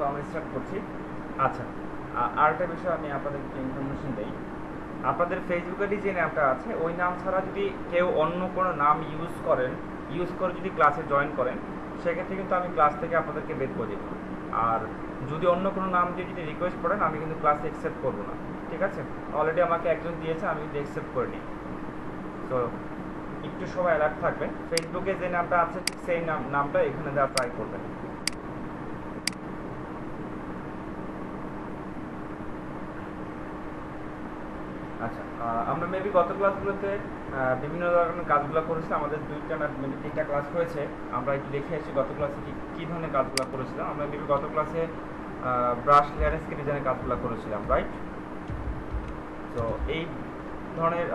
আমরা স্টার্ট করছি। আচ্ছা, আরেকটা বিষয় আমি আপনাদেরকে ইনফরমেশন দিই। আপনাদের ফেসবুকে যে নামটা আছে ওই নাম ছাড়া যদি কেউ অন্য কোনো নাম ইউজ করে যদি ক্লাসে জয়েন করেন, সেক্ষেত্রে কিন্তু আমি ক্লাস থেকে আপনাদেরকে বের করে দেবো। আর যদি অন্য কোনো নাম দিয়ে যদি রিকোয়েস্ট করেন, আমি কিন্তু ক্লাসে অ্যাকসেপ্ট করবো না। ঠিক আছে? অলরেডি আমাকে একজন দিয়েছে, আমি কিন্তু অ্যাকসেপ্ট করিনি। তো একটু সবাই অ্যালার্ট থাকবেন। ফেসবুকে যে নামটা আছে ঠিক সেই নামটা এখানে দেওয়া ট্রাই করবেন। আচ্ছা, আমরা মেবি গত ক্লাসগুলোতে বিভিন্ন ধরনের কাজগুলো করেছিলাম। আমাদের 2টা না মেবি 3টা ক্লাস হয়েছে। আমরা একটু দেখে আসি গত ক্লাসে কী ধরনের কাজগুলো করেছিলাম। আমরা মেবি গত ক্লাসে ব্রাশ ল্যান্ডস্কেপ ডিজাইনের কাজগুলো করেছিলাম, রাইট? তো এই ধরনের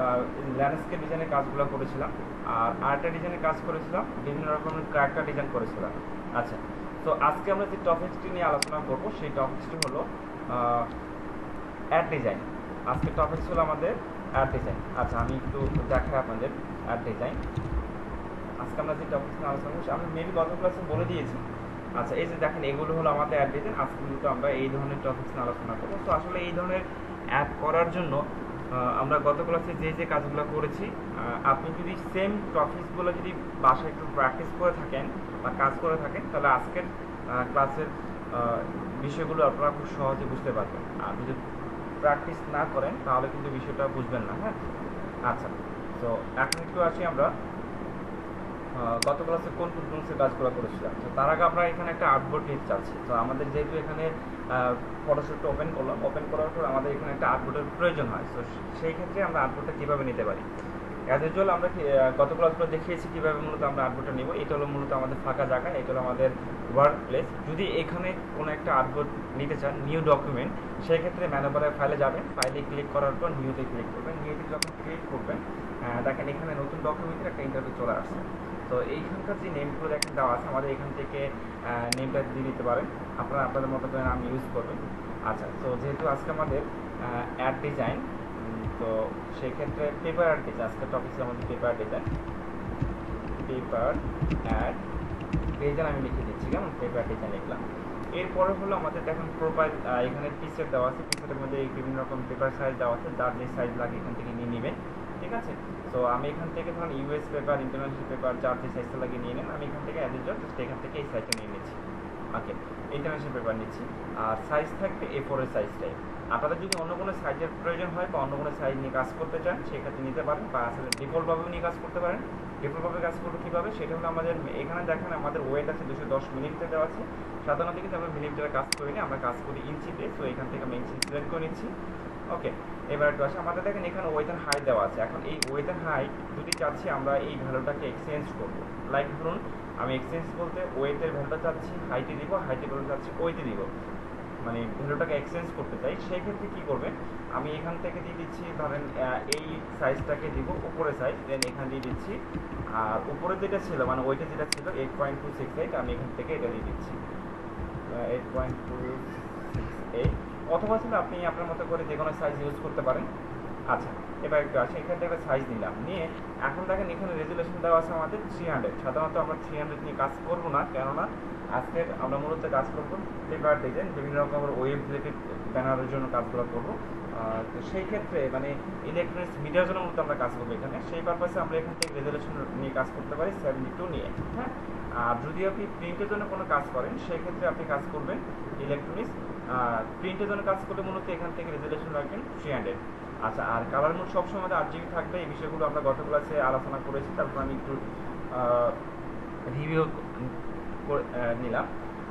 ল্যান্ডস্কেপ ডিজাইনের কাজগুলো করেছিলাম। আর আর্টের ডিজাইনের কাজ করেছিলাম, বিভিন্ন রকমের ক্যারেক্টার ডিজাইন করেছিলাম। আচ্ছা, তো আজকে আমরা যে টপিকসটি নিয়ে আলোচনা করব সেই টপিকসটি হলো অ্যাড ডিজাইন। আজকের টপিকস হলো আমাদের অ্যাড ডিজাইন। আচ্ছা, আমি একটু দেখাই আপনাদের অ্যাড ডিজাইন। আজকে আমরা যে টপিকস নিয়ে আলোচনা করছি, আমি মেবি গত ক্লাসে বলে দিয়েছি। আচ্ছা, এই যে দেখেন এগুলো হলো আমাদের অ্যাড ডিজাইন। আজকে কিন্তু আমরা এই ধরনের টপিকস নিয়ে আলোচনা করবো। তো আসলে এই ধরনের অ্যাড করার জন্য আমরা গত ক্লাসে যে কাজগুলো করেছি, আপনি যদি সেম টপিকসগুলো যদি বাসায় একটু প্র্যাকটিস করে থাকেন বা কাজ করে থাকেন, তাহলে আজকের ক্লাসের বিষয়গুলো আপনারা খুব সহজে বুঝতে পারবেন। আর যদি প্র্যাকটিস না করেন তাহলে কিন্তু বিষয়টা বুঝবেন না। হ্যাঁ, আচ্ছা, তো এখন একটু আসি আমরা গত ক্লাসে কোন টুলসের কাজগুলো করেছিলাম। তো তার আগে আমরা এখানে একটা আর্টবোর্ড নিতে চাচ্ছি। তো আমাদের যেহেতু এখানে ফটোশপটা ওপেন করলাম, ওপেন করার পর আমাদের এখানে একটা আর্টবোর্ডের প্রয়োজন হয়। তো সেই ক্ষেত্রে আমরা আর্টবোর্ডটা কীভাবে নিতে পারি, অ্যাজ ইউজুয়াল আমরা গত ক্লাসগুলো দেখিয়েছি কীভাবে মূলত আমরা আর্টবোর্ডটা নেব। এটা হলো মূলত আমাদের ফাঁকা জায়গা, এটা হলো আমাদের ওয়ার্ক প্লেস। যদি এখানে কোনো একটা আর্টবোর্ড নিতে চান, নিউ ডকুমেন্ট, সেই ক্ষেত্রে ম্যানুভারের ফাইলে যাবেন, ফাইলে ক্লিক করার পর নিউতে ক্লিক করবেন। নিউতে যখন ক্লিক করবেন, দেখেন এখানে নতুন ডকুমেন্টের একটা ইন্টারভিউ চলে আসছে। তো এইখানকার যে নেমগুলো দেখেন দেওয়া আছে, আমাদের এখান থেকে নেমটা দিয়ে দিতে পারেন। আপনারা আপনাদের মতো করে নাম ইউজ করবেন। আচ্ছা, তো যেহেতু আজকে আমাদের অ্যাড ডিজাইন, তো সেক্ষেত্রে পেপার অ্যাড ডিজাইন, আজকের টপিক ছিল আমাদের paper design. Paper add design আমি লিখে দিচ্ছি, কেমন? পেপার ডিজাইন লিখলাম। এরপরে হলো আমাদের দেখুন প্রোফাইল, এখানে পিকচার দেওয়া আছে। পিকচারের মধ্যে বিভিন্ন রকম পেপার সাইজ দেওয়া আছে, যার যে সাইজ লাগে এখান থেকে নিয়ে নেবেন। ঠিক আছে? তো আমি এখান থেকে ধরুন ইউএস পেপার, ইন্টারন্যাশনাল পেপার, যার যে সাইজটা লাগে নিয়ে নেন। আমি এখান থেকে জাস্ট এখান থেকে এই সাইজটা নিয়ে নিচ্ছি। ওকে, ইন্টারন্যাশনাল পেপার নিচ্ছি। আর সাইজ থাকবে A4 এর সাইজটাই। আপনাদের যদি অন্য কোনো সাইজের প্রয়োজন হয় বা অন্য কোনো সাইজ নিয়ে কাজ করতে চান, সেক্ষেত্রে নিতে পারেন, বা আসলে ডিফল্টভাবেও নিয়ে কাজ করতে পারেন। ডিফল্টভাবে কাজ করবো কীভাবে, সেটা হলো আমাদের এখানে দেখেন আমাদের ওয়েট আছে 210 মিলিমিটার দেওয়া আছে। সাধারণত কিন্তু আমরা মিলিমিটারে কাজ করি না, আমরা কাজ করি ইঞ্চিতে। তো এখান থেকে আমি ইঞ্চি সিলেক্ট করে নিচ্ছি। ওকে, এবার একটু আসে, আমাদের দেখেন এখানে ওয়েট অ্যান্ড হাইট দেওয়া আছে। এখন এই ওয়েট অ্যান্ড হাইট যদি চাচ্ছি আমরা এই ভ্যালুটাকে এক্সচেঞ্জ করবো। লাইক ধরুন আমি এক্সচেঞ্জ বলতে ওয়েটের ভ্যালুটা চাচ্ছি হাইটে দিব, হাইটের ভ্যালু চাচ্ছি ওয়েটে দিব, মানে ভ্যালুটাকে এক্সচেঞ্জ করতে চাই। সেই ক্ষেত্রে কী করবেন, আমি এখান থেকে দিয়ে দিচ্ছি ধরেন এই সাইজটাকে দিব উপরে সাইজ, দেন এখানে দিয়ে দিচ্ছি। আর উপরে যেটা ছিল মানে ওইটা যেটা ছিল 8.268, আমি এখান থেকে এটা দিয়ে দিচ্ছি 8.268, অথবা ছিল আপনি আপনার মতো করে যে কোনো সাইজ ইউজ করতে পারেন। আচ্ছা, এবার একটু আসি, এখান থেকে সাইজ নিলাম, নিয়ে এখন দেখেন এখানে রেজুলেশন দেওয়া আছে আমাদের 300। সাধারণত আমরা 300 নিয়ে কাজ করবো না, কেননা আজকে আমরা মূলত কাজ করবো পেপার ডিজাইন, বিভিন্ন রকমের ওয়েব রিলেটেড ব্যানারের জন্য কাজগুলো করবো। তো সেই ক্ষেত্রে মানে ইলেকট্রনিক্স মিডিয়ার জন্য মূলত আমরা কাজ করবো এখানে। সেই পারপাসে আমরা এখান থেকে রেজুলেশন নিয়ে কাজ করতে পারি 72 নিয়ে। হ্যাঁ, আর যদি আপনি প্রিন্টের জন্য কোনো কাজ করেন, সেক্ষেত্রে আপনি কাজ করবেন ইলেকট্রনিক্স। প্রিন্টের জন্য কাজ করলে মূলত এখান থেকে রেজুলেশন রাখবেন 300। আচ্ছা, আর কালার মোড সবসময় 8GB থাকবে। এই বিষয়গুলো আমরা গত ক্লাসে আলোচনা করেছি, তারপর আমি একটু রিভিউ নিলাম।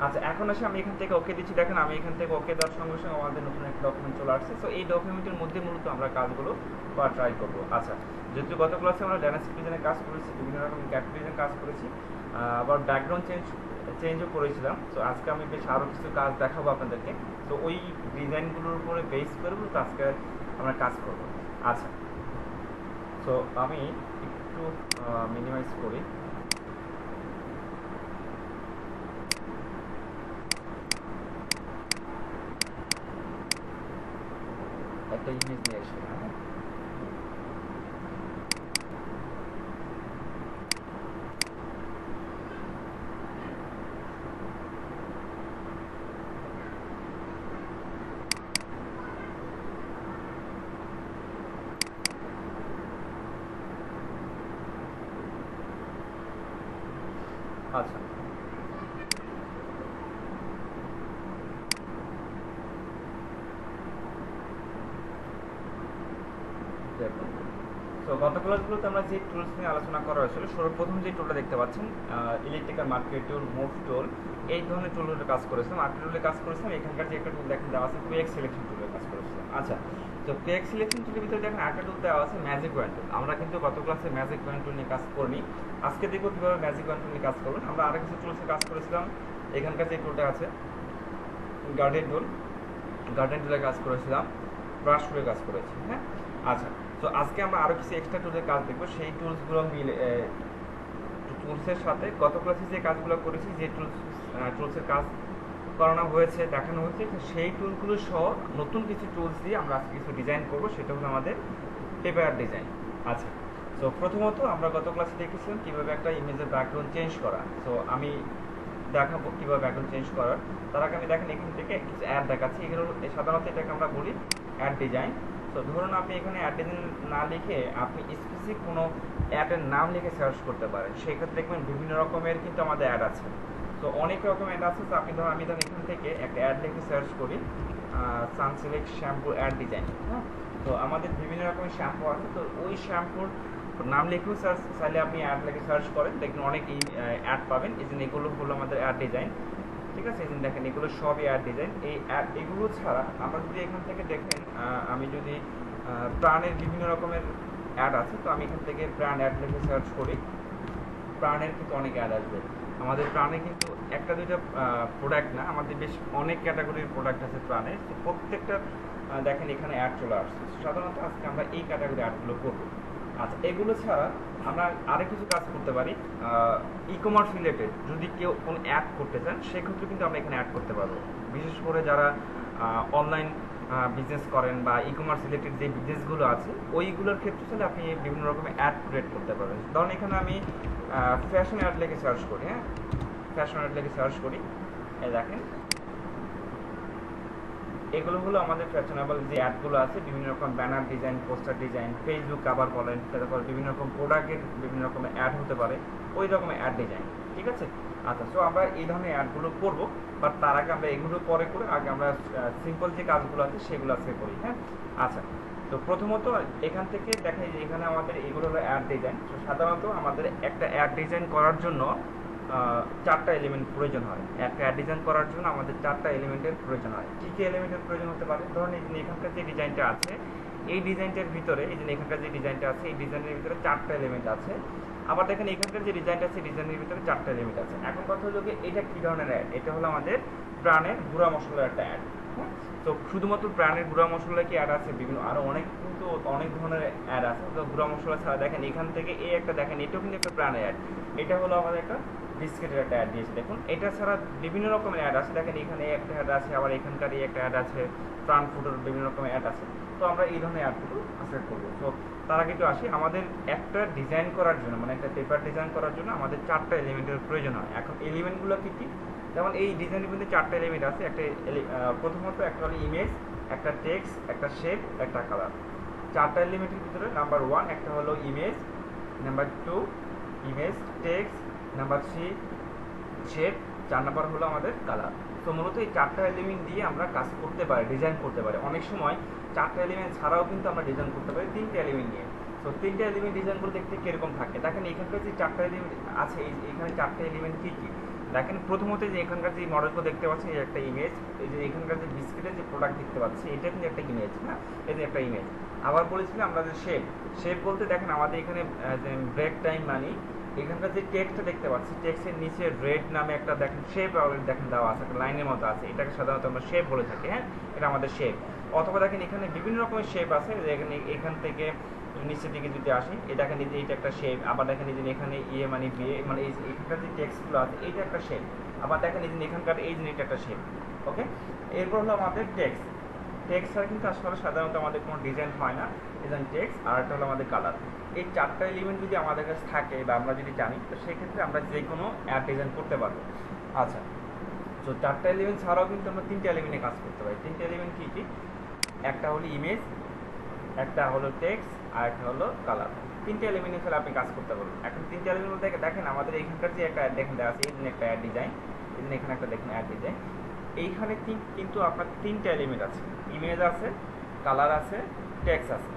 আচ্ছা, এখন আসে আমি এখান থেকে ওকে দিচ্ছি। দেখেন আমি এখান থেকে ওকে দেওয়ার সঙ্গে সঙ্গে আমাদের নতুন একটা ডকুমেন্ট চলে আসছে। সো এই ডকুমেন্টের মধ্যে মূলত আমরা কাজগুলো বা ট্রাই করবো। আচ্ছা, যেহেতু গত ক্লাসে আমরা ল্যান্ডস্কেপ ডিজাইনের কাজ করেছি, বিভিন্ন রকম ক্যারেক্টার ডিজাইনের কাজ করেছি, আবার ব্যাকগ্রাউন্ড চেঞ্জও করেছিলাম। তো আজকে আমি বেশ আরও কিছু কাজ দেখাবো আপনাদেরকে। তো ওই ডিজাইনগুলোর উপরে বেস করে তো আজকে আমরা কাজ করব। আচ্ছা, তো আমি একটু মিনিমাইজ করি। একটা ইমেজ নিয়ে আসি। আচ্ছা, দেখুন, তো গত ক্লাসগুলোতে আমরা যে টুলস নিয়ে আলোচনা করা হয়েছিল, সর্বপ্রথম যে টুলটা দেখতে পাচ্ছেন ইলেকট্রিক্যাল মার্কেট টুল, মুভ টুল, এই ধরনের টুলের কাজ করেছিলাম। মার্কেট টুলের কাজ করেছিলাম, এখানকার যে একটা টুল দেখেন দেওয়া আছে কুইক সিলেকশন টুলের কাজ করেছিলাম। আচ্ছা, তো কুইক সিলেকশন টুলের ভিতরে দেখেন একটা টুল দেওয়া আছে ম্যাজিক ওয়ান টুল। আমরা কিন্তু গত ক্লাসে ম্যাজিক ওয়ান টুল নিয়ে কাজ করিনি, আজকে দেখবো কীভাবে ম্যাজিক ওয়ান টুল নিয়ে কাজ করবেন। আমরা আরও কিছু টুলসে কাজ করেছিলাম, এখানকার যে টুলটা আছে গার্ডেন টুল, গার্ডেন টুলে কাজ করেছিলাম, ব্রাশ টুলে কাজ করেছি। হ্যাঁ, আচ্ছা, তো আজকে আমরা আরও কিছু এক্সট্রা টুলের কাজ দেখবো, সেই টুলসগুলো মিলে টুলসের সাথে গত ক্লাসে যে কাজগুলো করেছি, যে টুলসের কাজ করানো হয়েছে, দেখানো হয়েছে, সেই টুলগুলো সহ নতুন কিছু টুলস দিয়ে আমরা আজকে কিছু ডিজাইন করবো, সেটা হলো আমাদের পেপার ডিজাইন। আচ্ছা, তো প্রথমত আমরা গত ক্লাসে দেখেছিলাম কীভাবে একটা ইমেজের ব্যাকগ্রাউন্ড চেঞ্জ করা। তো আমি দেখাবো কীভাবে ব্যাকগ্রাউন্ড চেঞ্জ করার। তার আগে আমি দেখেন এখান থেকে কিছু অ্যাড দেখাচ্ছি, এগুলো সাধারণত এটাকে আমরা বলি অ্যাড ডিজাইন। তো ধরুন আপনি এখানে অ্যাড ডিজাইন না লিখে আপনি স্পেসিফিক কোনো অ্যাডের নাম লিখে সার্চ করতে পারেন। সেক্ষেত্রে দেখবেন বিভিন্ন রকমের কিন্তু আমাদের অ্যাড আছে, তো অনেক রকম অ্যাড আছে। তো আপনি ধরুন আমি ধরুন এখান থেকে একটা অ্যাড লিখে সার্চ করি সানসিল্ক শ্যাম্পু অ্যাড ডিজাইন। হ্যাঁ, তো আমাদের বিভিন্ন রকমের শ্যাম্পু আছে, তো ওই শ্যাম্পুর নাম লিখেও চাইলে আপনি অ্যাড লিখে সার্চ করেন, দেখবেন অনেক অ্যাড পাবেন। এই জন্য এগুলো হলো আমাদের অ্যাড ডিজাইন, ঠিক আছে। এই জন্য দেখেন এগুলো সবই অ্যাড ডিজাইন। এই অ্যাড এগুলো ছাড়া আমরা যদি এখান থেকে দেখেন, আমি যদি প্রাণের বিভিন্ন রকমের অ্যাড আছে, তো আমি এখান থেকে প্রাণ অ্যাড লিখে সার্চ করি, প্রাণের কিন্তু অনেক অ্যাড আসবে। আমাদের প্রাণে কিন্তু একটা দুইটা প্রোডাক্ট না, আমাদের বেশ অনেক ক্যাটাগরির প্রোডাক্ট আছে প্রাণের, তো প্রত্যেকটা দেখেন এখানে অ্যাড চলে আসছে। সাধারণত আজকে আমরা এই ক্যাটাগরি অ্যাডগুলো করবো। আচ্ছা, এগুলো ছাড়া আমরা আরেক কিছু কাজ করতে পারি, ই কমার্স রিলেটেড যদি কেউ কোনো অ্যাড করতে চান, সেক্ষেত্রে কিন্তু আমরা এখানে অ্যাড করতে পারবো। বিশেষ করে যারা অনলাইন বিজনেস করেন বা ই কমার্স রিলেটেড যে বিজনেসগুলো আছে, ওইগুলোর ক্ষেত্রে চাইলে আপনি বিভিন্ন রকমের অ্যাড ক্রিয়েট করতে পারবেন। ধরুন এখানে আমি ফ্যাশন অ্যাড লিখে সার্চ করি, হ্যাঁ, ফ্যাশন অ্যাড লিখে সার্চ করি, এই দেখেন এগুলো হলো আমাদের ফ্যাশনেবল যে অ্যাডগুলো আছে, বিভিন্ন রকম banner design, poster design, Facebook cover বলেন, তারপর বিভিন্ন রকম প্রোডাক্টের বিভিন্ন রকমের অ্যাড হতে পারে, ওই রকমের অ্যাড ডিজাইন, ঠিক আছে। আচ্ছা, সো আমরা এই ধরনের অ্যাডগুলো করবো, বাট তার আগে আমরা এগুলো পরে করে আগে আমরা সিম্পল যে কাজগুলো আছে সেগুলো আজকে করি। হ্যাঁ, আচ্ছা, তো প্রথমত এখান থেকে দেখাই যে এখানে আমাদের এগুলো হলো অ্যাড ডিজাইন। তো সাধারণত আমাদের একটা অ্যাড ডিজাইন করার জন্য চারটা এলিমেন্ট প্রয়োজন হয়। একটা অ্যাড ডিজাইন করার জন্য আমাদের চারটা এলিমেন্টের প্রয়োজন হয়। কী কী এলিমেন্টের প্রয়োজন হতে পারে? ধরুন এই যে এখানকার যে ডিজাইনটা আছে, এই ডিজাইনটার ভিতরে, এই যে এখানকার যে ডিজাইনটা আছে, এই ডিজাইনের ভিতরে চারটা এলিমেন্ট আছে। আবার দেখেন এখানকার যে ডিজাইনটা আছে, ডিজাইনের ভিতরে চারটা এলিমেন্ট আছে। এখন কথা হলো যে এটা কী ধরনের অ্যাড? এটা হলো আমাদের প্রাণের গুঁড়া মশলার একটা অ্যাড। হ্যাঁ, তো শুধুমাত্র প্রাণের গুঁড়া মশলা কি অ্যাড আছে? বিভিন্ন আরও অনেক কিন্তু অনেক ধরনের অ্যাড আছে। তো গুঁড়া মশলা ছাড়া দেখেন এখান থেকে এই একটা দেখেন, এটাও কিন্তু একটা প্রাণের অ্যাড। এটা হলো আমাদের একটা বিস্কিটের একটা অ্যাড দিয়েছে। দেখুন এটা ছাড়া বিভিন্ন রকমের অ্যাড আছে, দেখেন এখানে একটা অ্যাড আছে, আবার এখানকার এই একটা অ্যাড আছে, প্রাণ ফুডের বিভিন্ন রকমের অ্যাড আছে। তো আমরা এই ধরনের অ্যাডগুলো সিলেক্ট করবো। তো তার আগে একটু আসি, আমাদের একটা ডিজাইন করার জন্য, মানে একটা পেপার ডিজাইন করার জন্য আমাদের চারটা এলিমেন্টের প্রয়োজন হয়। এখন এলিমেন্টগুলো কী কী? যেমন এই ডিজাইনের মধ্যে চারটা এলিমেন্ট আছে। একটা প্রথমত একটা হলো ইমেজ, একটা টেক্সট, একটা শেপ, একটা কালার। চারটা এলিমেন্টের ভিতরে নাম্বার 1 একটা হলো image, number 2 image text, number 3 shape, 4 number হলো আমাদের কালার। তো মূলত এই চারটা এলিমেন্ট দিয়ে আমরা কাজ করতে পারি, ডিজাইন করতে পারি। অনেক সময় চারটা এলিমেন্ট ছাড়াও কিন্তু আমরা ডিজাইন করতে পারি তিনটে এলিমেন্ট নিয়ে। তো তিনটে এলিমেন্ট ডিজাইনগুলো দেখতে কীরকম থাকে দেখেন, এখানকার যে চারটা এলিমেন্ট আছে, এখানে চারটে এলিমেন্ট কী কী দেখেন। প্রথমত যে এখানকার যে মডেলগুলো দেখতে পাচ্ছেন, এই একটা ইমেজ, এই যে এখানকার যে বিস্কিটের যে প্রোডাক্ট দেখতে পাচ্ছি, এটা কিন্তু একটা ইমেজ। হ্যাঁ, এই যে একটা ইমেজ। আবার বলেছিলাম আমরা যে শেপ, শেপ বলতে দেখেন আমাদের এখানে ব্রেক টাইম মানি, এখানকার যে টেক্সটটা দেখতে পাচ্ছি, টেক্সটের নিচে রেড নামে একটা দেখেন শেপ দেখেন দেওয়া আছে, একটা লাইনের মতো আছে, এটাকে সাধারণত আমরা শেপ বলে থাকি। হ্যাঁ, এটা আমাদের শেপ। অথবা দেখেন এখানে বিভিন্ন রকমের শেপ আছে, এখান থেকে নিচের দিকে যদি আসি, এই দেখেন এই যে এইটা একটা শেপ। আবার দেখেন এই যে এখানে ইয়ে মানে বিয়ে, মানে এখানকার যে টেক্সটগুলো আছে, এইটা একটা শেপ। আবার দেখেন এই যে এখানকার এই জিনিসটা একটা শেপ। ওকে, এরপর হলো আমাদের টেক্সট। টেক্সট ছাড়া কিন্তু আসলে সাধারণত আমাদের কোনো ডিজাইন হয় না। ডিজাইন টেক্সট, আর একটা হলো আমাদের কালার। এই চারটা এলিমেন্ট যদি আমাদের কাছে থাকে বা আমরা যদি জানি, তো সেক্ষেত্রে আমরা যে কোনো অ্যাড ডিজাইন করতে পারবো। আচ্ছা, তো চারটা এলিমেন্ট ছাড়াও কিন্তু আমরা তিনটে এলিমেন্টে কাজ করতে পারি। তিনটে এলিমেন্ট কী? একটা হলো ইমেজ, একটা হলো টেক্সট, আর একটা হলো কালার। তিনটে এলিমেন্ট ফেলে আপনি কাজ করতে পারবেন। এখন তিনটে এলিমেন্ট বলতে দেখেন আমাদের এইখানকার যে একটা অ্যাড দেখেন দেওয়া আছে, এই একটা অ্যাড ডিজাইন, এখানে একটা দেখেন অ্যাড ডিজাইন, এইখানে কিন্তু আপনার তিনটে এলিমেন্ট আছে, ইমেজ আছে, কালার আছে, টেক্সট আছে।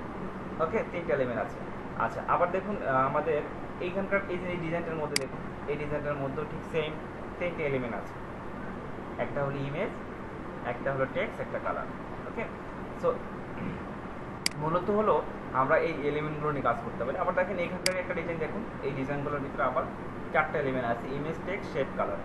ওকে, তিনটে এলিমেন্ট আছে। আচ্ছা, আবার দেখুন আমাদের এইখানকার এই যে এই ডিজাইনটার মধ্যে দেখুন, এই ডিজাইনটার মধ্যেও ঠিক সেম তিনটে এলিমেন্ট আছে, একটা হলো ইমেজ, একটা হলো টেক্সট, একটা কালার। ওকে, সো মূলত হলো আমরা এই এলিমেন্টগুলো নিয়ে কাজ করতে পারি। আবার দেখেন এইখানকার একটা ডিজাইন দেখুন, এই ডিজাইনগুলোর ভিতরে আবার চারটা এলিমেন্ট আছে, ইমেজ, টেক্সট, শেপ, কালার।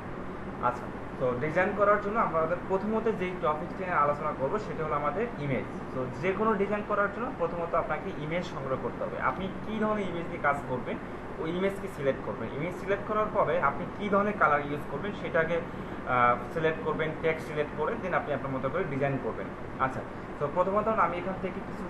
আচ্ছা, তো ডিজাইন করার জন্য আমাদের প্রথমত যেই টপিকটি নিয়ে আলোচনা করবো সেটা হলো আমাদের ইমেজ। তো যে কোনো ডিজাইন করার জন্য প্রথমত আপনাকে ইমেজ সংগ্রহ করতে হবে। আপনি কী ধরনের ইমেজ দিয়ে কাজ করবেন ওই ইমেজকে সিলেক্ট করবেন। ইমেজ সিলেক্ট করার পরে আপনি কী ধরনের কালার ইউজ করবেন সেটাকে সিলেক্ট করবেন, টেক্সট সিলেক্ট করে দেন আপনি আপনার মতো করে ডিজাইন করবেন। আচ্ছা, তো প্রথমত আমি এখান থেকে কিছু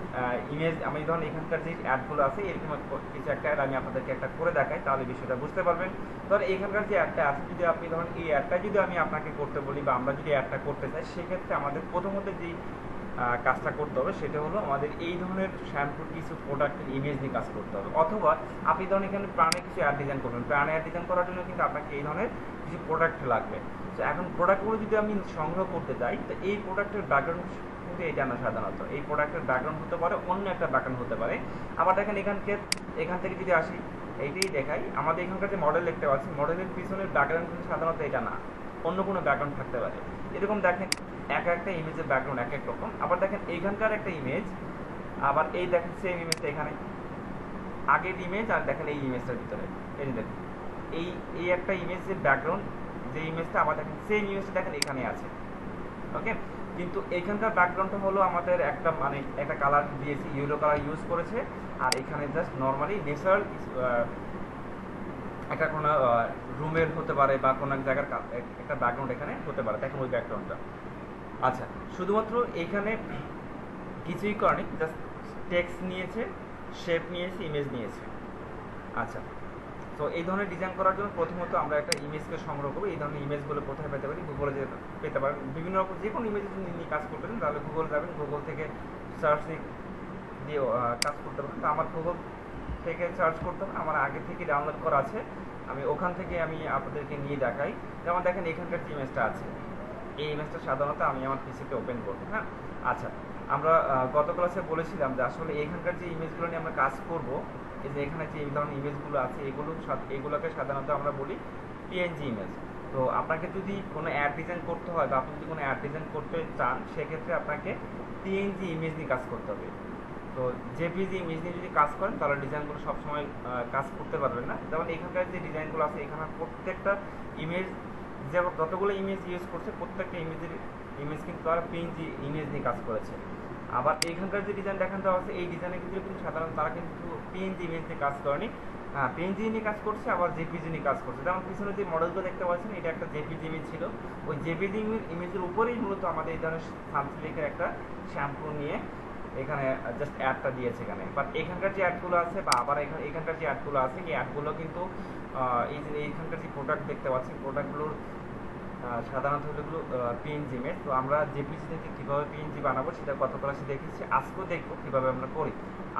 ইমেজ, আমি ধরুন এখানকার যে অ্যাডগুলো আছে এরকম কিছু একটা অ্যাড আমি আপনাদেরকে একটা করে দেখাই, তাহলে বিষয়টা বুঝতে পারবেন। ধর এইখানকার যে অ্যাডটা আছে, যদি আপনি ধরুন এই অ্যাডটা যদি আমি আপনাকে করতে বলি বা আমরা যদি অ্যাডটা করতে চাই, সেক্ষেত্রে আমাদের প্রথমত যেই কাজটা করতে হবে সেটা হলো আমাদের এই ধরনের শ্যাম্পুর কিছু প্রোডাক্টের ইমেজ নিয়ে কাজ করতে হবে। অথবা আপনি ধরুন এখানে প্রাণে কিছু অ্যাড ডিজাইন করবেন, প্রাণে অ্যাড ডিজাইন করার জন্য কিন্তু আপনাকে এই ধরনের কিছু প্রোডাক্ট লাগবে। তো এখন প্রোডাক্টগুলো যদি আমি সংগ্রহ করতে চাই, তো এই প্রোডাক্টের ব্যাকগ্রাউন্ড কিন্তু এইটা না, সাধারণত এই প্রোডাক্টের ব্যাকগ্রাউন্ড হতে পারে, অন্য একটা ব্যাকগ্রাউন্ড হতে পারে। আবার দেখেন এখান থেকে যদি আসি, এইটাই দেখাই, আমাদের এখানকার যে মডেল দেখতে পাচ্ছি, মডেলের পিছনের ব্যাকগ্রাউন্ড কিন্তু সাধারণত এটা না, অন্য কোনো ব্যাকগ্রাউন্ড থাকতে পারে। এরকম দেখেন একটা ইমেজের ব্যাকগ্রাউন্ড এক এক রকম। আবার দেখেন এইখানকার একটা ইমেজ, আবার এই দেখেন সেম ইমেজটা এখানে, আগের ইমেজ আর দেখেন এই ইমেজটার ভিতরে, এই যে দেখুন এই একটা ইমেজের ব্যাকগ্রাউন্ড, যে ইমেজটা আবার দেখেন সেম ইমেজটা দেখেন এখানে আছে। ওকে, কিন্তু এখানকার ব্যাকগ্রাউন্ডটা হলো আমাদের একটা মানে একটা কালার দিয়েছি, ইয়েলো কালার ইউজ করেছে, আর এখানে জাস্ট নর্মালি ন্যাচারাল একটা কোনো রুমের হতে পারে বা কোনো এক জায়গার একটা ব্যাকগ্রাউন্ড এখানে হতে পারে, দেখেন ওই ব্যাকগ্রাউন্ডটা। আচ্ছা, শুধুমাত্র এইখানে কিছুই করেনি, জাস্ট টেক্সট নিয়েছে, শেপ নিয়েছে, ইমেজ নিয়েছে। আচ্ছা, তো এই ধরনের ডিজাইন করার জন্য প্রথমত আমরা একটা ইমেজকে সংগ্রহ করবো। এই ধরনের ইমেজগুলো কোথায় পেতে পারি? গুগলে যে পেতে পারেন, বিভিন্ন রকম যে কোনো ইমেজ নিয়ে কাজ করতে চান তাহলে গুগল যাবেন, গুগল থেকে সার্চ দিয়ে কাজ করতে পারেন। তো আমার গুগল থেকে সার্চ করতে হবে, আমার আগে থেকে ডাউনলোড করা আছে, আমি ওখান থেকে আমি আপনাদেরকে নিয়ে দেখাই। যেমন দেখেন এখানকার যে ইমেজটা আছে, এই ইমেজটা সাধারণত আমি আমার পিসিতে ওপেন করবো। হ্যাঁ, আচ্ছা, আমরা গত ক্লাসে বলেছিলাম যে আসলে এখানকার যে ইমেজগুলো নিয়ে আমরা কাজ করব, এই যে এখানে যে এই ধরনের ইমেজগুলো আছে এগুলোকে সাধারণত আমরা বলি পিএনজি ইমেজ। তো আপনাকে যদি কোনো অ্যাড ডিজাইন করতে হয় বা আপনি যদি কোনো অ্যাড ডিজাইন করতে চান, সেক্ষেত্রে আপনাকে পিএনজি ইমেজ নিয়ে কাজ করতে হবে। তো জেপিজি ইমেজ নিয়ে যদি কাজ করেন তাহলে ডিজাইনগুলো সবসময় কাজ করতে পারবেন না। যেমন এখানকার যে ডিজাইনগুলো আছে, এখানে প্রত্যেকটা ইমেজ, যে যতগুলো ইমেজ ইউজ করছে প্রত্যেকটা ইমেজ কিন্তু আর পিএনজি ইমেজ নিয়ে কাজ করেছে। আবার এইখানকার যে ডিজাইন দেখানো দেওয়া আছে, এই ডিজাইনের ক্ষেত্রে কিন্তু সাধারণত তারা কিন্তু পিএনজি ইমেজ নিয়ে কাজ করেনি, পিএনজি নিয়ে কাজ করছে, আবার জেপিজি নিয়ে কাজ করছে। যেমন পিছনে যে মডেলগুলো দেখতে পাচ্ছেন, এটা একটা জেপিজি ইমেজ ছিল, ওই জেপিজি ইমেজের উপরেই মূলত আমাদের এই ধরনের সানসিল্কের একটা শ্যাম্পু নিয়ে এখানে জাস্ট অ্যাডটা দিয়েছে এখানে। বাট এখানকার যে অ্যাডগুলো আছে বা আবার এখানকার যে অ্যাডগুলো আছে, এই অ্যাডগুলো কিন্তু এই যে এইখানকার যে প্রোডাক্ট দেখতে পাচ্ছেন, প্রোডাক্টগুলোর সাধারণত হলো পিএনজি ইমেজ। তো আমরা জেপিজি থেকে কীভাবে পিএনজি বানাবো সেটা গত ক্লাসে দেখেছি, আজকেও দেখবো কীভাবে আমরা করি।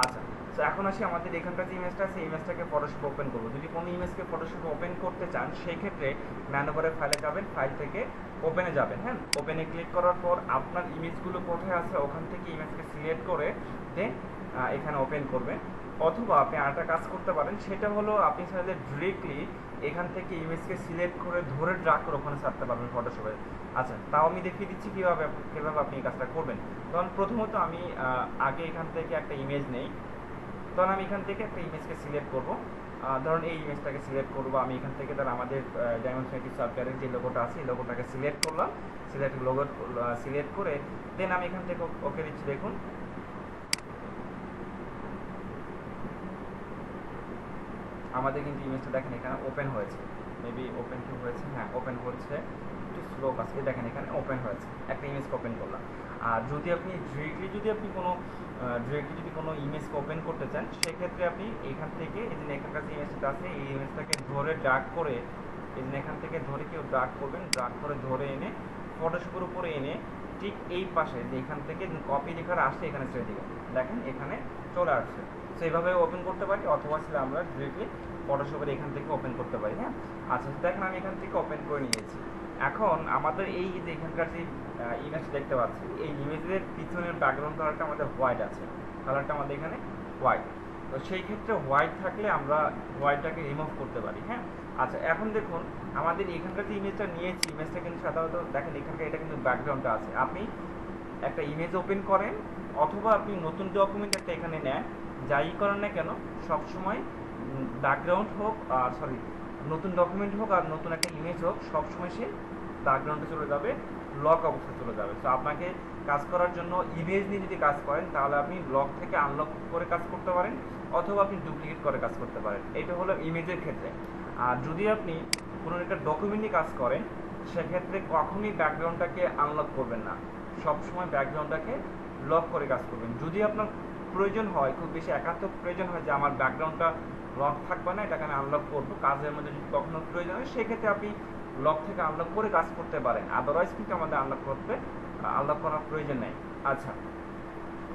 আচ্ছা, তো এখন আসি আমাদের এখানকার যে ইমেজটা আছে, ইমেজটাকে ফটোশপ ওপেন করবো। যদি কোনো ইমেজকে ফটোশপ ওপেন করতে চান, সেই ক্ষেত্রে মেনু বারে ফাইলে যাবেন, ফাইল থেকে ওপেনে যাবেন। হ্যাঁ, ওপেনে ক্লিক করার পর আপনার ইমেজগুলো কোথায় আছে ওখান থেকে ইমেজকে সিলেক্ট করে দেন এখানে ওপেন করবেন। অথবা আপনি আরেকটা কাজ করতে পারেন, সেটা হলো আপনি চাইলে ডিরেক্টলি এখান থেকে ইমেজকে সিলেক্ট করে ধরে ড্রাগ করে ওখানে ছাড়তে পারবেন ফটোশপে। আচ্ছা, তাও আমি দেখিয়ে দিচ্ছি কীভাবে আপনি এই কাজটা করবেন। তখন প্রথমত আমি আগে এখান থেকে একটা ইমেজ নেই, তখন আমি এখান থেকে একটা ইমেজকে সিলেক্ট করব। ধরুন এই ইমেজটাকে সিলেক্ট করবো আমি এখান থেকে, ধর আমাদের ডায়মন্ড সফটওয়্যারের যে লোগোটা আছে এই লোগোটাকে সিলেক্ট করলাম, সিলেক্ট করে দেন আমি এখান থেকে ওকে দিচ্ছি। দেখুন আমাদের কিন্তু ইমেজটা দেখেন এখানে ওপেন হয়েছে, মেবি ওপেন কি হয়েছে, হ্যাঁ ওপেন হচ্ছে, একটু স্লো কাজকে দেখেন এখানে ওপেন হয়েছে, একটা ইমেজকে ওপেন করলাম। আর যদি আপনি ডিরেক্টলি যদি কোনো ইমেজকে ওপেন করতে চান, সেক্ষেত্রে আপনি এখান থেকে এই যে এখানকার যে ইমেজটা আছে এই ইমেজটাকে ধরে ড্রাগ করে, এই যে এখান থেকে ধরে কেউ ড্রাগ করবেন, ড্রাগ করে ধরে এনে ফটোশপের উপরে এনে ঠিক এই পাশে যে এখান থেকে কপি লেখার আসছে এখানে ছেড়ে দিবেন। দেখেন এখানে চলে আসছে। সো এইভাবে ওপেন করতে পারি, অথবা ছিল আমরা ডিরেক্টলি ফটোশপের এখান থেকে ওপেন করতে পারি। হ্যাঁ, আচ্ছা দেখেন আমি এখান থেকে ওপেন করে নিয়েছি। এখন আমাদের এই যে এখানকার যে ইমেজ দেখতে পাচ্ছি, এই ইমেজের পিছনের ব্যাকগ্রাউন্ড কালারটা আমাদের হোয়াইট আছে, কালারটা আমাদের এখানে হোয়াইট। তো সেই ক্ষেত্রে হোয়াইট থাকলে আমরা হোয়াইটটাকে রিমুভ করতে পারি। হ্যাঁ, আচ্ছা এখন দেখুন আমাদের এখানকার যে ইমেজটা নিয়েছি, ইমেজটা কিন্তু সাধারণত দেখেন এখানকার এটা কিন্তু ব্যাকগ্রাউন্ডটা আছে। আপনি একটা ইমেজ ওপেন করেন অথবা আপনি নতুন ডকুমেন্ট একটা এখানে নেন, যাই করেন না কেন সবসময় ব্যাকগ্রাউন্ড হোক সরি নতুন ডকুমেন্ট হোক আর নতুন একটা ইমেজ হোক, সবসময় সে ব্যাকগ্রাউন্ডে চলে যাবে, লক অবস্থায় চলে যাবে। সো আপনাকে কাজ করার জন্য ইমেজ নিয়ে যদি কাজ করেন তাহলে আপনি লক থেকে আনলক করে কাজ করতে পারেন, অথবা আপনি ডুপ্লিকেট করে কাজ করতে পারেন। এটা হলো ইমেজের ক্ষেত্রে। আর যদি আপনি কোনো একটা ডকুমেন্ট নিয়ে কাজ করেন সেক্ষেত্রে কখনই ব্যাকগ্রাউন্ডটাকে আনলক করবেন না, সবসময় ব্যাকগ্রাউন্ডটাকে লক করে কাজ করবেন। যদি আপনার প্রয়োজন হয়, খুব বেশি একান্ত প্রয়োজন হয় যে আমার ব্যাকগ্রাউন্ডটা লক থাকবে না, এটাকে আমি আনলক করবো, কাজের মধ্যে যদি কখনো প্রয়োজন হয় সেক্ষেত্রে আপনি লক থেকে আনলক করে কাজ করতে পারেন। আদারওয়াইজ কিন্তু আমাদের আনলক করার প্রয়োজন নেই। আচ্ছা,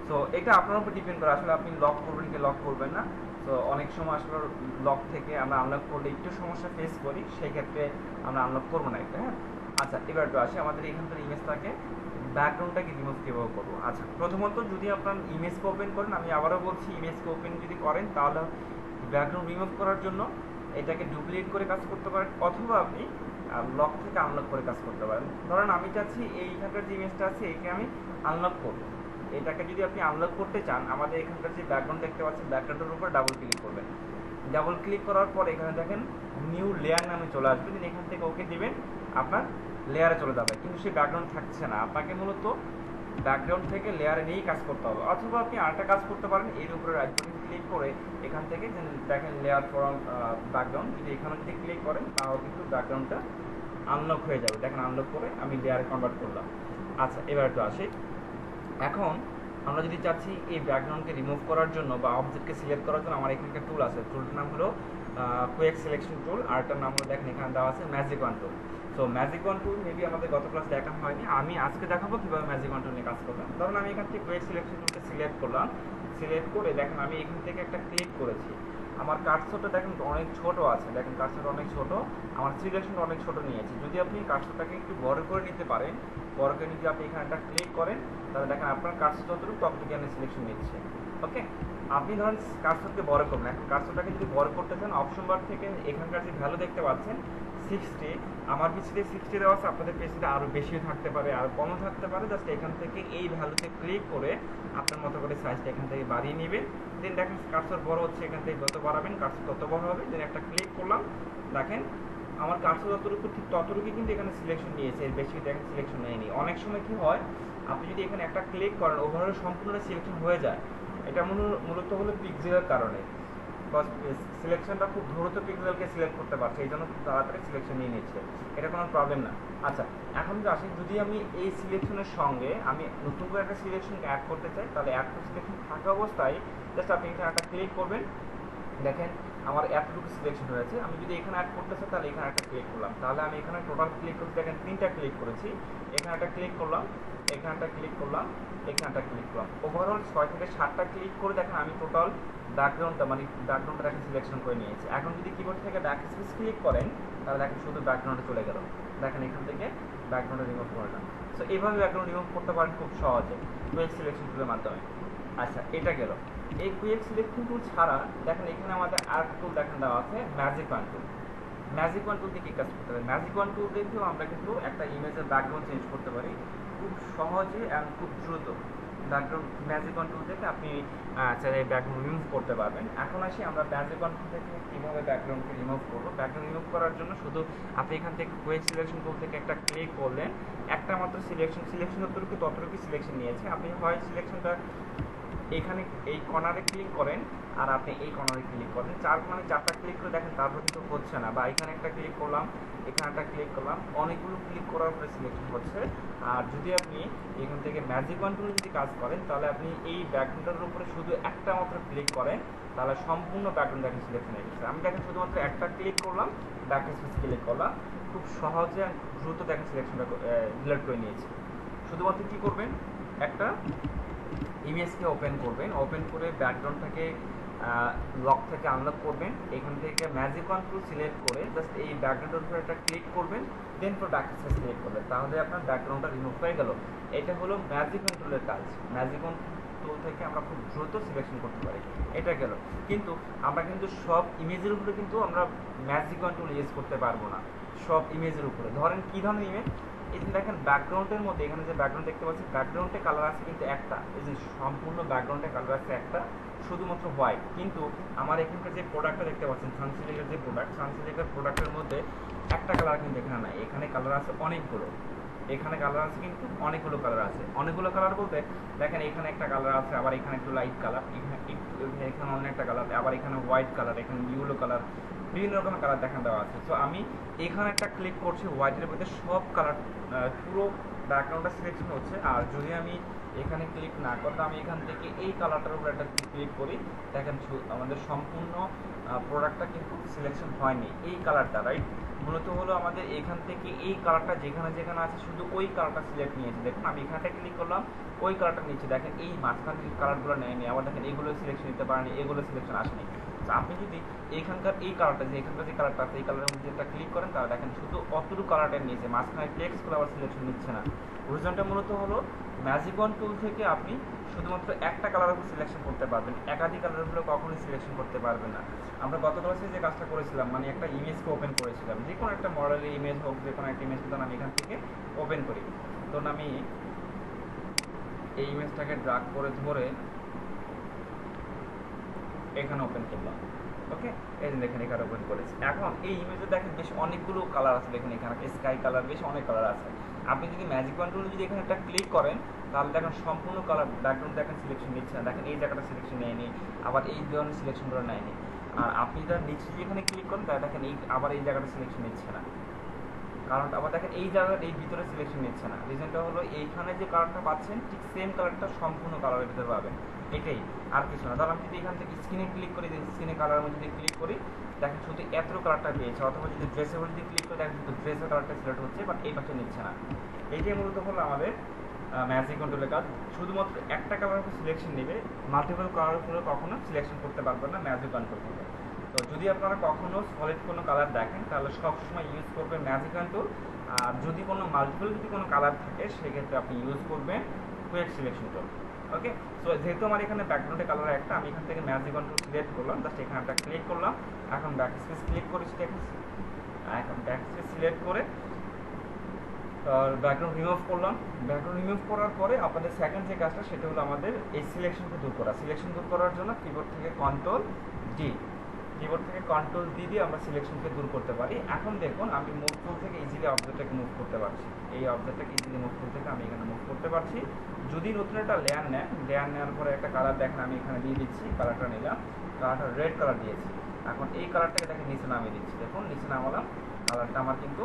সো এটা আপনার উপর ডিপেন্ড করে আসলে আপনি লক করবেন কি লক করবেন না। তো অনেক সময় আসলে লক থেকে আমরা আনলক করলে একটু সমস্যা ফেস করি, সেই ক্ষেত্রে আমরা আনলক করবো না এটা। হ্যাঁ, আচ্ছা এবার একটু আসি আমাদের এখানকার ইমেজটাকে ব্যাকগ্রাউন্ডটাকে রিমুভ কীভাবে করবো। আচ্ছা প্রথমত যদি আপনার ইমেজকে ওপেন করেন, আমি আবারও বলছি ইমেজকে ওপেন যদি করেন তাহলে ব্যাকগ্রাউন্ড রিমুভ করার জন্য এটাকে ডুপ্লিকেট করে কাজ করতে পারেন, অথবা আপনি লক থেকে আনলক করে কাজ করতে পারেন। ধরেন আমি চাচ্ছি এইখানকার যে ইমেজটা আছে একে আমি আনলক করবো। এটাকে যদি আপনি আনলক করতে চান, আমাদের এখানকার যে ব্যাকগ্রাউন্ড দেখতে পাচ্ছেন ব্যাকগ্রাউন্ডের উপর ডাবল ক্লিক করবেন। ডাবল ক্লিক করার পর এখানে দেখেন নিউ লেয়ার নামে চলে আসবে, দেন এখান থেকে ওকে দিবেন, আপনার লেয়ারে চলে যাবে। কিন্তু সেই ব্যাকগ্রাউন্ড থাকছে না, আপনাকে মূলত ব্যাকগ্রাউন্ড থেকে লেয়ারে নিয়েই কাজ করতে হবে। অথবা আপনি আরেকটা কাজ করতে পারেন, এর উপরে রাইট বাটন ক্লিক করে এখান থেকে দেখেন লেয়ার ফ্রম ব্যাকগ্রাউন্ড, যদি এখানে যদি ক্লিক করেন তাহলে কিন্তু ব্যাকগ্রাউন্ডটা আনলক হয়ে যাবে। দেখেন আনলক করে আমি লেয়ারে কনভার্ট করলাম। আচ্ছা এবার একটু আসি, এখন আমরা যদি চাচ্ছি এই ব্যাকগ্রাউন্ডকে রিমুভ করার জন্য বা অবজেক্টকে সিলেক্ট করার জন্য আমার এখানকার টুল আছে, টুলটার নাম হলো কুইক সিলেকশন টুল, আরটার নাম হলো দেখেন এখানে দেওয়া আছে ম্যাজিক ওয়ান টুল। সো ম্যাজিক ওয়ান টুল মেবি আমাদের গত ক্লাস দেখানো হয়নি, আমি আজকে দেখাবো কীভাবে ম্যাজিক ওয়ান টুল নিয়ে কাজ করলাম। ধরুন আমি এখান থেকে কুইক সিলেকশন টুলটা সিলেক্ট করলাম, সিলেক্ট করে দেখেন আমি এখান থেকে একটা ক্লিক করেছি, আমার কার্সরটা দেখেন অনেক ছোট আছে, দেখেন কার্সরটা অনেক ছোট, আমার সিলেকশনটা অনেক ছোট নিয়েছি। যদি আপনি কার্সরটাকে একটু বড় করে নিতে পারেন, বড় করে নিয়ে আপনি এখানে একটা ক্লিক করেন তাহলে দেখেন আপনার কার্সর যতটুকু ততটুকু আমি সিলেকশন নিচ্ছে। ওকে, আপনি ধরেন কার্সরকে বড় করবেন, এখন কার্সরটাকে যদি বড় করতে চান অপশন বার থেকে এখানকার যে ভ্যালু দেখতে পাচ্ছেন 60, আমার পিছিয়ে 60 দেওয়া আছে, আপনাদের পিছিয়ে আরও বেশিও থাকতে পারে আরও কমও থাকতে পারে। জাস্ট এখান থেকে এই ভ্যালুতে ক্লিক করে আপনার মতো করে সাইজটা এখান থেকে বাড়িয়ে নেবেন। দেন দেখেন কার্সর বড় হচ্ছে, এখান থেকে যত বাড়াবেন কার্সর তত বড় হবে। দেন একটা ক্লিক করলাম, দেখেন আমার কার্সর যতটুকু ঠিক ততটুকু কিন্তু এখানে সিলেকশন নিয়েছে, এর বেশি দেখেন সিলেকশন নেয়নি। অনেক সময় কি হয়, আপনি যদি এখানে একটা ক্লিক করেন ওভারঅল সম্পূর্ণ সিলেকশন হয়ে যায়, এটা মূলত হলো পিক্সেলের কারণে, সিলেকশনটা খুব দ্রুত পিক্সেলকে সিলেক্ট করতে পারছে, এই জন্য খুব তাড়াতাড়ি সিলেকশন নিয়ে নিচ্ছে, এটা কোনো প্রবলেম না। আচ্ছা এখন যদি আসি, যদি আমি এই সিলেকশনের সঙ্গে আমি নতুন করে একটা সিলেকশনকে অ্যাড করতে চাই তাহলে অ্যাড টু সিলেকশন থাকা অবস্থায় জাস্ট আপনি এখানে একটা ক্লিক করবেন, দেখেন আমার এতটুকু সিলেকশন হয়েছে। আমি যদি এখানে অ্যাড করতে চাই তাহলে এখানে একটা ক্লিক করলাম, তাহলে আমি এখানে টোটাল ক্লিক করতে দেখেন 3টা ক্লিক করেছি, এখানে একটা ক্লিক করলাম, এখানে একটা ক্লিক করলাম, এখানে একটা ক্লিক করলাম, ওভারঅল 6 থেকে 7টা ক্লিক করে দেখেন আমি টোটাল ব্যাকগ্রাউন্ডটা দেখেন সিলেকশন করে নিয়েছি। এখন যদি কিবোর্ড থেকে ব্যাক স্পেস ক্লিক করেন তাহলে দেখেন শুধু ব্যাকগ্রাউন্ডে চলে গেল, দেখেন এখান থেকে ব্যাকগ্রাউন্ডে রিমুভ করলাম। সো এইভাবে ব্যাকগ্রাউন্ড রিমুভ করতে পারেন খুব সহজে কুইক সিলেকশন টুলের মাধ্যমে। আচ্ছা এটা গেল। এই কুইক সিলেকশন টুল ছাড়া দেখেন এখানে আমাদের আর টুল দেখেন দেওয়া আছে ম্যাজিক ওয়ান টুল। ম্যাজিক ওয়ান টুল দিয়ে কী কাজ করতে পারি, ম্যাজিক ওয়ান টুল দিয়েও আমরা কিন্তু একটা ইমেজের ব্যাকগ্রাউন্ড চেঞ্জ করতে পারি খুব সহজে এবং খুব দ্রুত। ব্যাকগ্রাউন্ড ম্যাজিক ওয়ান টুল থেকে আপনি চাইলে ব্যাকগ্রাউন্ড রিমুভ করতে পারবেন। এখন আসি আমরা ম্যাজিক ওয়ান টুল থেকে কীভাবে ব্যাকগ্রাউন্ডকে রিমুভ করবো। ব্যাকগ্রাউন্ড রিমুভ করার জন্য শুধু আপনি এখান থেকে কুইক সিলেকশন টুল থেকে একটা ক্লিক করলেন, একটা মাত্র সিলেকশন ততটুকু সিলেকশন নিয়েছে, আপনি হয় সিলেকশনটা এখানে এই কর্নারে ক্লিক করেন আর আপনি এই কর্নারে ক্লিক করেন, 4টা ক্লিক করে দেখেন তারপর কিন্তু হচ্ছে না, বা এখানে একটা ক্লিক করলাম, এখানে একটা ক্লিক করলাম, অনেকগুলো ক্লিক করার পরে সিলেকশন হচ্ছে। আর যদি আপনি এখান থেকে ম্যাজিক ওয়ান টুলে যদি কাজ করেন তাহলে আপনি এই ব্যাকগ্রাউন্ডের উপরে শুধু একটা মাত্র ক্লিক করেন তাহলে সম্পূর্ণ ব্যাকগ্রাউন্ড দেখেন সিলেকশন হয়ে গেছে। আমি দেখেন শুধুমাত্র একটা ক্লিক করলাম, ব্যাক স্পেস ক্লিক করলাম, খুব সহজে দ্রুত দেখেন সিলেকশনটা ডিলিট করে নিয়েছি। শুধুমাত্র কী করবেন, একটা ইমেজকে ওপেন করবেন, ওপেন করে ব্যাকগ্রাউন্ডটাকে লক থেকে আনলক করবেন, এখান থেকে ম্যাজিক কন্ট্রোল সিলেক্ট করে জাস্ট এই ব্যাকগ্রাউন্ডের উপরে একটা ক্লিক করবেন, দেন ফর ব্যাকগ্রাউন্ড সিলেক্ট করবেন, তাহলে আপনার ব্যাকগ্রাউন্ডটা রিমুভ হয়ে গেল। এটা হলো ম্যাজিক কন্ট্রোলের কাজ। ম্যাজিক কন্ট্রোল থেকে আমরা খুব দ্রুত সিলেকশন করতে পারি, এটা গেল। কিন্তু আমরা কিন্তু সব ইমেজের উপরে কিন্তু আমরা ম্যাজিক কন্ট্রোল ইউজ করতে পারবো না সব ইমেজের উপরে। ধরেন কী ধরনের ইমেজ, এই যে দেখেন ব্যাকগ্রাউন্ডের মধ্যে এখানে যে ব্যাকগ্রাউন্ড দেখতে পাচ্ছি, ব্যাকগ্রাউন্ডে কালার আছে কিন্তু একটা, এই যে সম্পূর্ণ ব্যাকগ্রাউন্ডে কালার আছে একটা, শুধুমাত্র হোয়াইট। কিন্তু আমার এখানকার যে প্রোডাক্টটা দেখতে পাচ্ছেন সানসিল্কের যে প্রোডাক্ট, সানসিল্কের প্রোডাক্টের মধ্যে একটা কালার কিন্তু এখানে নাই, এখানে কালার আছে অনেকগুলো, এখানে কালার আছে কিন্তু অনেকগুলো কালার আছে। অনেকগুলো কালার বলতে দেখেন এখানে একটা কালার আছে, আবার এখানে একটু লাইট কালার, এখানে অন্য একটা কালার, আবার এখানে হোয়াইট কালার, এখানে ইয়েলো কালার, বিভিন্ন রকমের কালার দেখা দেওয়া আছে। সো আমি এখানে একটা ক্লিক করছি, হোয়াইটের মধ্যে সব কালার পুরো ব্যাকগ্রাউন্ডটা সিলেকশন হচ্ছে। আর যদি আমি এখানে ক্লিক না করতে, আমি এখান থেকে এই কালারটার উপর একটা ক্লিক করি, দেখেন আমাদের সম্পূর্ণ প্রোডাক্টটা কিন্তু সিলেকশন হয়নি এই কালারটা, রাইট? মূলত হলো আমাদের এখান থেকে এই কালারটা যেখানে যেখানে আছে শুধু ওই কালারটা সিলেক্ট নিয়েছে। দেখুন আমি এখানটা ক্লিক করলাম, ওই কালারটা নিচ্ছে, দেখেন এই মাঝখানে কালারগুলো নেয়নি, আবার দেখেন এগুলো সিলেকশন নিতে পারেনি, এগুলো সিলেকশন আসেনি। আপনি যদি এখানকার এই কালারটা, যে এখানকার যে কালারটা আছে এই কালারের মধ্যে একটা ক্লিক করেন, তাহলে দেখেন শুধু অতটুকু কালারটা নিয়েছে, মাঝখানে টেক্সটগুলো আবার সিলেকশন নিচ্ছে না। রিজনটা মূলত হলো ম্যাজিক ওয়ান টুল থেকে আপনি শুধুমাত্র একটা কালারের উপর সিলেকশন করতে পারবেন, একাধিক কালারের উপরে কখনোই সিলেকশন করতে পারবেন না। আমরা গত ক্লাসে যে কাজটা করেছিলাম, মানে একটা ইমেজকে ওপেন করেছিলাম, যে কোনো একটা মডেলের ইমেজ হোক, যে কোনো একটা ইমেজ কিন্তু আমি এখান থেকে ওপেন করি। তো আমি এই ইমেজটাকে ড্রাগ করে ধরে এখানে ওপেন করলাম, ওকে? এই যে দেখেন এখানে ওপেন করেছি। এখন এই ইমেজে দেখেন বেশ অনেকগুলো কালার আছে, দেখেন এখানে স্কাই কালার, বেশ অনেক কালার আছে। আপনি যদি ম্যাজিক কন্ট্রোল যদি এখানে একটা ক্লিক করেন, তাহলে দেখেন সম্পূর্ণ কালার ব্যাকগ্রাউন্ড দেখেন সিলেকশন নিচ্ছে না, দেখেন এই জায়গাটা সিলেকশন নেয়নি, আবার এই ধরনের সিলেকশনগুলো নেয়নি। আর আপনি তার নিচে যেখানে ক্লিক করেন, তাহলে দেখেন এই আবার এই জায়গাটা সিলেকশন নিচ্ছে না, কারণ আবার দেখেন এই জায়গার এই ভিতরে সিলেকশন নিচ্ছে না। রিজনটা হলো এইখানে যে কালারটা পাচ্ছেন ঠিক সেম কালারটা সম্পূর্ণ কালারের ভিতরে পাবেন, এটাই, আর কিছু না। তাহলে আমি যদি এখান থেকে স্ক্রিনে ক্লিক করি, স্ক্রিনে কালারের মধ্যে যদি ক্লিক করি, দেখেন শুধু এত কালারটা পেয়েছে। অথবা যদি ড্রেসের মধ্যে যদি ক্লিক করি, দেখেন শুধু ড্রেসের কালারটা সিলেক্ট হচ্ছে, বাট এই পাশে নিচ্ছে না। এইটাই মূলত হলো আমাদের ম্যাজিক কন্ট্রোলের কাজ। শুধুমাত্র একটা কালারের উপর সিলেকশন নেবে, মাল্টিপল কালারের উপরে কখনো সিলেকশন করতে পারবেন না ম্যাজিক কন্ট্রোল থেকে। তো যদি আপনারা কখনো সলিড কোনো কালার দেখেন, তাহলে সবসময় ইউজ করবেন ম্যাজিক কন্ট্রোল। আর যদি কোনো মাল্টিপল যদি কোনো কালার থাকে, সেক্ষেত্রে আপনি ইউজ করবেন কুইক সিলেকশন টুল, ওকে? সো যেহেতু আমার এখানে ব্যাকগ্রাউন্ডে কালার একটা, আমি এখান থেকে ম্যাজিক কন্ট্রোল সিলেক্ট করলাম, জাস্ট এখানে একটা ক্লিক করলাম, এখন ব্যাক স্পেস ক্লিক করেছি, এখন ব্যাক স্পেস সিলেক্ট করে ব্যাকগ্রাউন্ড রিমুভ করলাম। ব্যাকগ্রাউন্ড রিমুভ করার পরে আপনাদের সেকেন্ড যে কাজটা, সেটা হলো আমাদের এই সিলেকশনকে দূর করা। সিলেকশন দূর করার জন্য কিবোর্ড থেকে কন্ট্রোল ডি, কিবোর্ড থেকে কন্ট্রোল ডি দিয়ে আমরা সিলেকশনকে দূর করতে পারি। এখন দেখুন আমি মুভ টুল থেকে ইজিলি অবজেক্টটাকে মুভ করতে পারছি, এই অবজেক্টটাকে ইজিলি মুভ টুল থেকে আমি এখানে মুভ করতে পারছি। যদি নতুন একটা লেয়ার নেন, লেয়ার নেওয়ার পরে একটা কালার দেখেন আমি এখানে দিয়ে দিচ্ছি, কালারটা নিলাম, কালারটা রেড কালার দিয়েছি। এখন এই কালারটাকে দেখেন নিচে নামিয়ে দিচ্ছি, দেখুন নিচে নামালাম, কালারটা আমার কিন্তু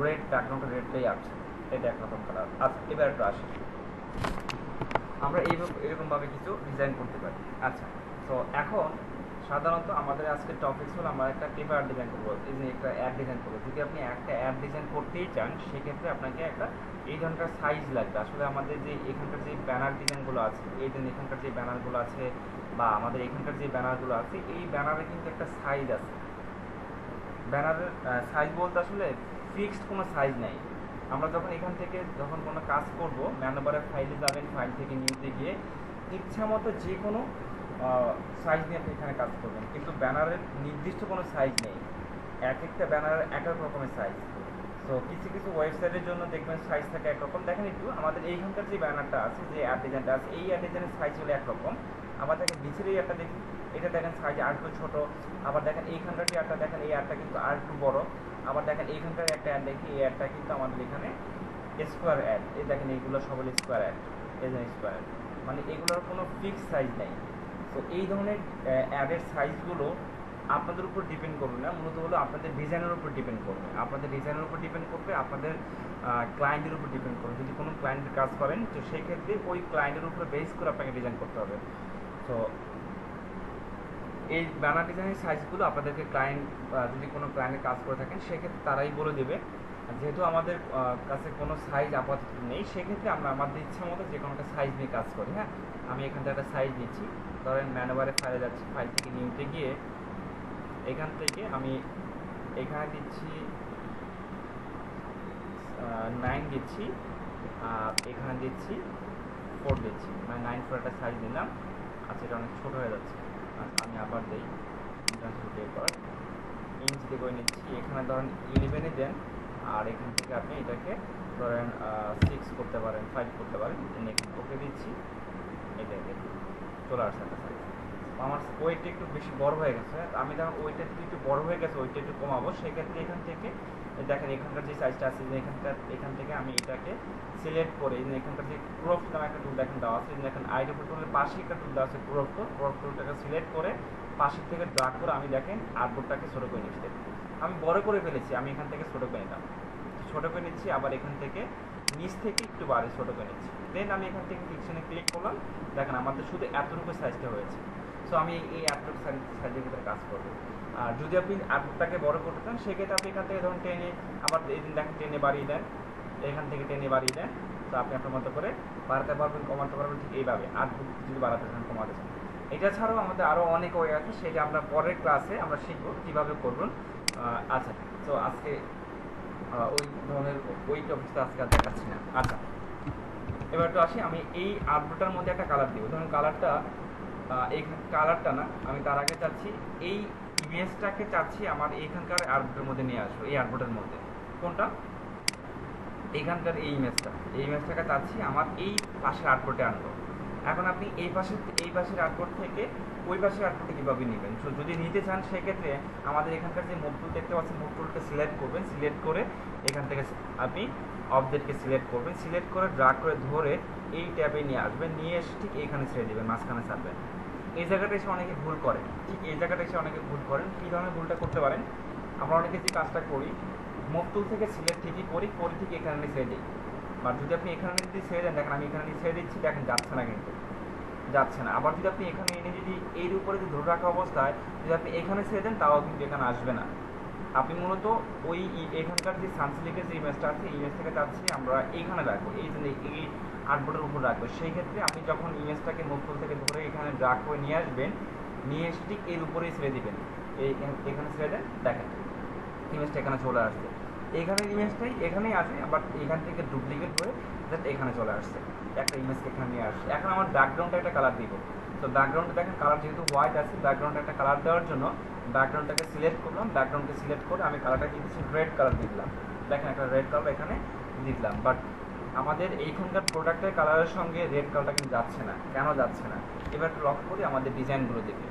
রেড, ব্যাকগ্রাউন্ডটা রেডটাই আসছে, এটা একরকম কালার। আচ্ছা এবার একটু আসি, আমরা এরকমভাবে কিছু ডিজাইন করতে পারি। আচ্ছা, তো এখন সাধারণত আমাদের আজকের টপিকস হলো আমরা একটা পেপার ডিজাইন করবো, এই যে একটা অ্যাড ডিজাইন করবো। যদি আপনি একটা অ্যাড ডিজাইন করতেই চান, সেক্ষেত্রে আপনাকে একটা এই ধরনের সাইজ লাগবে। আসলে আমাদের যে এখানকার যে ব্যানার ডিজাইনগুলো আছে, এই যে এখানকার যে ব্যানারগুলো আছে, বা আমাদের এখানকার যে ব্যানারগুলো আছে, এই ব্যানারে কিন্তু একটা সাইজ আছে। ব্যানারের সাইজ বলতে আসলে ফিক্সড কোনো সাইজ নেই। আমরা যখন এখান থেকে যখন কোনো কাজ করব, ম্যানুবারের ফাইলে যাবেন, ফাইল থেকে নিউতে গিয়ে ইচ্ছা মতো যে কোনো সাইজ নিয়ে আপনি এখানে কাজ করবেন, কিন্তু ব্যানারের নির্দিষ্ট কোনো সাইজ নেই, এক একটা ব্যানারের এক এক রকমের সাইজ। তো কিছু কিছু ওয়েবসাইটের জন্য দেখবেন সাইজ থাকে একরকম। দেখেন একটু আমাদের এইখানকার যে ব্যানারটা আছে, যে অ্যাড ডিজাইনটা আছে, এই অ্যাড ডিজাইনের সাইজ হলো একরকম। আবার দেখেন নিচের এই একটা দেখি, এটা দেখেন সাইজ আর একটু ছোটো। আবার দেখেন এইখানকার যে অ্যাডটা দেখেন, এই অ্যাডটা কিন্তু আর একটু বড়ো। আবার দেখেন এইখানকার একটা অ্যাড দেখি, এই অ্যাডটা কিন্তু আমাদের এখানে স্কোয়ার অ্যাড, এই দেখেন এইগুলো সবল স্কোয়ার অ্যাড, এই যে স্কোয়ার, মানে এগুলোর কোনো ফিক্সড সাইজ নেই। তো এই ধরনের অ্যাডের সাইজগুলো আপনাদের উপর ডিপেন্ড করবে না, মূলত হলো আপনাদের ডিজাইনের উপর ডিপেন্ড করবে, আপনাদের ডিজাইনের উপর ডিপেন্ড করবে, আপনাদের ক্লায়েন্টের উপর ডিপেন্ড করবে। যদি কোনো ক্লায়েন্টের কাজ করেন, তো সেই ক্ষেত্রে ওই ক্লায়েন্টের উপর বেস করে আপনাকে ডিজাইন করতে হবে। তো এই ব্যানার ডিজাইনের সাইজগুলো আপনাদেরকে ক্লায়েন্ট, যদি কোনো ক্লায়েন্টের কাজ করে থাকেন, সেক্ষেত্রে তারাই বলে দেবে। যেহেতু আমাদের কাছে কোনো সাইজ আপাতত নেই, সেক্ষেত্রে আমরা আমাদের ইচ্ছা মতো যে কোনো একটা সাইজ নিয়ে কাজ করি। হ্যাঁ, আমি এখান থেকে একটা সাইজ নিচ্ছি, ধরেন ম্যানুভারে ফাইলে যাচ্ছি, ফাইল থেকে নিউতে গিয়ে এখান থেকে আমি এখানে দিচ্ছি 9 দিচ্ছি, আর এখানে দিচ্ছি 4 দিচ্ছি, মানে 9 4 একটা সাইজ দিলাম। আচ্ছা, এটা অনেক ছোটো হয়ে যাচ্ছে। আচ্ছা, আমি আবার দিই করার ইঞ্চ দিয়ে করে নিচ্ছি। এখানে ধরেন 11 দেন, আর এখান থেকে আপনি এটাকে ধরেন 6 করতে পারেন, 5 করতে পারেন। ওকে দিচ্ছি, এটা দেখুন চলে আসছে একটা সাইজ। আমার ওয়েটটা একটু বেশি বড় হয়ে গেছে, আমি যখন ওয়েটটা যদি একটু বড় হয়ে গেছে ওইটা একটু কমাবো, সেক্ষেত্রে এখান থেকে দেখেন এখানকার যে সাইজটা আছে, যে এখান থেকে আমি এটাকে সিলেক্ট করে এখানকার যে ক্রপ নামে একটা টুল দেখেন দেওয়া আছে, দেখেন আইডি টুলের পাশে একটা টুল দেওয়া আছে ক্রপ টুলটাকে সিলেক্ট করে পাশের থেকে ড্রাগ করে আমি দেখেন আর্টবোর্ডটাকে ছোটো করে নিচ্ছি। আমি বড় করে ফেলেছি, আমি এখান থেকে ছোটো করে নিলাম, ছোটো করে নিচ্ছি, আবার এখান থেকে নিচ থেকে একটু বাড়ি ছোটো করে নিচ্ছি। দেন আমি এখান থেকে ফিকশনে ক্লিক করলাম, দেখেন আমাদের শুধু এতটুকু সাইজটা হয়েছে। সো আমি এই এতটুকু সাইজের ভিতরে কাজ করবো। আর যদি আপনি আর্টবোর্ডটাকে বড় করতে চান, সেক্ষেত্রে আপনি এখান থেকে ধরুন টেনে, আবার এই দিন দেখেন টেনে বাড়িয়ে দেন, এখান থেকে টেনে বাড়িয়ে দেন। তো আপনি আপনার মতো করে বাড়াতে পারবেন, কমাতে পারবেন, ঠিক এইভাবে আর্টবোর্ড যদি বাড়াতে চান, কমাতে চান। এটা ছাড়াও আমাদের আরও অনেক ওয়ে আছে, সেটা আমরা পরের ক্লাসে আমরা শিখবো কীভাবে করবেন। আচ্ছা, তো আজকে ওই ধরনের ওই টপিকটা আজকে আর দেখাচ্ছি না। আচ্ছা, এবার একটু আসি, আমি এই আর্টবোর্ডটার মধ্যে একটা কালার দিব। ধরুন কালারটা এই কালারটা না, আমি তার আগে চাচ্ছি এই ইমেজটাকে চাচ্ছি আমার এইখানকার আর্টবোর্ডের মধ্যে নিয়ে আসবো। এই আর্টবোর্ডের মধ্যে কোনটা, এইখানকার এই ইমেজটাকে চাচ্ছি আমার এই পাশের আর্টবোর্ডে আনবো। এখন আপনি এই পাশের আর্টবোর্ড থেকে ওই পাশের আর্টবোর্ডে কীভাবে নেবেন? সো যদি নিতে চান, সেক্ষেত্রে আমাদের এখানকার যে মুভ টুল দেখতে পাচ্ছেন, মুভ টুলটা সিলেক্ট করবেন, সিলেক্ট করে এখান থেকে আপনি অবজেক্টকে সিলেক্ট করবেন, সিলেক্ট করে ড্রাগ করে ধরে এই ট্যাবে নিয়ে আসবেন, নিয়ে এসে ঠিক এইখানে ছেড়ে দেবেন, মাঝখানে ছাড়বেন। এই জায়গাটা এসে অনেকে ভুল করেন, ঠিক এই জায়গাটা এসে অনেকে ভুল করেন। কী ধরনের ভুলটা করতে পারেন? আমরা অনেকে যে কাজটা করি, মুভ টুল থেকে সিলেক্ট ঠিকই করি ঠিক এখানে ছেড়ে দিই। বা যদি আপনি এখানে যদি ছেড়ে দেন, দেখেন আমি এখানে ছেড়ে দিচ্ছি, দেখেন যাচ্ছে না, কিন্তু যাচ্ছে না। আবার যদি আপনি এখানে এনে যদি এর উপরে যদি ধরে রাখা অবস্থায় যদি আপনি এখানে ছেড়ে দেন, তাও কিন্তু এখানে আসবে না। আপনি মূলত ওই এখানকার যে সানসিলিকের যে ইমেজটা আছে, এই ইমেজ থেকে চাচ্ছি আমরা এইখানে রাখবো, এই যে এই আর্টবোর্ডের উপর রাখবো। সেই ক্ষেত্রে আপনি যখন ইমেজটাকে মুভ টুল থেকে ধরে এখানে ড্রাগ করে নিয়ে আসবেন, নিয়ে এসে ঠিক এর উপরেই ছেড়ে দিবেন, এখানে ছেড়ে দেন, দেখেন ইমেজটা এখানে চলে আসছে। এখানের ইমেজটাই এখানেই আছে, আবার এখান থেকে ডুপ্লিকেট হয়ে জাস্ট এখানে চলে আসছে, একটা ইমেজকে এখানে নিয়ে আসছে। এখন আমার ব্যাকগ্রাউন্ডে একটা কালার দিব। তো ব্যাকগ্রাউন্ডে দেখেন কালার যেহেতু হোয়াইট আছে, ব্যাকগ্রাউন্ডে একটা কালার দেওয়ার জন্য ব্যাকগ্রাউন্ডটাকে সিলেক্ট করলাম, ব্যাকগ্রাউন্ডকে সিলেক্ট করে আমি কালারটা দিচ্ছি রেড কালার দিলাম। দেখেন একটা রেড কালার এখানে দিলাম, বাট আমাদের এইখানকার প্রোডাক্টের কালারের সঙ্গে রেড কালারটা কিন্তু যাচ্ছে না। কেন যাচ্ছে না? এবার একটু লক্ষ্য করি আমাদের ডিজাইনগুলো দেখে।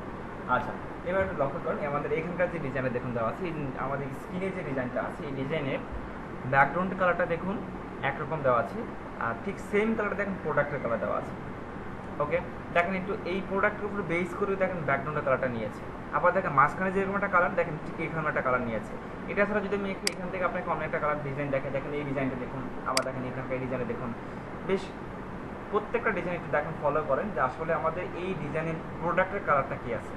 আচ্ছা, এবার একটু লক্ষ্য করেন আমাদের এখানকার যে ডিজাইনটা দেখুন দেওয়া আছে, আমাদের স্ক্রিনে যে ডিজাইনটা আছে, এই ডিজাইনের ব্যাকগ্রাউন্ড কালারটা দেখুন একরকম দেওয়া আছে, আর ঠিক সেম কালারটা দেখেন প্রোডাক্টের কালার দেওয়া আছে। ওকে, দেখেন একটু এই প্রোডাক্টের উপর বেস করে দেখেন ব্যাকগ্রাউন্ডের কালারটা নিয়েছে। আবার দেখেন মাঝখানে যেরকম একটা কালার, দেখেন ঠিক এখানে একটা কালার নিয়েছে। এটা ছাড়া যদি আমি এখান থেকে আপনাকে অন্য একটা কালার ডিজাইন দেখেন এই ডিজাইনটা দেখুন, আবার দেখেন এখানকার এই ডিজাইনে দেখুন, বেশ প্রত্যেকটা ডিজাইন একটু দেখেন ফলো করেন যে আসলে আমাদের এই ডিজাইনের প্রোডাক্টের কালারটা কী আছে।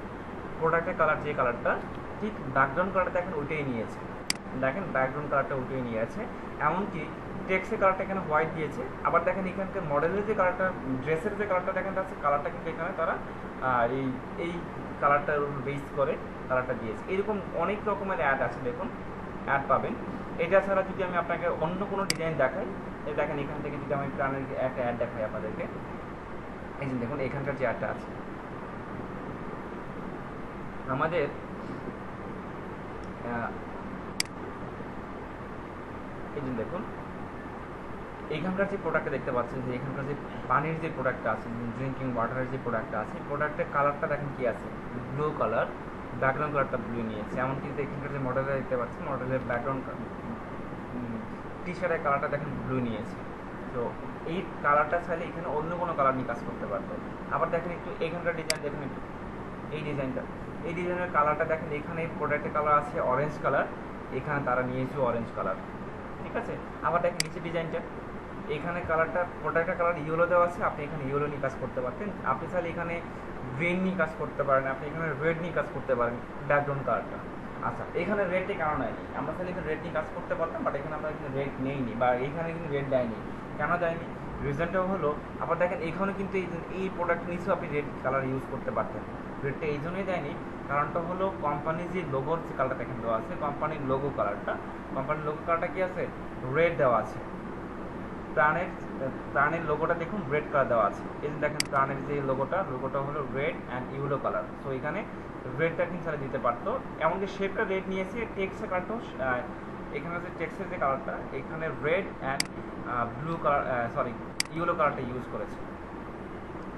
প্রোডাক্টের কালার যে কালারটা, ঠিক ব্যাকগ্রাউন্ড কালারটা দেখেন ওইটাই নিয়েছে। দেখেন ব্যাকগ্রাউন্ড কালারটা ওইটাই নিয়ে আছে। এমনকি টেক্সটের কালারটা এখানে হোয়াইট দিয়েছে। আবার দেখেন এখানকার মডেলের যে কালারটা, ড্রেসের যে কালারটা দেখেন আছে, কালারটা কিন্তু এখানে তারা এই কালারটার উপর বেস করে কালারটা দিয়েছে। এরকম অনেক রকমের অ্যাড আছে, দেখুন অ্যাড পাবেন। এটা ছাড়া যদি আমি আপনাকে অন্য কোনো ডিজাইন দেখাই, এই দেখেন এখান থেকে যদি আমি প্রাণের একটা অ্যাড দেখাই আপনাদেরকে, এই যে দেখুন এখানকার যে অ্যাডটা আছে আমাদের, এই যে দেখুন এইখানকার যে প্রোডাক্টটা দেখতে পাচ্ছেন, যে এখানকার যে পানির যে প্রোডাক্টটা আছে, ড্রিঙ্কিং ওয়াটারের যে প্রোডাক্টটা আছে, প্রোডাক্টের কালারটা দেখেন কি আছে, ব্লু কালার, ব্যাকগ্রাউন্ড কালারটা ব্লু নিয়েছে। এমনকি এখানকার যে মডেলটা দেখতে পাচ্ছেন, মডেলের ব্যাকগ্রাউন্ড টি শার্টের কালারটা দেখেন ব্লু নিয়েছে। তো এই কালারটা চাইলে এখানে অন্য কোনো কালার নিয়ে কাজ করতে পারতো। আবার দেখেন একটু এখানকার ডিজাইন দেখুন, একটু এই ডিজাইনটা, এই ডিজাইনের কালারটা দেখেন, এখানে প্রোডাক্টের কালার আছে অরেঞ্জ কালার, এখানে তারা নিয়েছে অরেঞ্জ কালার, ঠিক আছে। আবার দেখেন নিচে ডিজাইনটা, এখানে কালারটা প্রোডাক্টের কালার ইয়েলো দেওয়া আছে, আপনি এখানে ইয়েলো নিয়ে কাজ করতে পারতেন। আপনি চাইলে এখানে গ্রিন নিয়ে কাজ করতে পারেন, আপনি এখানে রেড নিয়ে কাজ করতে পারেন ব্যাকগ্রাউন্ড কালারটা। আচ্ছা, এখানে রেটে কেন নেয়নি? আমরা তাহলে এখানে রেট নিয়ে কাজ করতে পারতাম, বাট এখানে আমরা কিন্তু রেট নেইনি, বা এখানে কিন্তু রেট দেয়নি। কেন দেয়নি? রিজনটা হলো, আবার দেখেন এখানে কিন্তু এই প্রোডাক্ট নিয়েও আপনি রেড কালার ইউজ করতে পারতেন। রেটটা এই জন্যই দেয়নি, কারণটা হলো কোম্পানির যে লোগোর যে কালারটা এখানে দেওয়া আছে, কোম্পানির লোগো কালারটা কি আছে? রেড দেওয়া আছে। প্রাণের প্রাণের লোগোটা দেখুন রেড কালার দেওয়া আছে। এই যে দেখেন প্রাণের যে লোগোটা হলো red and yellow colour. So এখানে রেডটা কিন্তু তারা দিতে পারতো, এমনকি শেপটা রেড নিয়েছে, টেক্সটের কালারটাও এখানে যে টেক্সটের যে কালারটা এখানে red and blue colour, sorry yellow কালারটা ইউজ করেছে।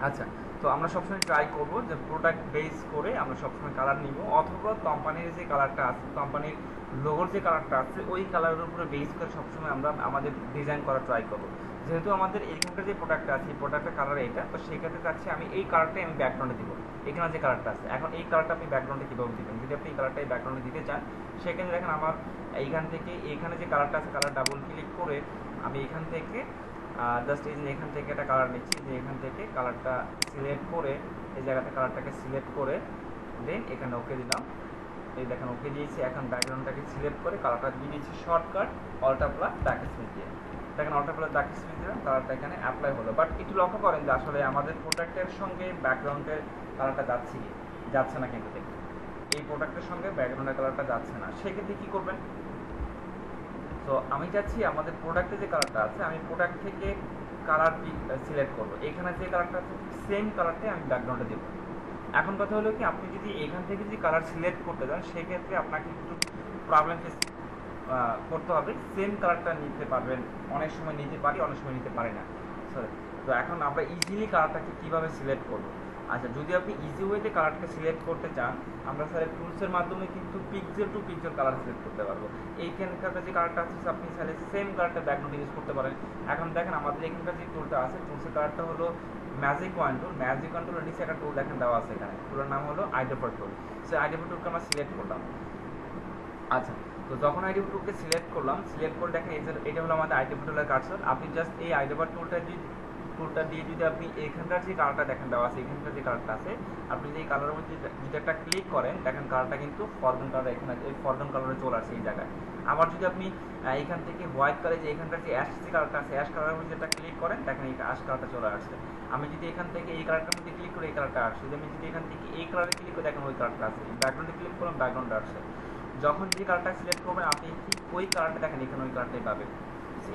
আচ্ছা, তো আমরা সবসময় ট্রাই করবো যে প্রোডাক্ট বেস করে আমরা সবসময় কালার নিব, অথবা কোম্পানির যে কালারটা আছে, কোম্পানির লোগোর যে কালারটা আছে ওই কালারের উপরে বেস করে সবসময় আমরা আমাদের ডিজাইন করা ট্রাই করবো। যেহেতু আমাদের এইখানকার যে প্রোডাক্টটা আছে এই প্রোডাক্টের কালার এটা, তো সেক্ষেত্রে চাচ্ছি আমি এই কালারটাই আমি ব্যাকগ্রাউন্ডে দিব। এখানে যে কালারটা আছে, এখন এই কালারটা আপনি ব্যাকগ্রাউন্ডে কীভাবে দিবেন? যদি আপনি এই কালারটাই ব্যাকগ্রাউন্ডে দিতে চান, সেখানে দেখেন আমার এইখান থেকে এখানে যে কালারটা আছে, কালার ডাবল ক্লিক করে আমি এখান থেকে জাস্ট এই যে এখান থেকে একটা কালার নিচ্ছি, যে এখান থেকে কালারটা সিলেক্ট করে এই জায়গাতে কালারটাকে সিলেক্ট করে দেন এখানে ওকে দিলাম। এই দেখেন ওকে দিয়েছি। এখন ব্যাকগ্রাউন্ডটাকে সিলেক্ট করে কালারটা দিয়ে দিচ্ছি shortcut alter plus back space দিয়ে। দেখেন অল্টার প্লাস ব্যাক স্পেস দিলাম, কালারটা এখানে অ্যাপ্লাই হলো। বাট একটু লক্ষ্য করেন যে আসলে আমাদের প্রোডাক্টের সঙ্গে ব্যাকগ্রাউন্ডের কালারটা যাচ্ছে না, কিন্তু দেখুন এই প্রোডাক্টের সঙ্গে ব্যাকগ্রাউন্ডের কালারটা যাচ্ছে না। সেক্ষেত্রে কী করবেন? তো আমি চাচ্ছি আমাদের প্রোডাক্টে যে কালারটা আছে, আমি প্রোডাক্ট থেকে কালার সিলেক্ট করবো, এখানে যে কালারটা আছে সেম কালারটাই আমি ব্যাকগ্রাউন্ডে দেবো। এখন কথা হলো কি, আপনি যদি এখান থেকে যদি কালার সিলেক্ট করতে চান, সেক্ষেত্রে আপনাকে একটু প্রবলেম ফেস করতে হবে। সেম কালারটা নিতে পারবেন, অনেক সময় নিতে পারি, অনেক সময় নিতে পারি না। সরি, তো এখন আমরা ইজিলি কালারটাকে কীভাবে সিলেক্ট করবো? আচ্ছা, যদি আপনি ইজি ওয়েতে কালারটাকে সিলেক্ট করতে চান, আমরা স্যার টুলসের মাধ্যমে কিন্তু pixel to pixel colour select করতে পারবো। এইখানকার যে কালারটা আছে আপনি চাইলে সেম কালারটা ব্যাকগ্রাউন্ড ইউজ করতে পারেন। এখন দেখেন আমাদের এখানকার যে টুলটা আছে, টুলসের কালারটা হলো ম্যাজিক ওয়ান টুল। ম্যাজিক ওয়ান টুলের নিচে একটা টুল দেখেন দেওয়া আছে, এখানে টুলের নাম হলো আইডেপট টুল। সেই আইডেপট টুলকে আমরা সিলেক্ট করলাম। আচ্ছা, তো যখন আইডেপট টুলকে সিলেক্ট করলাম, সিলেক্ট করে দেখেন এটা হলো আমাদের আইডেপট টুলের কার্সর। আপনি জাস্ট এই আইডেপট টুলটা দিয়ে যদি আপনি এখানকার যে কালারটা দেখেন দেওয়া আছে, এখানকার যে কালারটা আছে, আপনি যদি এই কালারের মধ্যে যদি একটা ক্লিক করেন, দেখেন কালারটা কিন্তু ফরগ্রাউন্ড কালার এখানে এই ফরগ্রাউন্ড কালারে চলে আসছে এই জায়গায়। আবার যদি আপনি এখান থেকে হোয়াইট কালার যে এখানকার যে অ্যাশ যে কালারটা আছে, অ্যাশ কালারের মধ্যে যেটা ক্লিক করেন, দেখেন এই অ্যাশ কালারটা চলে আসছে। আমি যদি এখান থেকে এই কালারটার মধ্যে ক্লিক করে এই কালারটা আসছে, যদি আমি যদি এখান থেকে এই কালারে ক্লিক করে দেখেন ওই কালারটা আছে, ব্যাকগ্রাউন্ডে ক্লিক করলাম ব্যাকগ্রাউন্ডটা আসছে। যখন যে কালারটা সিলেক্ট করবেন আপনি ঠিক ওই কালারটা দেখেন এখানে ওই কালারটাই পাবেন।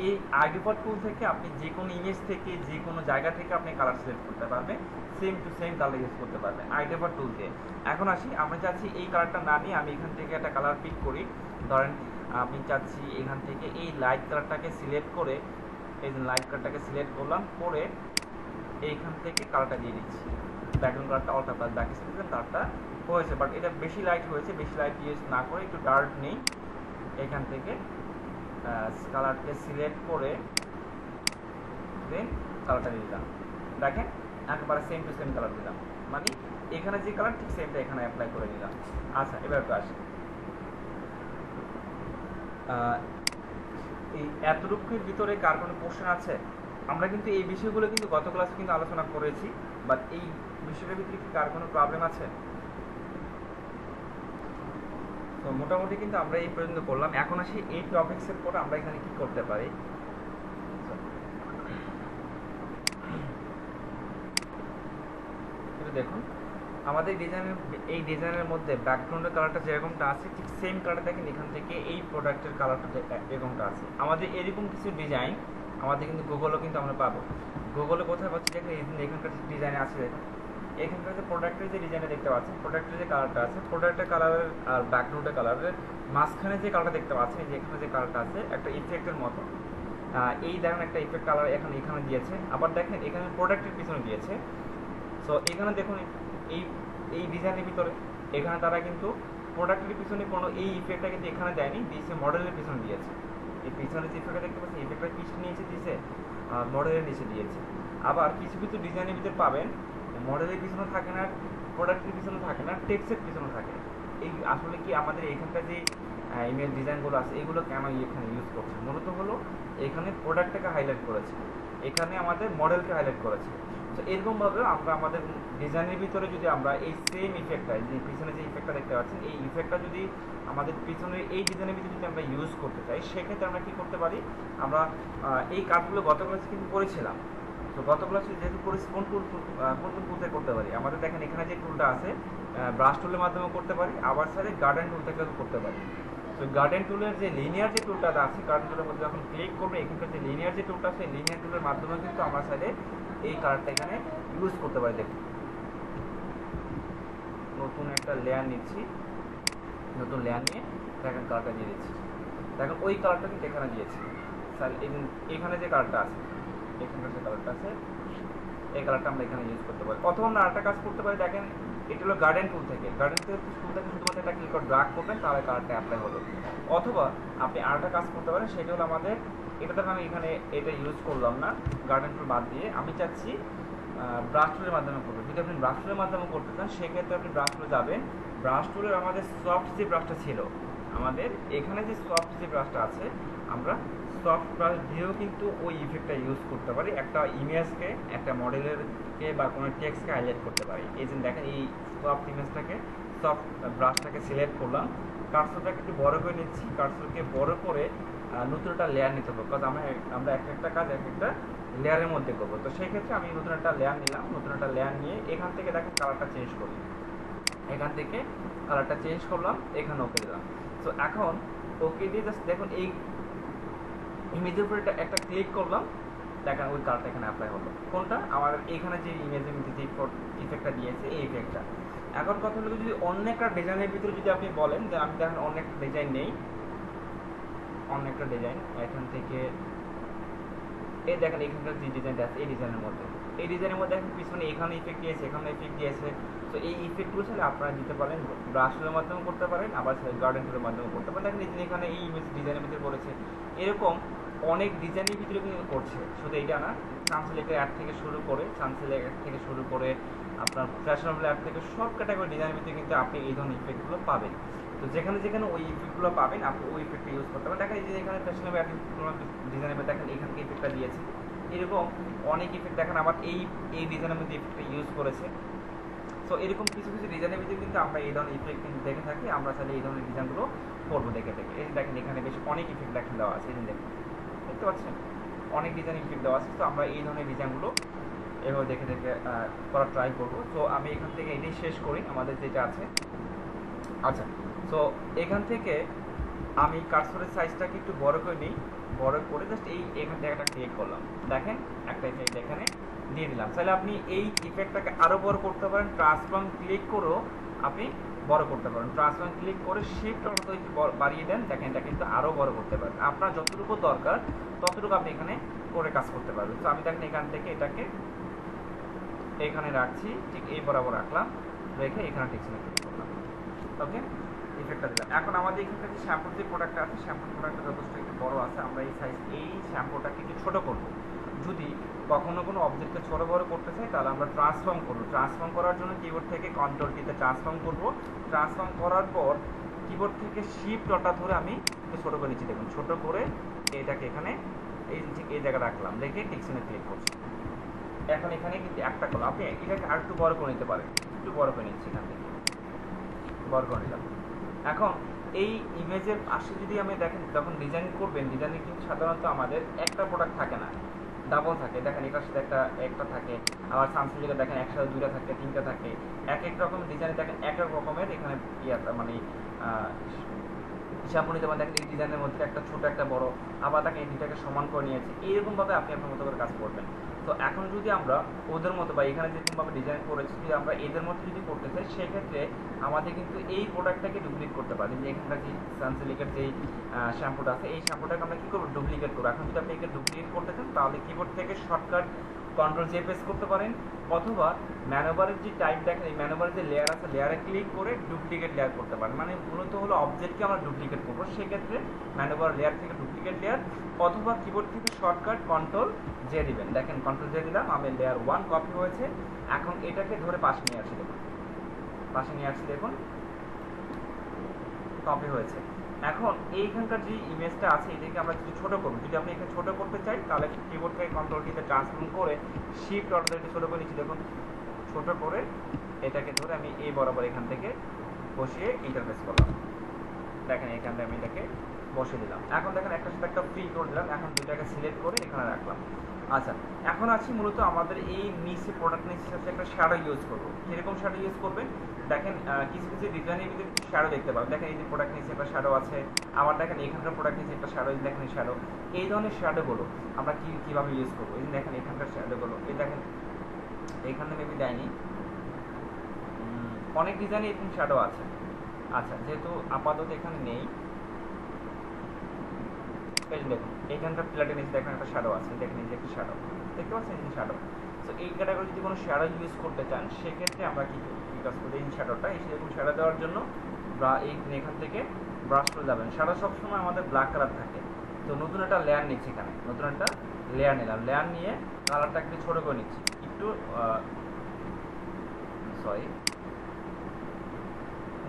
এই আইডেপট টুল থেকে আপনি যে কোনো ইমেজ থেকে যে কোনো জায়গা থেকে আপনি কালার সিলেক্ট করতে পারবেন, same to same colour use করতে পারবেন আইডেপট টুল দিয়ে। এখন আসি, আমরা চাচ্ছি এই কালারটা না নিয়ে আমি এখান থেকে একটা কালার পিক করি। ধরেন আমি চাচ্ছি এখান থেকে এই লাইট কালারটাকে সিলেক্ট করে, এই যে লাইট কালারটাকে সিলেক্ট করলাম, করে এইখান থেকে কালারটা দিয়ে দিচ্ছি। ব্যাকগ্রাউন্ড কালারটা অল্টার প্লাস ব্যাক স্পেস কালারটা হয়েছে, বাট এটা বেশি লাইট হয়েছে, বেশি লাইট ইউজ না করে একটু ডার্ক নেই। এখান থেকে কালারকে সিলেক্ট করে দেন কালারটা দিয়ে দিলাম। দেখেন একেবারে সেম টু সেম কালার দিলাম, মানে এখানে যে কালার ঠিক সেমটা এখানে অ্যাপ্লাই করে দিলাম। আচ্ছা, এবার তো আসি, এই এতটুকুর ভিতরে কার কোনো কোশ্চেন আছে? আমরা কিন্তু এই বিষয়গুলো কিন্তু গত ক্লাসে কিন্তু আলোচনা করেছি, বাট এই বিষয়টার ভিতরে কি কার কোনো প্রবলেম আছে? তো মোটামুটি কিন্তু আমরা এই পর্যন্ত করলাম। এখন আসি এই টপিক্সের পর আমরা এখানে কি করতে পারি। এটা দেখুন আমাদের এই ডিজাইনের মধ্যে ব্যাকগ্রাউন্ডের কালারটা যেরকমটা আছে ঠিক সেম কালার দেখেন এখান থেকে এই প্রোডাক্টের কালারটা এরকমটা আছে। আমাদের এরকম কিছু ডিজাইন আমাদের কিন্তু গুগলও কিন্তু আমরা পাবো। গুগলে কোথায় পাচ্ছি দেখেন এখানকার যে ডিজাইন আছে, দেখুন এখানকার যে প্রোডাক্টের যে ডিজাইনটা দেখতে পাচ্ছেন, প্রোডাক্টের যে কালারটা আছে, প্রোডাক্টের কালারের আর ব্যাকগ্রাউন্ডের কালারের মাঝখানে যে কালারটা দেখতে পাচ্ছেন, যে এখানে যে কালারটা আছে একটা ইফেক্টের মতো, এই দেখেন একটা ইফেক্ট কালার এখানে দিয়েছে। আবার দেখেন এখানে প্রোডাক্টের পিছনে দিয়েছে। সো এখানে দেখুন এই ডিজাইনের ভিতরে এখানে তারা কিন্তু প্রোডাক্টের পিছনে কোনো এই ইফেক্টটা কিন্তু এখানে দেয়নি, দিয়েছে মডেলের পিছনে দিয়েছে। এই পিছনে যে ইফেক্টটা দেখতে পাচ্ছেন, ইফেক্টটা পিছনে নিচে দিয়েছে আর মডেলের নিচে দিয়েছে। আবার কিছু কিছু ডিজাইনের ভিতরে পাবেন মডেলের পিছনে থাকে না, প্রোডাক্টের পিছনে থাকে না, টেক্সটের পিছনে থাকে। এই আসলে কি আমাদের এখানকার যে ইমেল ডিজাইনগুলো আছে এগুলো কেন এখানে ইউজ করছে? মূলত হলো এখানে প্রোডাক্টটাকে হাইলাইট করেছে, এখানে আমাদের মডেলকে হাইলাইট করেছে। তো এরকমভাবে আমরা আমাদের ডিজাইনের ভিতরে যদি আমরা এই সেম ইফেক্টটা, যে পিছনে যে ইফেক্টটা দেখতে পাচ্ছেন, এই ইফেক্টটা যদি আমাদের পিছনের এই ডিজাইনের ভিতরে যদি আমরা ইউজ করতে চাই, সেক্ষেত্রে আমরা কী করতে পারি, আমরা এই কাজগুলো গত ক্লাসে কিন্তু করেছিলাম। তো গত ক্লাসে যেহেতু করেছি কোন টুল থেকে করতে পারি, আমাদের দেখেন এখানে যে টুলটা আছে ব্রাশ টুলের মাধ্যমে করতে পারি, আবার সাথে গার্ডেন টুল থেকেও করতে পারি। তো গার্ডেন টুলের যে লিনিয়ার যে টুলটা আছে, গার্ডেন টুলের মধ্যে যখন ক্লিক করবে, এখানকার যে লিনিয়ার যে টুলটা আছে, লিনিয়ার টুলের মাধ্যমে কিন্তু আমরা সাইডে এই কালারটা এখানে ইউজ করতে পারি। দেখুন নতুন একটা লেয়ার নিচ্ছি, নতুন লেয়ার নিয়ে দেখেন কালারটা দিয়ে দিচ্ছি। দেখেন ওই কালারটা কিন্তু এখানে দিয়েছি স্যার। এখানে যে কালারটা আছে, এখানকার যে কালারটা আছে, এই কালারটা আমরা এখানে ইউজ করতে পারি। অথবা আমরা আরেকটা কাজ করতে পারি, দেখেন এটা হলো গার্ডেন টুল থেকে, শুধুমাত্র এটা ক্লিক করে ড্র্যাগ করবেন, তাহলে কালারটা অ্যাপ্লাই হলো। অথবা আপনি আরেকটা কাজ করতে পারেন, সেটা হলো আমাদের এটাতে আমি এখানে এটা ইউজ করলাম না, গার্ডেন টুল বাদ দিয়ে আমি চাচ্ছি ব্রাশ টুলের মাধ্যমে করবেন। যদি আপনি ব্রাশ টুলের মাধ্যমে করতে চান, সেক্ষেত্রে আপনি ব্রাশ টুলে যাবেন। ব্রাশ টুলের আমাদের সফট যে ব্রাশটা ছিল, আমাদের এখানে যে সফট যে ব্রাশটা আছে, আমরা সফট ব্রাশ দিয়েও কিন্তু ওই ইফেক্টটা ইউজ করতে পারি। একটা ইমেজকে, একটা মডেলেরকে বা কোনো টেক্সটকে হাইলাইট করতে পারি। এই যে দেখেন এই সফট ইমেজটাকে, সফট ব্রাশটাকে সিলেক্ট করলাম, কার্সরটাকে একটু বড় করে নিচ্ছি, কার্সরকে বড় করে নতুন একটা লেয়ার নিতে হবে, কারণ আমরা একটা কাজ একটা লেয়ারের মধ্যে করবো। তো সেই ক্ষেত্রে আমি নতুন একটা লেয়ার নিলাম, নতুন একটা লেয়ার নিয়ে এখান থেকে দেখেন কালারটা চেঞ্জ করি, এখান থেকে কালারটা চেঞ্জ করলাম, এখানে ওকে দিলাম। তো এখন ওকে দিয়ে জাস্ট দেখুন এই ইমেজের উপরে একটা ক্লিক করলাম, দেখেন ওই কালারটা এখানে অ্যাপ্লাই হলো। কোনটা? আমার এখানে যে ইমেজের মধ্যে যে ইফেক্টটা দিয়েছে, এই ইফেক্টটা। এখন কথা হলো, যদি অন্য একটা ডিজাইনের ভিতরে যদি আপনি বলেন যে আমি দেখেন অন্য একটা ডিজাইন নেই, অন্য একটা ডিজাইন এখান থেকে এই দেখেন এখানকার যে ডিজাইনটা আছে, এই ডিজাইনের মধ্যে দেখেন পিছনে এখানে ইফেক্ট দিয়েছে, এখানে ইফেক্ট দিয়েছে। তো এই ইফেক্টগুলো চাইলে আপনারা দিতে পারেন, ব্রাশ টুলের মাধ্যমে করতে পারেন, আবার গার্ডেন টুলের মাধ্যমে করতে পারেন। দেখেন এই যে এখানে এই ইমেজ ডিজাইনের ভিতরে পড়েছে, এরকম অনেক ডিজাইনের ভিতরে কিন্তু করছে। শুধু এইটা না, সানসিল্কের অ্যাড থেকে শুরু করে আপনার ফ্যাশনেবল অ্যাড থেকে সব ক্যাটাগরি ডিজাইনের ভিতরে কিন্তু আপনি এই ধরনের ইফেক্টগুলো পাবেন। তো যেখানে ওই ইফেক্টগুলো পাবেন, আপনি ওই ইফেক্টটা ইউজ করতে পারেন। দেখেন এই যে এখানে ফ্যাশনেবল অ্যাড ডিজাইনের মধ্যে দেখেন এখান থেকে ইফেক্টটা দিয়েছে, এরকম অনেক ইফেক্ট দেখেন আবার এই ডিজাইনের মধ্যে ইফেক্টটা ইউজ করেছে। সো এরকম কিছু ডিজাইনের ভিতরে কিন্তু আমরা এই ধরনের ইফেক্ট কিন্তু দেখে থাকি, আমরা তাহলে এই ধরনের ডিজাইনগুলো করবো দেখে। এই যে দেখেন এখানে বেশ অনেক ইফেক্ট দেখেন দেওয়া আছে, এই যে দেখতে পাচ্ছেন অনেক ডিজাইন ইফেক্ট দেওয়া আছে। তো আমরা এই ধরনের ডিজাইনগুলো এভাবে দেখে করার ট্রাই করবো। তো আমি এখান থেকে এটাই শেষ করি আমাদের যেটা আছে। আচ্ছা, তো এখান থেকে আমি কার্সরের সাইজটাকে একটু বড় করে নিই, বড় করে জাস্ট এখান থেকে একটা ক্লিক করলাম, দেখেন একটা ইফেক্ট এখানে দিয়ে দিলাম। তাহলে আপনি এই ইফেক্টটাকে আরও বড় করতে পারেন, ট্রান্সফর্ম ক্লিক করেও আপনি বড় করতে পারেন। ট্রান্সফর্ম ক্লিক করে শিফট অটো একটু বাড়িয়ে দেন, দেখেন এটা কিন্তু আরও বড় করতে পারেন। আপনার যতটুকু দরকার ততটুকু আপনি এখানে করে কাজ করতে পারবেন। তো আমি দেখেন এখান থেকে এটাকে এখানে রাখছি, ঠিক এই বরাবর রাখলাম, রেখে এখানে টেক্সচারে ক্লিক করলাম, ওকে ইফেক্টটা দিলাম। এখন আমাদের এখানকার যে শ্যাম্পুর যে প্রোডাক্টটা আছে, শ্যাম্পুর প্রোডাক্টটা যথেষ্ট একটু বড় আছে, আমরা এই শ্যাম্পুটাকে একটু ছোটো করব। যদি কখনো কোনো অবজেক্টকে ছোটো বড় করতে চাই, তাহলে আমরা ট্রান্সফর্ম করব। ট্রান্সফর্ম করার জন্য কিবোর্ড থেকে কন্ট্রোল টিতে ট্রান্সফর্ম করব। ট্রান্সফর্ম করার পর কিবোর্ড থেকে শিফট অটা ধরে আমি একটু ছোটো করে নিচ্ছি, দেখুন ছোটো করে এটাকে এখানে এই জায়গায় রাখলাম, রেখে টেক্সচারে ক্লিক করছি। এখন এখানে কিন্তু একটা কল, আপনি এটাকে আর একটু বড় করে নিতে পারেন, একটু বড় করে নিচ্ছি, এখান থেকে বড় করে নিলাম। এখন এই ইমেজের পাশে যদি আমি দেখেন, যখন ডিজাইন করবেন, ডিজাইনে কিন্তু সাধারণত আমাদের একটা প্রোডাক্ট থাকে না, ডাবল থাকে। দেখেন এটার সাথে একটা থাকে, আবার সানসিল্কে দেখেন একসাথে দুইটা থাকে, তিনটা থাকে। এক রকম ডিজাইনে দেখেন এক এক রকমের এখানে মানে শ্যাম্পু নিতে পারেন। দেখেন এই ডিজাইনের মধ্যে একটা ছোট একটা বড়, আবার দেখেন এই দুটাকে সমান করে নিয়েছে। এইরকমভাবে আপনি আপনার মতো করে কাজ করবেন। তো এখন যদি আমরা ওদের মতো বা এখানে যেরকমভাবে ডিজাইন করেছি, যদি আমরা এদের মতো যদি করতে চাই, সেক্ষেত্রে আমাদের কিন্তু এই প্রোডাক্টটাকে ডুপ্লিকেট করতে পারি। যে এখানকার যে সানসিল্কের যে শ্যাম্পুটা আছে, এই শ্যাম্পুটাকে আমরা কী করবো, ডুপ্লিকেট করবো। এখন যদি আপনি একে ডুপ্লিকেট করতে চান, তাহলে কিবোর্ড থেকে শর্টকাট কন্ট্রোল জে প্রেস করতে পারেন, অথবা ম্যানোভারের যে টাইপ দেখেন, এই ম্যানোভারের যে লেয়ার আছে, লেয়ারে ক্লিক করে ডুপ্লিকেট লেয়ার করতে পারেন। মানে মূলত হলো অবজেক্টকে আমরা ডুপ্লিকেট করবো, সেক্ষেত্রে ম্যানোভার লেয়ার থেকে ডুপ্লিকেট লেয়ার, অথবা কিবোর্ড থেকে শর্টকাট কন্ট্রোল জে দিবেন। দেখেন কন্ট্রোল জে দিলাম, আমি লেয়ার 1 কপি হয়েছে। এখন এটাকে ধরে পাশে নিয়ে আসি, দেখুন পাশে নিয়ে আসছি, দেখুন কপি হয়েছে। এখন এইখানকার যে ইমেজটা আছে এটাকে আমরা যদি ছোট করব, যদি আপনি এখানে ছোট করতে চাই তাহলে কিবোর্ড থেকে কন্ট্রোল কিতে ট্রান্সফর্ম করে শিফট অর্ডার একটু ছোট করে নিচ্ছি, দেখুন ছোট করে এটাকে ধরে আমি এই বরাবর এখান থেকে বসিয়ে ইন্টারফেস করলাম। দেখেন এখানে আমি এটাকে বসিয়ে দিলাম। এখন দেখেন একটা সাথে একটা ফ্রি করে দিলাম, এখন দুটাকে সিলেক্ট করে এখানে রাখলাম। আচ্ছা, এখন আছি মূলত আমাদের এই নিচে প্রোডাক্ট নিচে হচ্ছে একটা শ্যাডো ইউজ করবো। কীরকম শ্যাডো ইউজ করবেন দেখেন, কিছু কিছু ডিজাইনের ভিতরে কিছু শ্যাডো দেখতে পাবেন। দেখেন এই যে প্রোডাক্ট নিচে একটা শ্যাডো আছে, আবার দেখেন এখানকার প্রোডাক্ট নিচে একটা শ্যাডো, দেখেন এই শ্যাডো। এই ধরনের শ্যাডোগুলো আমরা কীভাবে ইউজ করবো, এই দেখেন এখানকার শ্যাডোগুলো, এই দেখেন এখানে মেবি দেয়নি, অনেক ডিজাইনে এরকম শ্যাডো আছে। আচ্ছা, যেহেতু আপাতত এখানে নেই, এই দেখুন এইখানকার প্লেটের নিচে দেখেন একটা শ্যাডো আছে, দেখেন এই যে একটা শ্যাডো দেখতে পাচ্ছেন, এই শ্যাডো। সো এই ক্যাটাগরি যদি কোনো শ্যাডো ইউজ করতে চান সেক্ষেত্রে আমরা কি কাজ করবো, এই শ্যাডোটা এই সেরকম শ্যাডো দেওয়ার জন্য এই এখান থেকে ব্রাশ করে যাবেন। শ্যাডো সবসময় আমাদের ব্ল্যাক কালার থাকে, তো নতুন একটা লেয়ার নিচ্ছি, এখানে নতুন একটা লেয়ার নিলাম, লেয়ার নিয়ে কালারটা একটু ছোটো করে নিচ্ছি, একটু সরি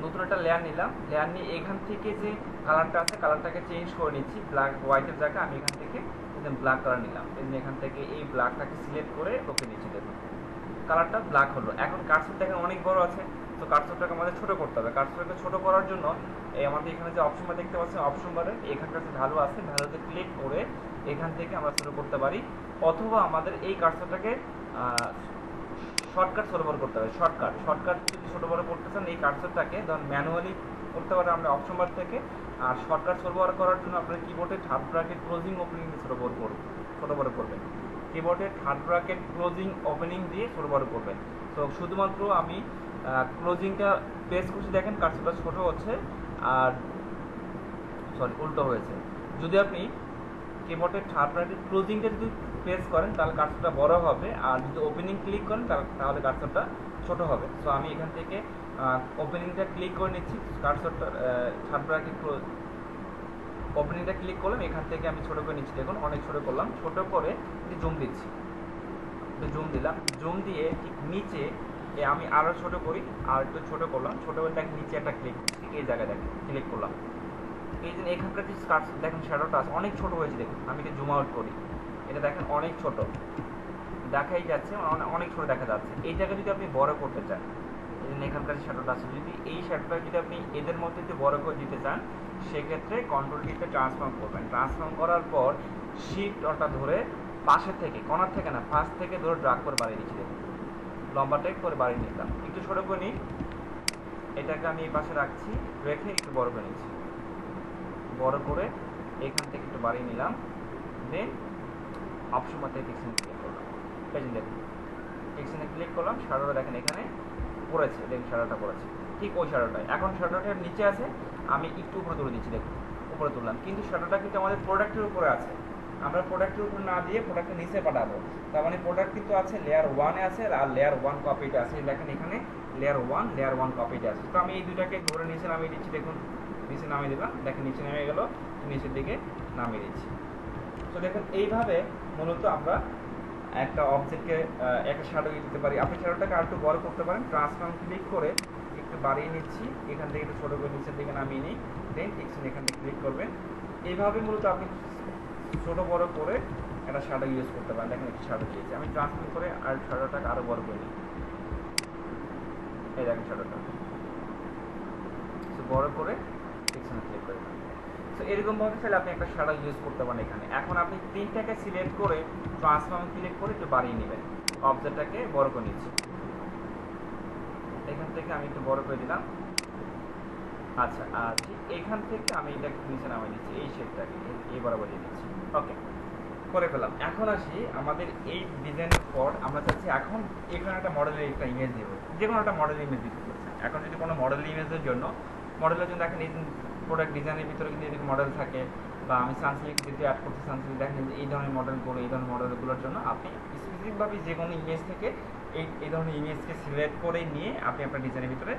নতুন একটা লেয়ার নিলাম, লেয়ার নিয়ে এখান থেকে যে কালারটা আছে কালারটাকে চেঞ্জ করে নিচ্ছি, ব্ল্যাক হোয়াইটের জায়গায় আমি এখান থেকে ব্ল্যাক কালার নিলাম, এখান থেকে এই ব্ল্যাকটাকে সিলেক্ট করে ওকে নিচ্ছি, দেখুন কালারটা ব্ল্যাক হলো। এখন কার্সর দেখেন অনেক বড় আছে, তো কার্সরটাকে আমাদের ছোটো করতে হবে। কার্সরটাকে ছোটো করার জন্য এই আমাদের এখানে যে অপশনটা দেখতে পাচ্ছেন, অপশন বারে এখানকার যে ভ্যালু আছে ভ্যালুতে ক্লিক করে এখান থেকে আমরা ছোটো করতে পারি, অথবা আমাদের এই কার্সরটাকে শর্টকাট ছোটো বড় করতে হবে। শর্টকাট যদি ছোটো বড় করতে চান এই কার্সরটাকে ধরুন ম্যানুয়ালি করতে পারে আমরা অপশন বার থেকে, আর শর্টকাট ছোটো বড় করার জন্য আপনার কিবোর্ডে থার্ড ব্র্যাকেট ক্লোজিং ওপেনিং দিয়ে ছোটো বড় করবেন, কিবোর্ডে থার্ড ব্র্যাকেট ক্লোজিং ওপেনিং দিয়ে ছোটো বড় করবেন। তো শুধুমাত্র আমি ক্লোজিংটা প্রেস করছি, দেখেন কার্সরটা ছোটো হচ্ছে, আর সরি উল্টো হয়েছে। যদি আপনি কিবোর্ডের থার্ড ব্র্যাকেট ক্লোজিংটা যদি প্রেস করেন তাহলে কার্সরটা বড় হবে, আর যদি ওপেনিং ক্লিক করেন তাহলে কার্সরটা ছোট হবে। সো আমি এখান থেকে ওপেনিংটা ক্লিক করে নিচ্ছি, কার্সরটা থার্ড ব্র্যাকেট ওপেনিংটা ক্লিক করলাম, এখান থেকে আমি ছোটো করে নিচ্ছি, দেখুন অনেক ছোটো করলাম, ছোটো করে জুম দিচ্ছি, জুম দিলাম, জুম দিয়ে ঠিক নিচে আমি আরও ছোটো করি, আর একটু ছোটো করলাম, ছোটো করে দেখেন নিচে একটা ক্লিক, এই জায়গায় দেখেন ক্লিক করলাম, এই যে এখানকার যে স্কার্ট দেখেন শ্যাডোটা আছে অনেক ছোটো হয়েছে, দেখুন আমি এটা জুম আউট করি, এটা দেখেন অনেক ছোট দেখাই যাচ্ছে, অনেক ছোট দেখা যাচ্ছে। এই জায়গায় যদি আপনি বড় করতে চান, এই জন্য এখানকার শ্যাডোটা আছে, যদি এই শ্যাডোটা যদি আপনি এদের মধ্যে যদি বড় করে দিতে চান সেক্ষেত্রে কন্ট্রোল কিতে ট্রান্সফর্ম করবেন, ট্রান্সফর্ম করার পর শিফট ওটা ধরে পাশের থেকে কর্নার থেকে না ফার্স্ট থেকে ধরে ড্রাগ করে বাড়িয়ে দিচ্ছি, দেখুন লম্বা টেক করে বাড়িয়ে নিলাম, একটু ছোটো করে নিই, এটাকে আমি এই পাশে রাখছি, রেখে একটু বড় করে নিচ্ছি, বড় করে এখান থেকে একটু বাড়িয়ে নিলাম, দেন অপশন মাথায় টেক্সচারে ক্লিক করলাম, এই যে দেখুন টেক্সচারে ক্লিক করলাম, শ্যাডোটা দেখেন এখানে পড়েছে, দেখুন শ্যাডোটা পড়েছে, ঠিক ওই শ্যাডোটাই। এখন শ্যাডোটার নিচে আছে, আমি একটু উপরে তুলে দিচ্ছি, দেখুন উপরে তুললাম, কিন্তু শ্যাডোটা কিন্তু আমাদের প্রোডাক্টের উপরে আছে, আমরা প্রোডাক্টের উপর না দিয়ে প্রোডাক্টের নিচে পাঠাবো, তার মানে প্রোডাক্ট কিন্তু আছে লেয়ার 1-এ আছে আর লেয়ার 1 কপিতে আছে, দেখেন এখানে লেয়ার 1 কপিতে আছে। তো আমি এই দুটাকে ধরে নিচে নামিয়ে দিচ্ছি, দেখুন নিচে নামিয়ে দিলাম, দেখেন নিচে নেমে গেল, নিচের দিকে নামিয়ে দিচ্ছি। তো দেখুন এইভাবে মূলত আমরা একটা অবজেক্টকে একটা শ্যাডো দিতে পারি। আপনি শ্যাডোটাকে আর একটু বড় করতে পারেন, ট্রান্সফর্ম ক্লিক করে একটু বাড়িয়ে নিচ্ছি, এখান থেকে একটু ছোটো করে নিচের দিকে নামিয়ে নিই, দেন টেক্সচার এখান থেকে ক্লিক করবেন। এইভাবে মূলত আপনি ছোটো বড় করে একটা শ্যাডো ইউজ করতে পারেন। দেখেন একটু শ্যাডো দিয়েছি, আমি ট্রান্সফর্ম করে আর শ্যাডোটাকে আরও বড় করে নিই, এই দেখেন শ্যাডোটা বড় করে টেক্সচারে ক্লিক করে দেবেন। সো এরকমভাবে চাইলে আপনি একটা শ্যাডো ইউজ করতে পারেন এখানে। এখন আপনি তিনটাকে সিলেক্ট করে ট্রান্সফর্ম ক্লিক করে একটু বাড়িয়ে নেবেন, অবজেক্টটাকে বড় করে নিচ্ছি, এখান থেকে আমি একটু বড় করে দিলাম। আচ্ছা, আর ঠিক এখান থেকে আমি এটাকে নিচে নামিয়ে দিচ্ছি, এই শেপটাকে এই বরাবর দিয়ে দিচ্ছি, ওকে করে ফেলাম। এখন আসি আমাদের এই ডিজাইনের পর আমরা চাচ্ছি এখন এখানে একটা মডেলের একটা ইমেজ দেবো, যে কোনো একটা মডেলের ইমেজ দিতে চাচ্ছি। এখন যদি কোনো মডেল ইমেজের জন্য দেখেন এই প্রোডাক্ট ডিজাইনের ভিতরে কিন্তু এরকম মডেল থাকে, বা আমি সানসিল্ক যদি অ্যাড করতে সানসিল্ক দেখেন এই ধরনের মডেলগুলো, এই ধরনের মডেলগুলোর জন্য আপনি স্পেসিফিকভাবে যে কোনো ইমেজ থেকে এই ধরনের ইমেজকে সিলেক্ট করে নিয়ে আপনি আপনার ডিজাইনের ভিতরে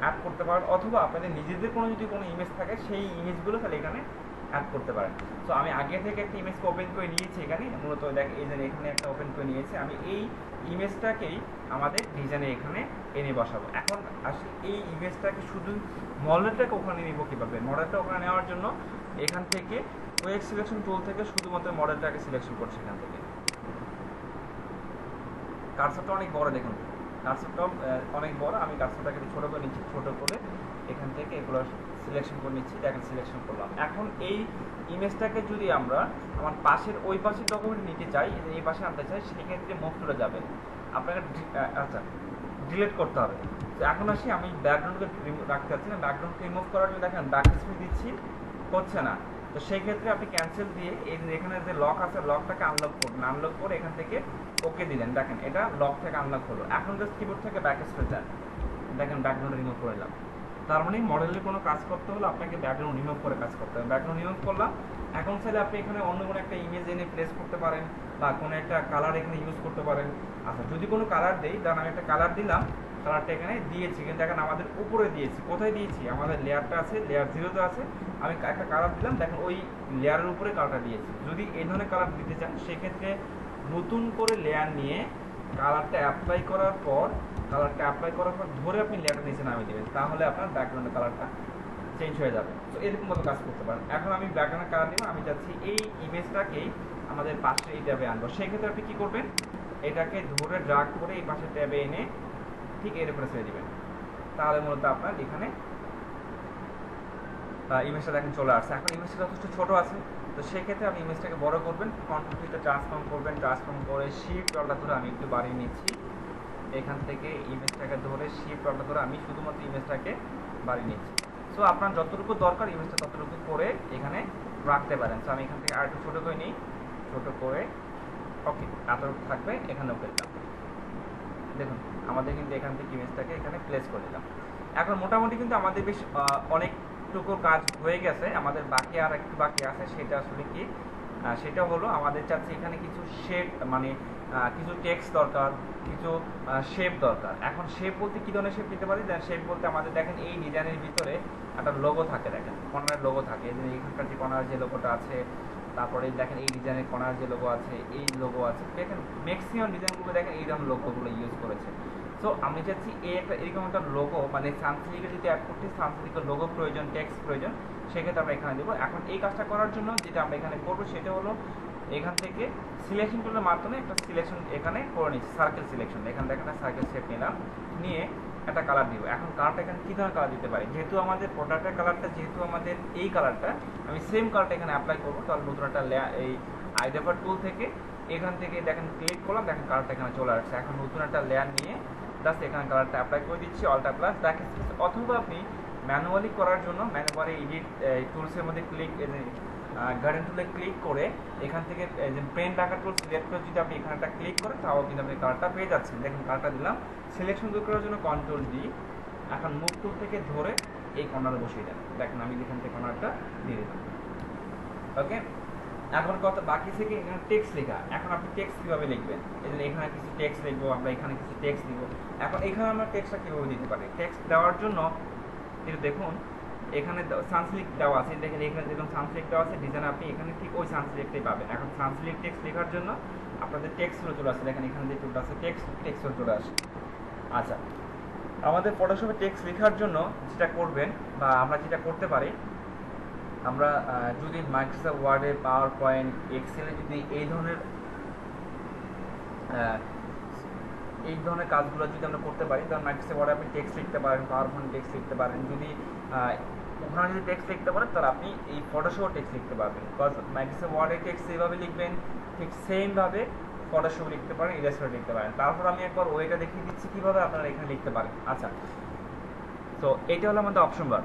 অ্যাড করতে পারেন, অথবা আপনাদের নিজেদের কোনো যদি কোনো ইমেজ থাকে সেই ইমেজগুলো তাহলে এখানে অ্যাড করতে পারেন। সো আমি আগে থেকে একটা ইমেজকে ওপেন করে নিয়েছি এখানে, মূলত দেখ এই যে এখানে একটা ওপেন করে নিয়েছি, আমি এই ইমেজটাকেই আমাদের ডিজাইনে এখানে এনে বসাবো। এখন আসলে এই ইমেজটাকে শুধু মডেলটাকে ওখানে নিব কীভাবে? মডেলটা ওখানে নেওয়ার জন্য এখান থেকে ওয়েব সিলেকশন টুল থেকে শুধুমাত্র মডেলটাকে সিলেকশন করছি এখান থেকে। কার্সরটা অনেক বড়, দেখুন কার্সরটা অনেক বড়, আমি কার্সরটাকে ছোটো করে নিচ্ছি, ছোটো করে এখান থেকে এগুলো সিলেকশন করে নিচ্ছি, দেখেন সিলেকশন করলাম। এখন এই ইমেজটাকে যদি আমরা আমার পাশের ওই পাশের ডকুমেন্ট নিতে চাই, এই পাশে আনতে চাই, সেক্ষেত্রে মুভ টুলে যাবেন, আপনাকে আচ্ছা ডিলিট করতে হবে। তো এখন আসি, আমি ব্যাকগ্রাউন্ডকে রাখতে চাচ্ছি না, ব্যাকগ্রাউন্ডকে রিমুভ করার জন্য দেখেন ব্যাক স্পেস দিচ্ছি, হচ্ছে না। তো সেই ক্ষেত্রে আপনি ক্যান্সেল দিয়ে এই এখানে যে লক আছে লকটাকে আনলক করবেন, আনলক করে এখান থেকে ওকে দিলেন, দেখেন এটা লক থেকে আনলক হলো। এখন জাস্ট কিবোর্ড থেকে ব্যাক স্পেস দেন, দেখেন ব্যাকগ্রাউন্ড রিমুভ করে নিলাম। তার মানে মডেলের কোনো কাজ করতে হলে আপনাকে ব্যাকগ্রাউন্ড রিমুভ করে কাজ করতে হবে। ব্যাকগ্রাউন্ড রিমুভ করলাম, এখন চাইলে আপনি এখানে অন্য কোনো একটা ইমেজ এনে প্লেস করতে পারেন বা কোনো একটা কালার এখানে ইউজ করতে পারেন। আচ্ছা যদি কোনো কালার দেই, ধরুন আমি একটা কালার দিলাম, কালারটা এখানে দিয়েছি, কিন্তু দেখেন আমাদের উপরে দিয়েছি, কোথায় দিয়েছি? আমাদের লেয়ারটা আছে, লেয়ার 0-তে আছে, আমি একটা কালার দিলাম, দেখেন ওই লেয়ারের উপরে কালারটা দিয়েছি। যদি এই ধরনের কালার দিতে চান সেক্ষেত্রে নতুন করে লেয়ার নিয়ে কালারটা অ্যাপ্লাই করার পর ধরে আপনি লেয়ারটা নিচে নামিয়ে দেবেন, তাহলে আপনার ব্যাকগ্রাউন্ডের কালারটা চেঞ্জ হয়ে যাবে। তো এরকম মতো কাজ করতে পারেন। এখন আমি ব্যাকগ্রাউন্ডের কালার দিব, আমি চাচ্ছি এই ইমেজটাকেই আমাদের পাশে এই ট্যাবে আনবো। সেক্ষেত্রে আপনি কী করবেন? এটাকে ধরে ড্রাগ করে এই পাশে ট্যাবে এনে ঠিক এর উপরে ছেড়ে দেবেন, তাহলে মূলত আপনার এখানে ইমেজটা দেখেন চলে আসছে। এখন ইমেজটা যথেষ্ট ছোটো আছে, তো সেক্ষেত্রে আপনি ইমেজটাকে বড় করবেন, কন্ট্রোল ট্রান্সফর্ম করবেন, ট্রান্সফর্ম করে শিফট অল্টা ধরে আমি একটু বাড়িয়ে নিচ্ছি, এখান থেকে ইমেজটাকে ধরে শিফট অল্টা ধরে আমি শুধুমাত্র ইমেজটাকে বাড়িয়ে নিচ্ছি। সো আপনার যতটুকু দরকার ইমেজটা ততটুকু করে এখানে রাখতে পারেন। সো আমি এখান থেকে আর একটু ছোটো করে নিই, ছোটো করে ওকে এতটুকু থাকবে, এখানে ওকে দিলাম। দেখুন আমাদের কিন্তু এখান থেকে ইমেজটাকে এখানে প্লেস করে দিলাম। এখন মোটামুটি কিন্তু আমাদের বেশ অনেকটুকু কাজ হয়ে গেছে, আমাদের বাকি আর একটু বাকি আছে। সেটা আসলে কি? সেটা হলো আমাদের চাচ্ছি এখানে কিছু শেপ, মানে কিছু টেক্সট দরকার, কিছু শেপ দরকার। এখন শেপ বলতে কী ধরনের শেপ দিতে পারি? শেপ বলতে আমাদের দেখেন এই ডিজাইনের ভিতরে একটা লোগো থাকে, দেখেন কর্নারের লোগো থাকে, এই যে এখানকার যে কর্নার যে লোগোটা আছে, তারপরে দেখেন এই ডিজাইনের কর্নার যে লোগো আছে, এই লোগো আছে, দেখেন ম্যাক্সিমাম ডিজাইনগুলো দেখেন এই ধরনের লোগোগুলো ইউজ করেছে। সো আমি চাচ্ছি এই একটা এরকম একটা লোগো, মানে সানসিল্কে যদি অ্যাড করতে সানসিল্কের লোগো প্রয়োজন, টেক্সট প্রয়োজন, সেক্ষেত্রে আমরা এখানে দেবো। এখন এই কাজটা করার জন্য যেটা আমরা এখানে করবো সেটা হলো এখান থেকে সিলেকশন টুলের মাধ্যমে একটা সিলেকশন এখানে করে নিচ্ছি, সার্কেল সিলেকশন। এখানে দেখেন সার্কেল শেপ নিলাম, নিয়ে একটা কালার দিব। এখন কালারটা এখানে কী ধরনের কালার দিতে পারি? যেহেতু আমাদের প্রোডাক্টের কালারটা যেহেতু আমাদের এই কালারটা, আমি সেম কালারটা এখানে অ্যাপ্লাই করবো। তাহলে নতুন একটা এই আইডেফার টুল থেকে এখান থেকে দেখেন ক্লিক করলাম, দেখেন কালারটা এখানে চলে আসছে। এখন নতুন একটা লেয়ার নিয়ে জাস্ট এখানে কালারটা অ্যাপ্লাই করে দিচ্ছি, অল্টা প্লাস ব্যাক স্পেস। অথবা আপনি ম্যানুয়ালি করার জন্য ম্যানুয়ালি এডিট টুলসের মধ্যে গার্ডেন টুলে ক্লিক করে এখান থেকে পেন রাখার টুল সিলেক্ট করে যদি আপনি এখানে একটা ক্লিক করেন, তাও কিন্তু আপনি কালারটা পেয়ে যাচ্ছেন। দেখুন কালারটা দিলাম, সিলেকশন দূর করার জন্য কন্ট্রোল ডি, এখন মুভ টুল থেকে ধরে এই কর্নারে বসিয়ে দেন। দেখেন আমি এখান থেকে কর্নারটা দিয়ে দিলাম। ওকে, এখন কথা বাকি থেকে এখানে টেক্সট লেখা। এখন আপনি টেক্সট কীভাবে লিখবেন? এই জন্য এখানে কিছু টেক্সট লিখবো, আমরা এখানে কিছু টেক্সট দিব। এখন এখানে আমরা টেক্সটটা কীভাবে দিতে পারি? টেক্সট দেওয়ার জন্য এটা দেখুন এখানে সানসিল্ক দেওয়া আছে, দেখেন এখানে যেরকম সানসিল্ক দেওয়া আছে ডিজাইন, আপনি এখানে ঠিক ওই সানসিল্কটাই পাবেন। এখন সানসিল্ক টেক্সট লেখার জন্য আপনাদের টেক্সটগুলো চলে আসে, দেখেন এখানে যে টুলটা আছে টেক্সটগুলো চলে আসে। আচ্ছা, আমাদের ফটোশপে টেক্সট লেখার জন্য যেটা করবেন বা আমরা যেটা করতে পারি, আমরা যদি মাইক্রোসফট ওয়ার্ডে, পাওয়ার পয়েন্ট, এক্সেলে যদি এই ধরনের কাজগুলো যদি আমরা করতে পারি, তাহলে মাইক্রোসফট ওয়ার্ডে আপনি টেক্সট লিখতে পারেন, পাওয়ার পয়েন্ট টেক্সট লিখতে পারেন। যদি ওখানে যদি টেক্সট লিখতে পারেন তাহলে আপনি এই ফটোশপে টেক্সট লিখতে পারবেন। বিকজ মাইক্রোসফট ওয়ার্ডে টেক্সট এইভাবে লিখবেন, ঠিক সেমভাবে ফটোশপে লিখতে পারেন, ইলাস্ট্রেটরে লিখতে পারেন। তারপর আমি একবার ওইটা দেখিয়ে দিচ্ছি কীভাবে আপনারা এখানে লিখতে পারেন। আচ্ছা, তো এটা হলো আমাদের অপশন বার।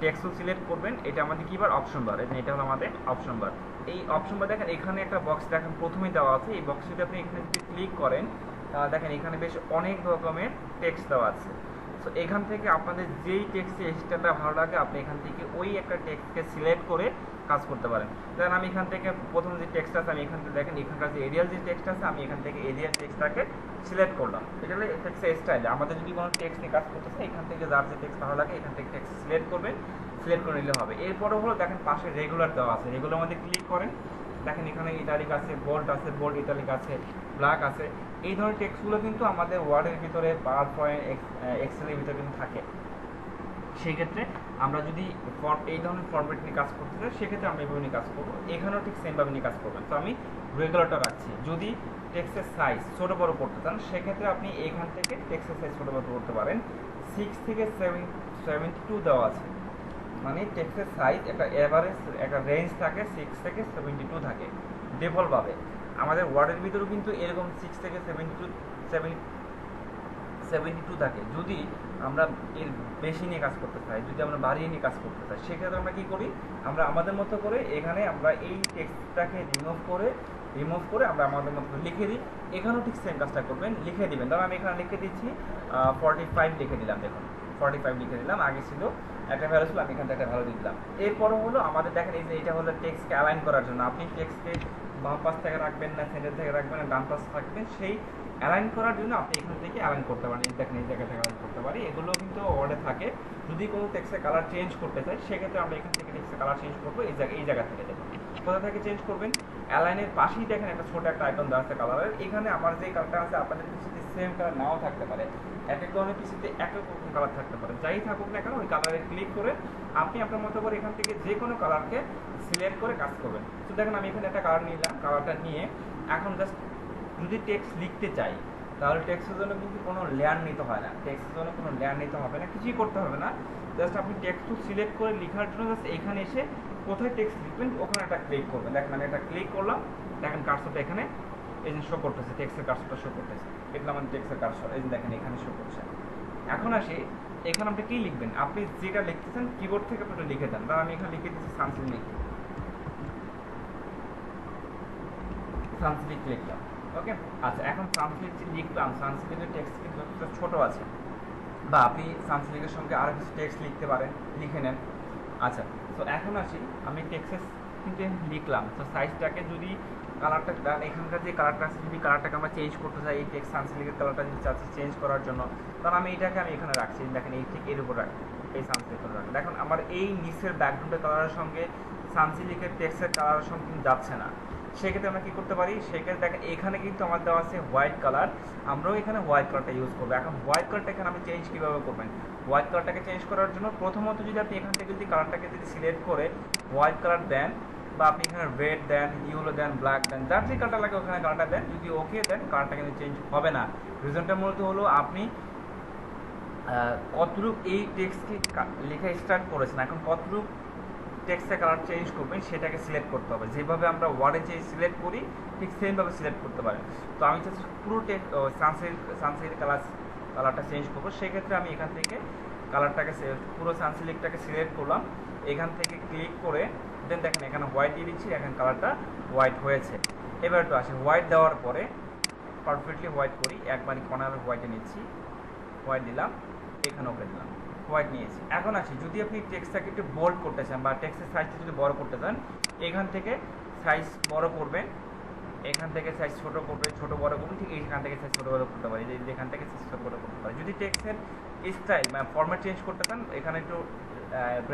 টেক্সট সিলেক্ট করবেন, এটা আমাদের কি বার? অপশন বার। এটা হলো আমাদের অপশন বার। এই অপশন বার দেখেন এখানে একটা বক্স দেখেন প্রথমেই দেওয়া আছে। এই বক্সে যদি আপনি এখানে যদি ক্লিক করেন তাহলে দেখেন এখানে বেশ অনেক রকমের টেক্সট দেওয়া আছে। সো এখান থেকে আপনাদের যেই টেক্সটের স্টাইলটা ভালো লাগে আপনি এখান থেকে ওই একটা টেক্সটকে সিলেক্ট করে কাজ করতে পারেন। দেখেন আমি এখান থেকে প্রথম যে টেক্সট আছে আমি এখান থেকে দেখেন এখানকার যে এরিয়াল যে টেক্সট আছে আমি এখান থেকে এরিয়াল টেক্সটটাকে সিলেক্ট করলাম। এটা হলো টেক্সটের স্টাইল। আমাদের যদি কোনো টেক্সট নিয়ে কাজ করতে চাই এখান থেকে যার যে টেক্সট ভালো লাগে এখান থেকে টেক্সট সিলেক্ট করবেন, সিলেক্ট করে নিলে হবে। এরপরে হলো দেখেন পাশে রেগুলার দেওয়া আছে, রেগুলার মধ্যে ক্লিক করেন, দেখেন এখানে ইটালিক আছে, বোল্ড আছে, বোল্ড ইটালিক আছে, ব্ল্যাক আছে। এই ধরনের টেক্সটগুলো কিন্তু আমাদের ওয়ার্ডের ভিতরে, পাওয়ার পয়েন্ট, এক্সেলের ভিতরে কিন্তু থাকে। সেই ক্ষেত্রে আমরা যদি এই ধরনের ফরম্যাট নিয়ে কাজ করতে চাই, সেক্ষেত্রে আমরা এইভাবে নিয়ে কাজ করবো। এখানেও ঠিক সেমভাবে নিয়ে কাজ করবেন। তো আমি রেগুলারটা রাখছি। যদি টেক্সটের সাইজ ছোটো বড়ো করতে চান, সেক্ষেত্রে আপনি এখান থেকে টেক্সটের সাইজ ছোটো বড়ো করতে পারেন। 6 থেকে 72 দেওয়া আছে, মানে টেক্সটের সাইজ একটা এভারেজ একটা রেঞ্জ থাকে, 6 থেকে 72 থাকে ডিফল্টভাবে। আমাদের ওয়ার্ডের ভিতরেও কিন্তু এরকম 6 থেকে 72 থাকে। যদি আমরা এর বেশি নিয়ে কাজ করতে চাই, যদি আমরা বাড়িয়ে নিয়ে কাজ করতে চাই, সেক্ষেত্রে আমরা কী করি, আমরা আমাদের মতো করে এখানে আমরা এই টেক্সটটাকে রিমুভ করে আমরা আমাদের মতো করে লিখে দিই। এখানেও ঠিক সেম কাজটা করবেন, লিখে দিবেন। ধরুন আমি এখানে লিখে দিচ্ছি 45 লিখে দিলাম। দেখুন 45 লিখে দিলাম, আগে ছিল একটা ভ্যালু ছিল, আমি এখান থেকে একটা ভ্যালু দিয়ে দিলাম। এরপরে হলো আমাদের দেখেন এই যে এটা হলো টেক্সটকে অ্যালাইন করার জন্য। আপনি টেক্সটকে বাম পাশ থেকে রাখবেন না সেন্টার থেকে রাখবেন না ডান পাশ থাকবেন, সেই অ্যালাইন করার জন্য আপনি এখান থেকে অ্যালাইন করতে পারেন। দেখেন এই জায়গা থেকে অ্যালাইন করতে পারি, এগুলো কিন্তু ওয়ার্ডে থাকে। যদি কোনো টেক্সটের কালার চেঞ্জ করতে চাই, সেক্ষেত্রে আমরা এখান থেকে টেক্সটের কালার চেঞ্জ করবো। এই জায়গা থেকে দেখুন কোথা থেকে চেঞ্জ করবেন, অ্যালাইনের পাশেই দেখেন একটা ছোটো একটা আইকন দেওয়া আছে কালারের। এখানে আমার যে কালারটা আছে আপনাদের পিসিতে সেম কালার নাও থাকতে পারে, এক এক ধরনের পিসিতে এক এক রকম কালার থাকতে পারে। যাই থাকুক না কেন, ওই কালারে ক্লিক করে আপনি আপনার মতো করে এখান থেকে যে কোনো কালারকে সিলেক্ট করে কাজ করবেন। তো দেখেন আমি এখানে একটা কালার নিলাম, কালারটা নিয়ে এখন জাস্ট যদি টেক্সট লিখতে চাই, তাহলে টেক্সটের জন্য কিন্তু কোনো লেয়ার নিতে হয় না, টেক্সটের জন্য কোনো লেয়ার নিতে হবে না, কিছুই করতে হবে না। জাস্ট আপনি টেক্সট সিলেক্ট করে লেখার জন্য জাস্ট এখানে এসে কোথায় টেক্সট লিখবেন ওখানে একটা ক্লিক করবেন। দেখেন আমি একটা ক্লিক করলাম, দেখেন কার্সরটা এখানে এই যে শো করতেছে, টেক্সটের কার্সরটা শো করতেছে। এটা আমাদের টেক্সটের কার্সর, এই যে দেখেন এখানে শো করছে। এখন আসি এখানে আপনি কী লিখবেন, আপনি যেটা লিখতেছেন কিবোর্ড থেকে আপনি লিখে দেন। ধর আমি এখানে লিখে দিচ্ছি সানসিল্ক, সানসিল্ক লিখলাম। ওকে, আচ্ছা এখন সানসিল্ক যে লিখলাম, সানসিল্কের টেক্সট কিন্তু ছোটো আছে, বা আপনি সানসিল্কের সঙ্গে আরও কিছু টেক্সট লিখতে পারেন, লিখে নেন। আচ্ছা, তো এখন আসি আমি টেক্সট কিন্তু লিখলাম। তো সাইজটাকে যদি কালারটা এখানকার যে কালারটা আছে, যদি কালারটাকে আমরা চেঞ্জ করতে চাই, এই টেক্সট সানসিল্কের কালারটা যদি চাচ্ছি চেঞ্জ করার জন্য, তাহলে আমি এটাকে আমি এখানে রাখছি। দেখেন এই ঠিক এর উপর রাখি, এই সানসিল্কের কালার রাখি। দেখুন আমার এই নিচের ব্যাকগ্রাউন্ডের কালারের সঙ্গে সানসিল্কের টেক্সটের কালারের সঙ্গে কিন্তু যাচ্ছে না। সেক্ষেত্রে আমরা কী করতে পারি, সেক্ষেত্রে দেখেন এখানে কিন্তু আমার দেওয়া আছে হোয়াইট কালার, আমরাও এখানে হোয়াইট কালারটা ইউজ করবো। এখন হোয়াইট কালারটা এখানে আমি চেঞ্জ কীভাবে করবেন, হোয়াইট কালারটাকে চেঞ্জ করার জন্য প্রথমত যদি আপনি এখান থেকে যদি কালারটাকে যদি সিলেক্ট করে হোয়াইট কালার দেন, বা আপনি এখানে রেড দেন, ইয়েলো দেন, ব্ল্যাক দেন, যার যে কালারটা লাগে ওখানে কালারটা দেন। যদি ওকে দেন, কালারটা কিন্তু চেঞ্জ হবে না। রিজনটা মূলত হলো আপনি কতটুকু এই টেক্সটকে লেখা স্টার্ট করেছেন, এখন কতটুকু টেক্সটের কালার চেঞ্জ করবেন সেটাকে সিলেক্ট করতে হবে। যেভাবে আমরা ওয়ার্ডে যে সিলেক্ট করি ঠিক সেমভাবে সিলেক্ট করতে পারেন। তো আমি চাচ্ছি পুরো সানসিল্ক কালারটা চেঞ্জ করবো। সেক্ষেত্রে আমি এখান থেকে কালারটাকে পুরো সানসিল্কটাকে সিলেক্ট করলাম, এখান থেকে ক্লিক করে দেন দেখেন এখানে হোয়াইট দিয়ে দিচ্ছি, এখন কালারটা হোয়াইট হয়েছে। এবার একটু আসে হোয়াইট দেওয়ার পরে পারফেক্টলি হোয়াইট করি, একবারই কর্নারে হোয়াইটে নিচ্ছি, হোয়াইট দিলাম, এখানে ওকে দিলাম, হোয়াইট নিয়েছি। এখন আসি যদি আপনি টেক্সটটাকে একটু বোল্ড করতে চান বা টেক্সটের সাইজটা যদি বড় করতে চান, এখান থেকে সাইজ বড় করবেন, এখান থেকে সাইজ ছোটো করবেন, ছোটো বড় করবেন, ঠিক এইখান থেকে সাইজ ছোটো বড় করতে পারি, এখান থেকে সাইজ ছোটো বড় করতে পারি। যদি টেক্সটের স্টাইল মানে ফরম্যাট চেঞ্জ করতে চান, এখানে একটু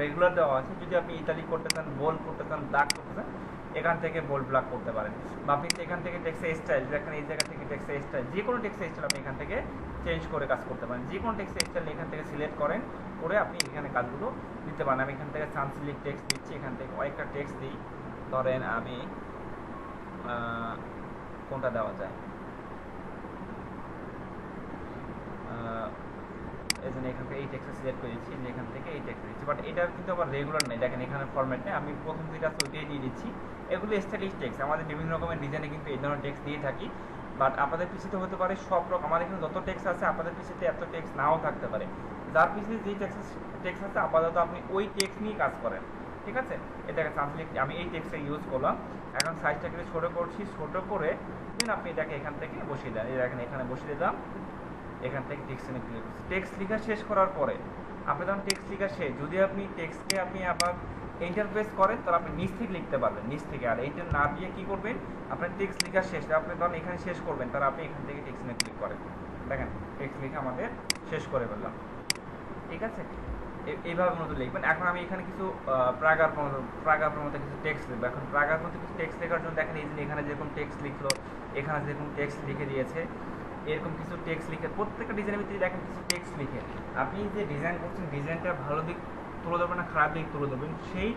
রেগুলার দেওয়া আছে। যদি আপনি ইতালিক করতে চান, বোল্ড করতে চান, ব্ল্যাক করতে চান, এখান থেকে বোল্ড ব্ল্যাক করতে পারেন। বা আপনি এখান থেকে টেক্সটের স্টাইল দেখেন, এই জায়গা থেকে টেক্সটের স্টাইল, যে কোনো টেক্সটের স্টাইল আপনি এখান থেকে চেঞ্জ করে কাজ করতে পারেন। যে কোনো টেক্সটের স্টাইল এখান থেকে সিলেক্ট করেন, করে আপনি এখানে কাজগুলো দিতে পারেন। আমি এখান থেকে সানসিল্ক টেক্সট দিচ্ছি, এখান থেকে কয়েকটা টেক্সট দিই। ধরেন আমি কোনটা দেওয়া যায়, এই জন্য এখান থেকে এই টেক্সটটা সিলেক্ট করে দিচ্ছি, এখান থেকে এই টেক্সট দিচ্ছি। বাট এটা কিন্তু আবার রেগুলার নেই, দেখেন এখানে ফরম্যাট নেই। আমি প্রথম যেটা আছে ওইটাই দিয়ে দিচ্ছি। এগুলো স্টাইলিশ টেক্সট, আমাদের বিভিন্ন রকমের ডিজাইনে কিন্তু এই ধরনের টেক্সট দিয়ে থাকি। বাট আপনাদের পিসিতে হতে পারে সব রকম, আমাদের এখানে যত টেক্সট আছে আপনাদের পিসিতে এত টেক্সট নাও থাকতে পারে। যার পিসিতে যেই টেক্সট আছে আপাতত আপনি ওই টেক্সট নিয়ে কাজ করেন, ঠিক আছে। এটাকে ট্রান্সলেট আমি এই টেক্সটটা ইউজ করলাম। এখন সাইজটাকে ছোটো করছি, ছোটো করে দেন আপনি এটাকে এখান থেকে বসিয়ে দেন। দেখেন এখানে বসিয়ে দিলাম, এখান থেকে টেক্সট নিয়ে ক্লিক করছি। টেক্সট লেখা শেষ করার পরে আপনি যখন টেক্সট লেখা শেষ, যদি আপনি টেক্সটকে আপনি আবার এন্টার প্রেস করেন তাহলে আপনি নিচ থেকে লিখতে পারবেন, নিচ থেকে। আর এন্টার না দিয়ে কী করবেন, আপনার টেক্সট লেখা শেষ, আপনি যখন এখানে শেষ করবেন তাহলে আপনি এখান থেকে টেক্সট নিয়ে ক্লিক করেন। দেখেন টেক্সট লেখা আমাদের শেষ করে ফেললাম, ঠিক আছে। এইভাবে মতো লিখবেন। এখন আমি এখানে কিছু প্রাগার মতো কিছু টেক্সট লিখবো। এখন প্রাগার মতো কিছু টেক্সট লেখার জন্য দেখেন এই যে এখানে যেরকম টেক্সট লিখলো, এখানে যেরকম টেক্সট লিখে দিয়েছে, এরকম কিছু টেক্সট লিখে প্রত্যেকটা ডিজাইনের ভিতরে দেখেন কিছু টেক্সট লিখে আপনি যে ডিজাইন করছেন ডিজাইনটা ভালো দিক তুলে ধরবেন না খারাপ দিক তুলে ধরবেন, সেই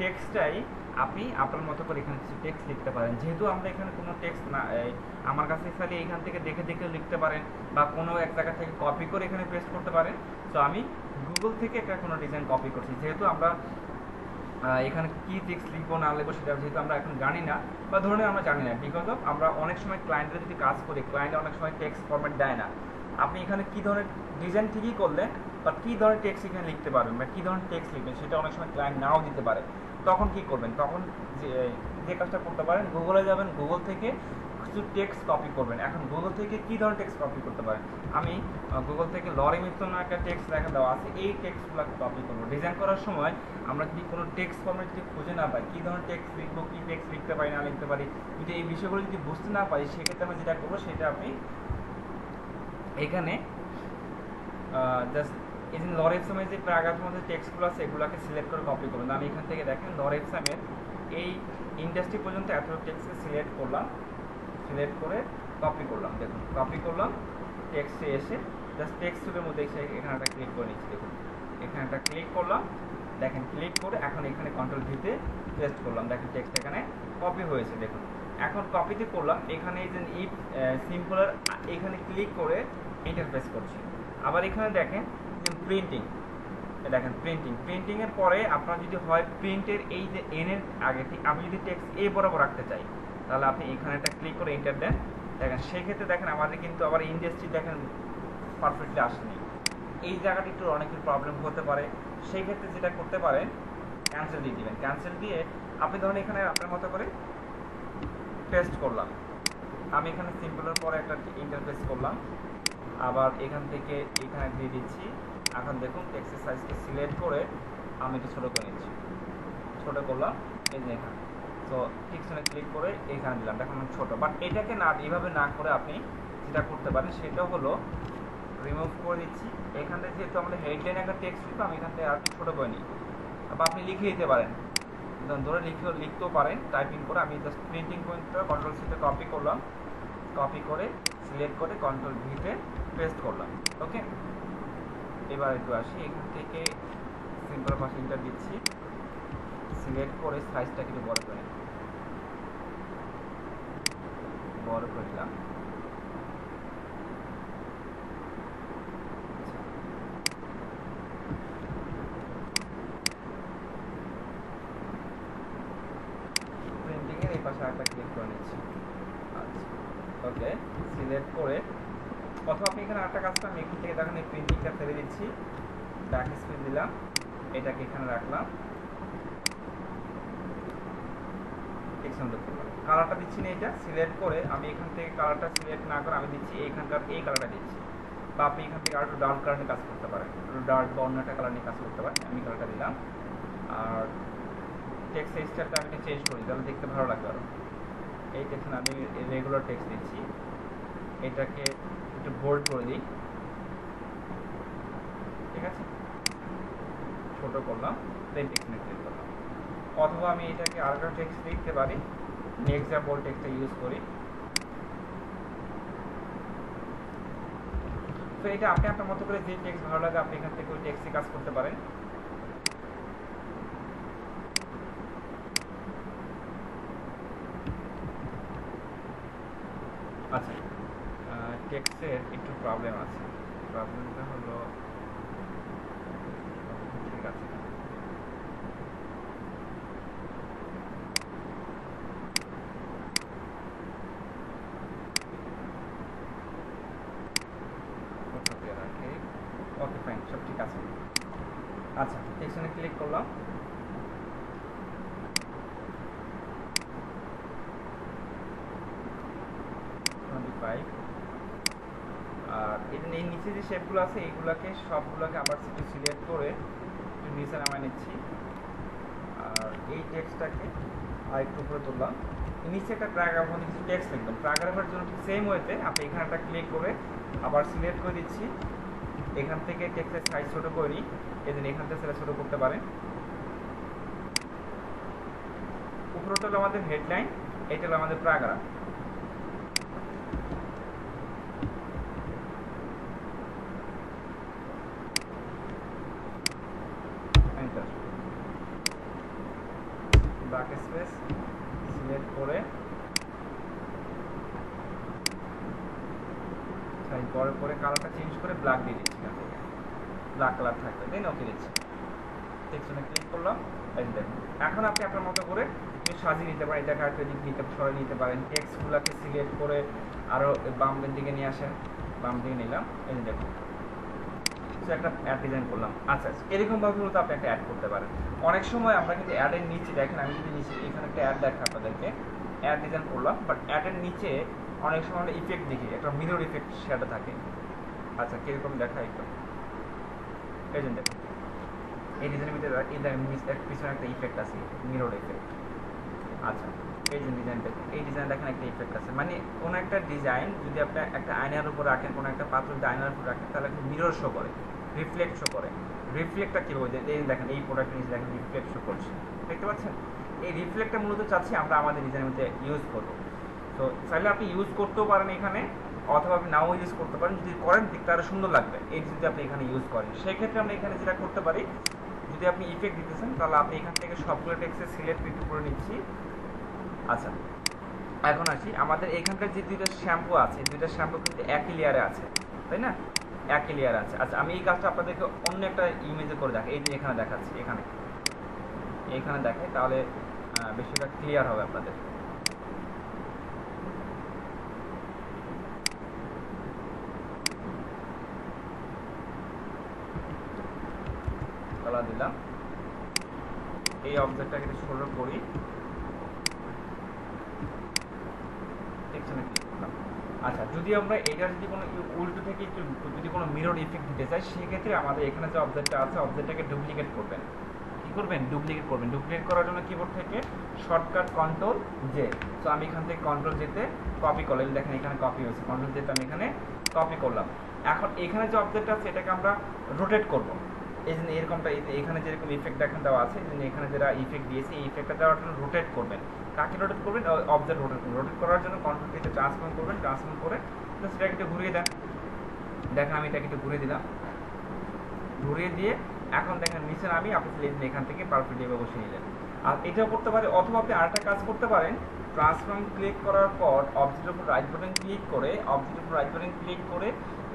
টেক্সটটাই আপনি আপনার মতো করে এখানে কিছু টেক্সট লিখতে পারেন। যেহেতু আমরা এখানে কোনো টেক্সট না, আমার কাছে খালি এখান থেকে দেখে দেখে লিখতে পারেন বা কোনো এক জায়গা থেকে কপি করে এখানে পেস্ট করতে পারেন। তো আমি গুগল থেকে একটা কোনো ডিজাইন কপি করছি, যেহেতু আমরা এখানে কি টেক্সট লিখবো না লিখবো সেটা যেহেতু আমরা এখন জানি না বা ধরনের আমরা জানি না, বিকজ অফ আমরা অনেক সময় ক্লায়েন্টরা যদি কাজ করি ক্লায়েন্ট অনেক সময় টেক্সট ফরম্যাট দেয় না। আপনি এখানে কী ধরনের ডিজাইন ঠিকই করলেন বা কী ধরনের টেক্সট এখানে লিখতে পারবেন বা কী ধরনের টেক্সট লিখবেন সেটা অনেক সময় ক্লায়েন্ট নাও দিতে পারে। তখন কি করবেন, তখন যে কাজটা করতে পারেন গুগলে যাবেন, গুগল থেকে কিছু টেক্সট কপি করবেন। এখন গুগল থেকে কী ধরনের টেক্সট কপি করতে পারেন, আমি গুগল থেকে লরি মিত্তন একটা টেক্সট লেখা দেওয়া আছে, এই টেক্সটগুলো কপি করবো। ডিজাইন করার সময় আমরা যদি কোনো টেক্সট ফর্মেট যদি খুঁজে না পাই, কী ধরনের টেক্সট লিখবো, কী টেক্সট লিখতে পারি না লিখতে পারি, যদি এই বিষয়গুলো যদি বুঝতে না পারি সেক্ষেত্রে আমি যেটা করবো সেটা আপনি এখানে জাস্ট এই যে লরেক্সামের যে প্যারাগ্রাফের মধ্যে টেক্সটগুলো আছে এগুলোকে সিলেক্ট করে কপি করবেন। আমি এখান থেকে দেখেন লরেক্সামের এই ইন্ডাস্ট্রি পর্যন্ত এত টেক্সটকে সিলেক্ট করলাম, সিলেক্ট করে কপি করলাম। দেখুন কপি করলাম, টেক্সটে এসে জাস্ট টেক্সট টুলের মধ্যে এসে এখানে একটা ক্লিক করে নিচ্ছি। দেখুন এখানে একটা ক্লিক করলাম, দেখেন ক্লিক করে এখন এখানে কন্ট্রোল ভিতে পেস্ট করলাম, দেখেন টেক্সট এখানে কপি হয়েছে। দেখুন এখন কপিতে করলাম, এখানে এই যে ইফ সিম্পলার এখানে ক্লিক করে ইন্টারফেস করছি। আবার এখানে দেখেন যে প্রিন্টিং, দেখেন প্রিন্টিংয়ের পরে আপনার যদি হয় প্রিন্টের এই যে এনের আগে ঠিক আমি যদি টেক্সট এ বরাবর রাখতে চাই তাহলে আপনি এখানে একটা ক্লিক করে এন্টার দেন। দেখেন সেক্ষেত্রে দেখেন আমাদের কিন্তু আবার ইন্ডাস্ট্রি দেখেন পারফেক্টলি আসেনি, এই জায়গাটি একটু অনেকের প্রবলেম হতে পারে। সেই ক্ষেত্রে যেটা করতে পারেন ক্যান্সেল দিয়ে দিবেন। ক্যান্সেল দিয়ে আপনি ধরুন এখানে আপনার মতো করে পেস্ট করলাম, আমি এখানে সিম্পলের পরে একটা ইন্টারফেস করলাম, আবার এখান থেকে এখানে দিয়ে দিচ্ছি। এখন দেখুন টেক্সটের সাইজকে সিলেক্ট করে আমি একটু ছোটো করে নিচ্ছি, ছোটো করলাম এই যে এখানে। তো টিকশনে ক্লিক করে এইখানে দিলাম, দেখুন ছোটো। বাট এটাকে না এইভাবে না করে আপনি যেটা করতে পারেন সেটা হলো রিমুভ করে দিচ্ছি। এখান থেকে যেহেতু আমাদের হেডলাইন একটা টেক্সট লিখবো আমি এখান থেকে আর একটু ছোটো করে নিই, বা আপনি লিখে দিতে পারেন, ধরে লিখতেও পারেন টাইপিং করে। আমি জাস্ট প্রিন্টিং পয়েন্টটা কন্ট্রোল সিতে কপি করলাম, কপি করে সিলেক্ট করে কন্ট্রোল ভিতে পেস্ট করলাম। ওকে, এবার একটু আসি, এখান থেকে সিম্পল পাশে ইন্টার দিচ্ছি, সিলেক্ট করে সাইজটা একটু বড় করে দিলাম। প্রিন্টিংয়ের এই পাশে একটা ক্লিক করে নিচ্ছি। আচ্ছা ওকে, সিলেক্ট করে অথবা আপনি এখানে আরেকটা কাজ করেন, এখান থেকে দেখেন এই প্রিন্টিংটা ফেলে দিচ্ছি, ব্যাক স্পেস দিলাম, এটাকে এখানে রাখলাম, কালারটা দিচ্ছি না, এটা সিলেক্ট করে আমি এখান থেকে কালারটা সিলেক্ট না করে আমি দিচ্ছি এইখানকার এই কালারটা দিচ্ছি। বা আপনি এখান থেকে আরেকটু ডার্ক কালার নিয়ে কাজ করতে পারেন, ডার্ক বা অন্য একটা কালার নিয়ে কাজ করতে পারেন। আমি কালারটা দিলাম, আর টেক্সট স্টাইলটা আমি চেঞ্জ করি তাহলে দেখতে ভালো লাগবে আরও। এই টেক্সট আমি রেগুলার টেক্সট দিচ্ছি, এটাকে একটু বোল্ড করে দিই, ঠিক আছে, ছোট করলাম, দেন টেক্সট ক্লিক করলাম। অথবা আমি এটাকে আরেকটা টেক্সট লিখতে পারি, নেক্সট যা বোল্ড টেক্সটটা ইউজ করি। তো এটা আপনি আপনার মতো করে যে টেক্সট ভালো লাগে আপনি এখান থেকে ওই টেক্সটে কাজ করতে পারেন। আচ্ছা, টেক্সটের একটু প্রবলেম আছে, প্রবলেমটা হলো ঠিক আছে, ওকে ফাইন, সব ঠিক আছে। আচ্ছা, টেক্সটে ক্লিক করলাম, আর এই নিচে যে শেপগুলো আছে এইগুলোকে সবগুলোকে আবার সিলেক্ট করে একটু নিচে নামায় নিচ্ছি, আর এই টেক্সটটাকে আর একটু উপরে তুললাম। নিচে একটা প্যারাগ্রাফের মধ্যে কিছু টেক্সট লিখবেন, প্যারাগ্রাফের জন্য ঠিক সেম ওয়েতে আপনি এখানে একটা ক্লিক করে আবার সিলেক্ট করে দিচ্ছি, এখান থেকে টেক্সটের সাইজ ছোট করে নিই, এই জন্য এখান থেকে সেটা ছোট করতে পারেন। উপরটা হলো আমাদের হেডলাইন, এটা হলো আমাদের প্যারাগ্রাফ। ব্যাক স্পেস সিলেক্ট করে পরে কালারটা চেঞ্জ করে ব্ল্যাক দিয়ে দিচ্ছি, এখান থেকে ব্ল্যাক কালার থাকবে, দেন ওকে দিচ্ছি। টেক্সটে ক্লিক করলাম, এই দেখুন এখন আপনি আপনার মতো করে সাজিয়ে নিতে পারেন, এটাকে আরেকটা দিক দিকে সরিয়ে নিতে পারেন। টেক্সটগুলোকে সিলেক্ট করে আরও বামের দিকে নিয়ে আসেন, বাম দিকে নিলাম, এই দেখুন একটা অ্যাড ডিজাইন করলাম। আচ্ছা এরকমভাবে মূলত আপনি একটা অ্যাড করতে পারেন। অনেক সময় আমরা কিন্তু অ্যাডের নিচে দেখেন, আমি যদি নিচে এখানে একটা অ্যাড দেখাই আপনাদেরকে, অ্যাড ডিজাইন করলাম, বাট অ্যাডের নিচে অনেক সময় আমরা ইফেক্ট দেখি, একটা মিরর ইফেক্ট সেটা থাকে। আচ্ছা কীরকম দেখা একটু, এই জন্য দেখুন এই ডিজাইনের ভিতরে পিছনে একটা ইফেক্ট আছে, মিরর ইফেক্ট। আচ্ছা এই যে ডিজাইন দেখুন, এই ডিজাইন দেখেন একটা ইফেক্ট আছে, মানে কোনো একটা ডিজাইন যদি আপনি একটা আয়নার উপর রাখেন, কোনো একটা পাত্র যদি আয়নার উপর রাখেন, তাহলে একটা মিরর শো করে, রিফ্লেক্ট শো করে। রিফ্লেক্টটা কী বলছে, এই দেখেন এই প্রোডাক্টের নিচে দেখেন রিফ্লেক্ট শো করছে, দেখতে পাচ্ছেন? এই রিফ্লেক্টটা মূলত চাচ্ছি আমরা আমাদের ডিজাইনের মধ্যে ইউজ করবো। তো চাইলে আপনি ইউজ করতেও পারেন এখানে, অথবা আপনি নাও ইউজ করতে পারেন। যদি করেন দেখতে আরও সুন্দর লাগবে এই যদি আপনি এখানে ইউজ করেন। সেক্ষেত্রে আমরা এখানে যেটা করতে পারি, যদি আপনি ইফেক্ট দিতেছেন তাহলে আপনি এখান থেকে সবগুলো টেক্সটে সিলেক্ট করে নিচ্ছি। আচ্ছা এখন আসি, আমাদের এখানকার যে দুইটা শ্যাম্পু আছে, দুইটা শ্যাম্পু কিন্তু একই লেয়ারে আছে, তাই না? একই লেয়ারে আছে। আচ্ছা আমি এই কাজটা আপনাদেরকে অন্য একটা ইমেজে করে দেখাই, এই যে এখানে দেখাচ্ছি, এখানে দেখাই, তাহলে বেশিটা ক্লিয়ার হবে আপনাদের। কালার দিলাম, এই অবজেক্টটাকে ছোট করি, আচ্ছা যদি আমরা এটা যদি কোনো উল্টো থেকে একটু যদি কোনো মিরর ইফেক্ট দিতে চাই, সেক্ষেত্রে আমাদের এখানে যে অবজেক্টটা আছে, অবজেক্টটাকে ডুপ্লিকেট করবেন। কী করবেন? ডুপ্লিকেট করবেন। ডুপ্লিকেট করার জন্য কিবোর্ড থেকে শর্টকাট কন্ট্রোল জে। তো আমি এখান থেকে কন্ট্রোল জেতে কপি করলাম, দেখেন এখানে কপি হয়েছে, কন্ট্রোল জেতে আমি এখানে কপি করলাম। এখন এখানে যে অবজেক্টটা আছে এটাকে আমরা রোটেট করব। এই জন্য এরকমটা এখানে যেরকম ইফেক্ট দেখেন দেওয়া আছে, এখানে যারা ইফেক্ট দিয়েছে এই ইফেক্টটা দেওয়ার জন্য রোটেট করবেন। কাকে রোটেট করবেন? অবজেক্ট রোটেট করবেন। রোটেট করার জন্য কন্ট্রোল থেকে ট্রান্সফর্ম করবেন, ট্রান্সফর্ম করে সেটাকে একটু ঘুরিয়ে দেন। দেখেন আমি এটাকে একটু ঘুরিয়ে দিলাম, ঘুরিয়ে দিয়ে এখন দেখেন নিচে আমি আপনি এখান থেকে পারফেক্টলি বসিয়ে নিলেন। আর এটাও করতে পারে, অথবা আপনি আরেকটা কাজ করতে পারেন, ট্রান্সফর্ম ক্লিক করার পর অবজেক্টের উপর রাইট বাটন ক্লিক করে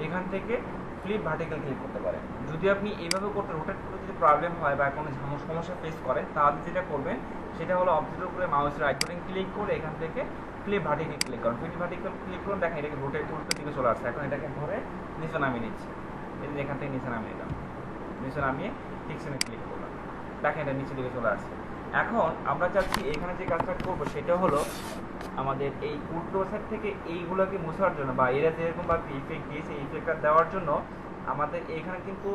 এখান থেকে ফ্লিপ ভার্টিক্যাল ক্লিক করতে পারেন। যদি আপনি এইভাবে করতে রোটেট করতে যদি প্রবলেম হয় বা কোনো সমস্যা ফেস করেন, তাহলে যেটা করবেন সেটা হলো অবজেক্টের উপরে মাউসের রাইট বাটন ক্লিক করে এখান থেকে ফ্লিপ ভার্টিক্যাল ক্লিক করুন। ফ্লিপ ভার্টিক্যাল ক্লিক করুন, দেখেন এটাকে রোটেট করতে দিকে চলে আসছে। এখন এটাকে ধরে নিচে নামিয়ে নিচ্ছি, এই যে এখান থেকে নিচে নামিয়ে নিলাম, নিচে নামিয়ে টিকশনে ক্লিক করলাম, দেখেন এটা নিচের দিকে চলে আসছে। এখন আমরা চাচ্ছি এখানে যে কাজটা করবো সেটা হলো আমাদের এই উল্টো সাইড থেকে এইগুলোকে মোছার জন্য, বা এরা যেরকম বা ইফেক্ট দিয়েছে এই ইফেক্টটা দেওয়ার জন্য আমাদের এখানে কিন্তু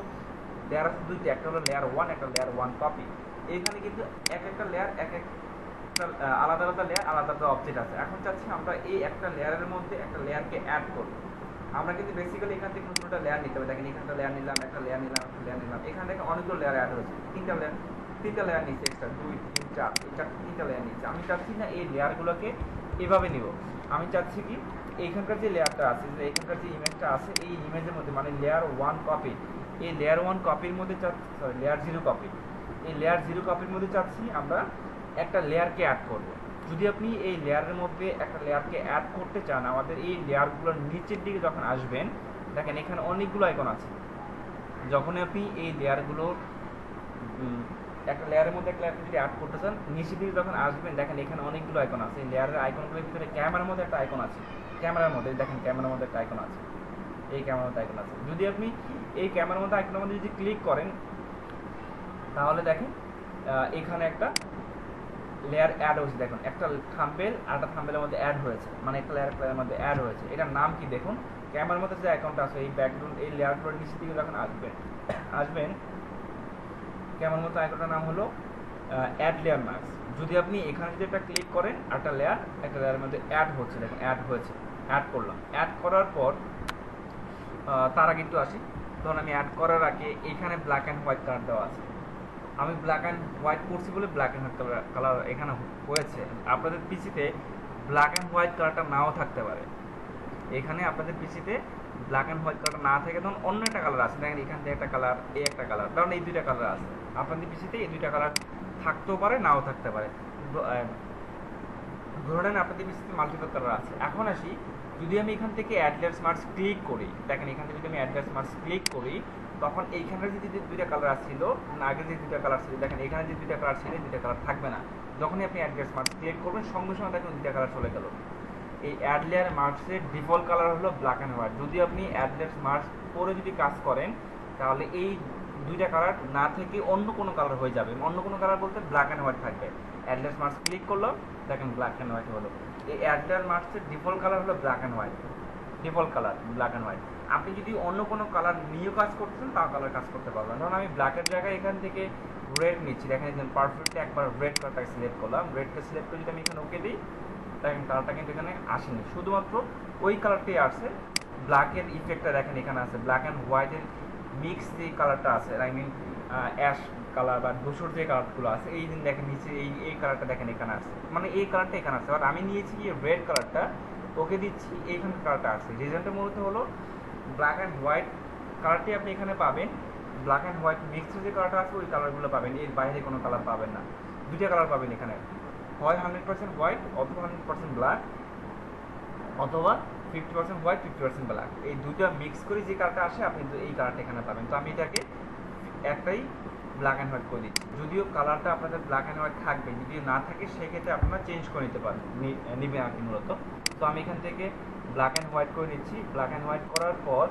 লেয়ার আছে দুইটা, একটা হলো লেয়ার 1, একটা লেয়ার 1 কপি। এখানে কিন্তু এক একটা লেয়ার এক একটা আলাদা আলাদা লেয়ার, আলাদা আলাদা অবজেক্ট আছে। এখন চাচ্ছি আমরা এই একটা লেয়ারের মধ্যে একটা লেয়ারকে অ্যাড করব। আমরা কিন্তু বেসিক্যালি এখান থেকে দুটোটা লেয়ার নিতে হবে। দেখেন এখানটা লেয়ার নিলাম, একটা লেয়ার নিলাম, একটা লেয়ার নিলাম, এখান থেকে অনেকগুলো লেয়ার অ্যাড হয়েছে, তিনটা লেয়ার নিচ্ছে এক্সট্রা, 2 3 4 তিনটা লেয়ার নিচ্ছে। আমি চাচ্ছি না এই লেয়ারগুলোকে এভাবে নিব, আমি চাচ্ছি কি এইখানকার যে লেয়ারটা আছে, যে এখানকার যে ইমেজটা আছে, এই ইমেজের মধ্যে মানে লেয়ার 1 কপি, এই লেয়ার 1 কপির মধ্যে লেয়ার 0 কপি, এই লেয়ার 0 কপির মধ্যে চাচ্ছি আমরা একটা লেয়ারকে অ্যাড করব। যদি আপনি এই লেয়ারের মধ্যে একটা লেয়ারকে অ্যাড করতে চান, আমাদের এই লেয়ারগুলোর নিচের দিকে যখন আসবেন, দেখেন এখানে অনেকগুলো আইকন আছে। যখন আপনি এই লেয়ারগুলো একটা লেয়ারের মধ্যে একটা লেয়ার যদি অ্যাড করতে চান, নিচের দিকে যখন আসবেন দেখেন এখানে অনেকগুলো আইকন আছে। এই লেয়ারের আইকনগুলোর ভিতরে ক্যামেরার মধ্যে একটা আইকন আছে, ক্যামেরার মধ্যে দেখেন ক্যামেরার মধ্যে একটা আইকন আছে, এই ক্যামেরার মধ্যে আইকন আছে। যদি আপনি এই ক্যামেরার মধ্যে আইকনের মধ্যে যদি ক্লিক করেন, তাহলে দেখেন এখানে একটা লেয়ার অ্যাড হয়েছে। দেখুন একটা থাম্বনেল আর একটা থাম্বনেলের মধ্যে অ্যাড হয়েছে, মানে একটা লেয়ারের মধ্যে অ্যাড হয়েছে। এটার নাম কি দেখুন, ক্যামেরার মধ্যে যে আইকনটা আছে এই ব্যাকগ্রাউন্ড এই লেয়ারগুলোর নিচের দিকে যখন আসবেন ক্যামেরার মধ্যে আইকনটার নাম হলো অ্যাড লেয়ার মার্কস। যদি আপনি এখানে যদি একটা ক্লিক করেন, একটা লেয়ারের মধ্যে অ্যাড হচ্ছে, দেখুন অ্যাড হয়েছে, অ্যাড করলাম। অ্যাড করার পর তার আগে একটু আসি, ধরুন আমি অ্যাড করার আগে এখানে ব্ল্যাক অ্যান্ড হোয়াইট কালার দেওয়া আছে, আমি ব্ল্যাক অ্যান্ড হোয়াইট করছি বলে ব্ল্যাক অ্যান্ড হোয়াইট কালার এখানে হয়েছে। আপনাদের পিসিতে ব্ল্যাক অ্যান্ড হোয়াইট কালারটা নাও থাকতে পারে, এখানে আপনাদের পিসিতে ব্ল্যাক অ্যান্ড হোয়াইট কালার না থাকে তখন অন্য একটা কালার আছে, দেখেন এখান থেকে একটা কালার, এই একটা কালার, কারণ এই দুইটা কালার আছে আপনাদের পিসিতে, এই দুইটা কালার থাকতেও পারে নাও থাকতে পারে। ধরে নেন আপনাদের পিসিতে মাল্টিপল কালার আছে। এখন আসি, যদি আমি এখান থেকে অ্যাড লেয়ার স্মার্টস ক্লিক করি, দেখেন এখান থেকে যদি আমি অ্যাড লেয়ার স্মার্টস ক্লিক করি, তখন এইখানে যদি দুইটা কালার ছিল, আগে যে দুইটা কালার ছিল, দেখেন এখানে যে দুইটা কালার ছিল, এই দুইটা কালার থাকবে না। যখনই আপনি অ্যাড লেয়ার স্মার্টস ক্লিক করবেন সঙ্গে সঙ্গে দেখেন দুইটা কালার চলে গেল। এই অ্যাড লেয়ার মার্কসের ডিফল্ট কালার হলো ব্ল্যাক অ্যান্ড হোয়াইট। যদি আপনি অ্যাড লেয়ার মার্কস করে যদি কাজ করেন, তাহলে এই দুইটা কালার না থেকে অন্য কোনো কালার হয়ে যাবে। অন্য কোনো কালার বলতে ব্ল্যাক অ্যান্ড হোয়াইট থাকবে। অ্যাড লেয়ার মার্কস ক্লিক করলাম, দেখেন ব্ল্যাক অ্যান্ড হোয়াইট হলো। এই অ্যাড লেয়ার মার্কসের ডিফল্ট কালার হলো black and white, default colour black and white. আপনি যদি অন্য কোনো কালার নিয়েও কাজ করতেন তাও কালার কাজ করতে পারবেন। ধরুন আমি ব্ল্যাকের জায়গায় এখান থেকে রেড নিচ্ছি, দেখেন পারফেক্টলি একবার রেড কালারটাকে সিলেক্ট করলাম, রেডটা সিলেক্ট করে যদি আমি এখানে ওকে দিই, দেখেন কালারটা কিন্তু এখানে আসেনি, শুধুমাত্র ওই কালারটাই আসছে। ব্ল্যাকের ইফেক্টটা দেখেন এখানে আছে, ব্ল্যাক অ্যান্ড হোয়াইটের মিক্স যে কালারটা আছে, আই মিন অ্যাশ কালার বা ধূসর যে কালারগুলো আছে, এই দিন দেখেন নিচে এই কালারটা দেখেন এখানে আসছে, মানে এই কালারটা এখানে আসছে। বাট আমি নিয়েছি কি রেড কালারটা, ওকে দিচ্ছি, এইখানে কালারটা আসছে। রিজনটা মূলত হলো ব্ল্যাক অ্যান্ড হোয়াইট কালারটি আপনি এখানে পাবেন, ব্ল্যাক অ্যান্ড হোয়াইট মিক্সড যে কালারটা আছে ওই কালারগুলো পাবেন, এর বাইরে কোনো কালার পাবেন না। দুইটা কালার পাবেন এখানে, হয় 100% হোয়াইট অথবা 100% ব্ল্যাক, অথবা 50% হোয়াইট 50% ব্ল্যাক, এই দুইটা মিক্স করে যে কালারটা আসে আপনি এই কালারটা এখানে পাবেন। তো আমি এটাকে একটাই ব্ল্যাক অ্যান্ড হোয়াইট করে দিচ্ছি। যদিও কালারটা আপনাদের ব্ল্যাক অ্যান্ড হোয়াইট থাকবে, যদি না থাকে সেক্ষেত্রে আপনারা চেঞ্জ করে নিতে পারেন, নেবেন আর কি মূলত। তো আমি এখান থেকে ব্ল্যাক অ্যান্ড হোয়াইট করে নিচ্ছি। ব্ল্যাক অ্যান্ড হোয়াইট করার পর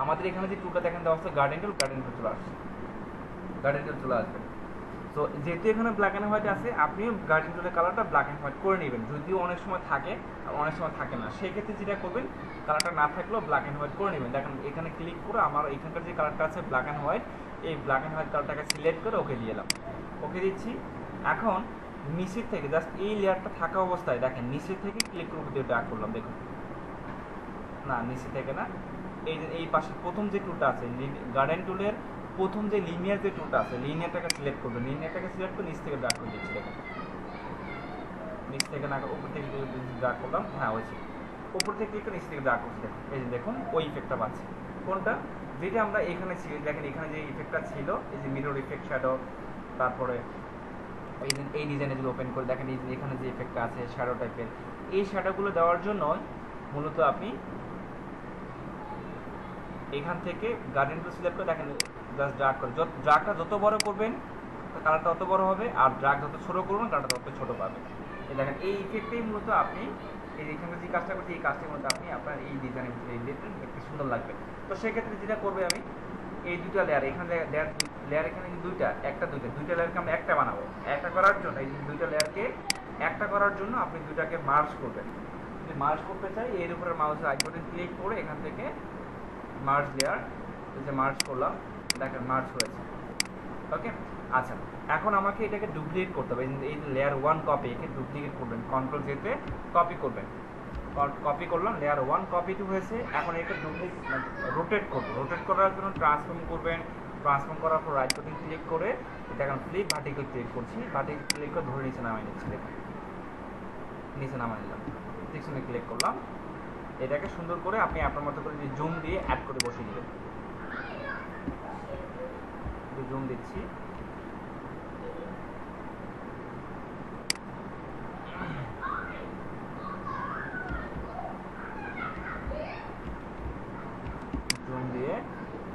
আমাদের এখানে যে টুলটা দেখেন দেওয়া আছে গার্ডেন টুল, গার্ডেন টুল চলে আসছে, গার্ডেন টুল চলে আসবে। সো যেহেতু এখানে ব্ল্যাক অ্যান্ড হোয়াইট আছে, আপনিও গার্ডেন টুলের কালারটা ব্ল্যাক অ্যান্ড হোয়াইট করে নেবেন। যদিও অনেক সময় থাকে আর অনেক সময় থাকে না, সেক্ষেত্রে যেটা করবেন কালারটা না থাকলেও ব্ল্যাক অ্যান্ড হোয়াইট করে নেবেন। দেখেন এখানে ক্লিক করে আমার এখানকার যে কালারটা আছে ব্ল্যাক অ্যান্ড হোয়াইট, এই ব্ল্যাক অ্যান্ড হোয়াইট কালারটাকে সিলেক্ট করে ওকে দিয়ে এলাম, ওকে দিচ্ছি। এখন নিচের থেকে জাস্ট এই লেয়ারটা থাকা অবস্থায় দেখেন নিচের থেকে ক্লিক করে দিয়ে ড্র্যাগ করলাম, দেখুন না নিচে থেকে না, এই পাশে প্রথম যে টুলটা আছে গার্ডেন টুলের প্রথম যে লিনিয়ার যে টুলটা আছে, লিনিয়ারটাকে সিলেক্ট করবেন, লিনিয়ারটাকে সিলেক্ট করে নিচ থেকে ড্র্যাগ করে দিচ্ছি। দেখুন নিচ থেকে না উপর থেকে ড্র্যাগ করলাম, হ্যাঁ হয়েছে, উপর থেকে ক্লিক করে নিচ থেকে ড্র্যাগ করছি, দেখুন এই যে দেখুন ওই ইফেক্টটা পাচ্ছি। কোনটা? যেটা আমরা এখানে ছিল, দেখেন এখানে যে ইফেক্টটা ছিল, এই যে মিরর ইফেক্ট, শ্যাডো, তারপরে এই ডিজাইনে যদি ওপেন করে দেখেন এখানে যে ইফেক্টটা আছে শ্যাডো টাইপের, এই শ্যাডোগুলো দেওয়ার জন্য মূলত আপনি এখান থেকে গার্ডেন টুল সিলেক্ট করে দেখেন জাস্ট ড্র্যাগ করে, ড্র্যাগটা যত বড় করবেন কালারটা তত বড় হবে, আর ড্র্যাগ যত ছোট করবেন কালারটা তত ছোট পাবে। এই দেখেন এই ইফেক্টেই মূলত আপনি এই এখানে যে কাজটা করছি, এই কাজটির মধ্যে আপনি আপনার এই ডিজাইনের ভিতরে দেখতে সুন্দর লাগবে। তো সেক্ষেত্রে যেটা করবে আমি এই দুইটা লেয়ার, এখানে লেয়ার এখানে দুইটা লেয়ারকে আমরা একটা বানাবো। একটা করার জন্য এই দুইটা লেয়ারকে একটা করার জন্য আপনি দুইটাকে মার্জ করবেন। যদি মার্জ করতে চাই এর উপরে মাউসের রাইট বাটন ক্লিক করে এখান থেকে মার্জ লেয়ার, এই যে মার্জ করলাম, দেখেন মার্জ হয়েছে। ওকে, আচ্ছা এখন আমাকে এটাকে ডুপ্লিকেট করতে হবে। এই লেয়ার 1 কপি, একে ডুপ্লিকেট করবেন, কন্ট্রোল জেতে কপি করবেন, কপি করলাম, লেয়ার 1 কপি টু হয়েছে। এখন এটা রোটেট করবো, রোটেট করার জন্য ট্রান্সফর্ম করবেন, ট্রান্সফর্ম করার পর রাইট বাটন ক্লিক করে এটা এখন ফ্লিপ ভার্টিক্যাল ক্লিক করছি, ভার্টিক্যাল ক্লিক করে ধরে নিচে নামাই নিচ্ছি, দেখুন নিচে নামাই নিলাম, পিছনে ক্লিক করলাম। এটাকে সুন্দর করে আপনি আপনার মতো করে জুম দিয়ে অ্যাড করে বসিয়ে দিবেন। জুম দিচ্ছি, জুম দিয়ে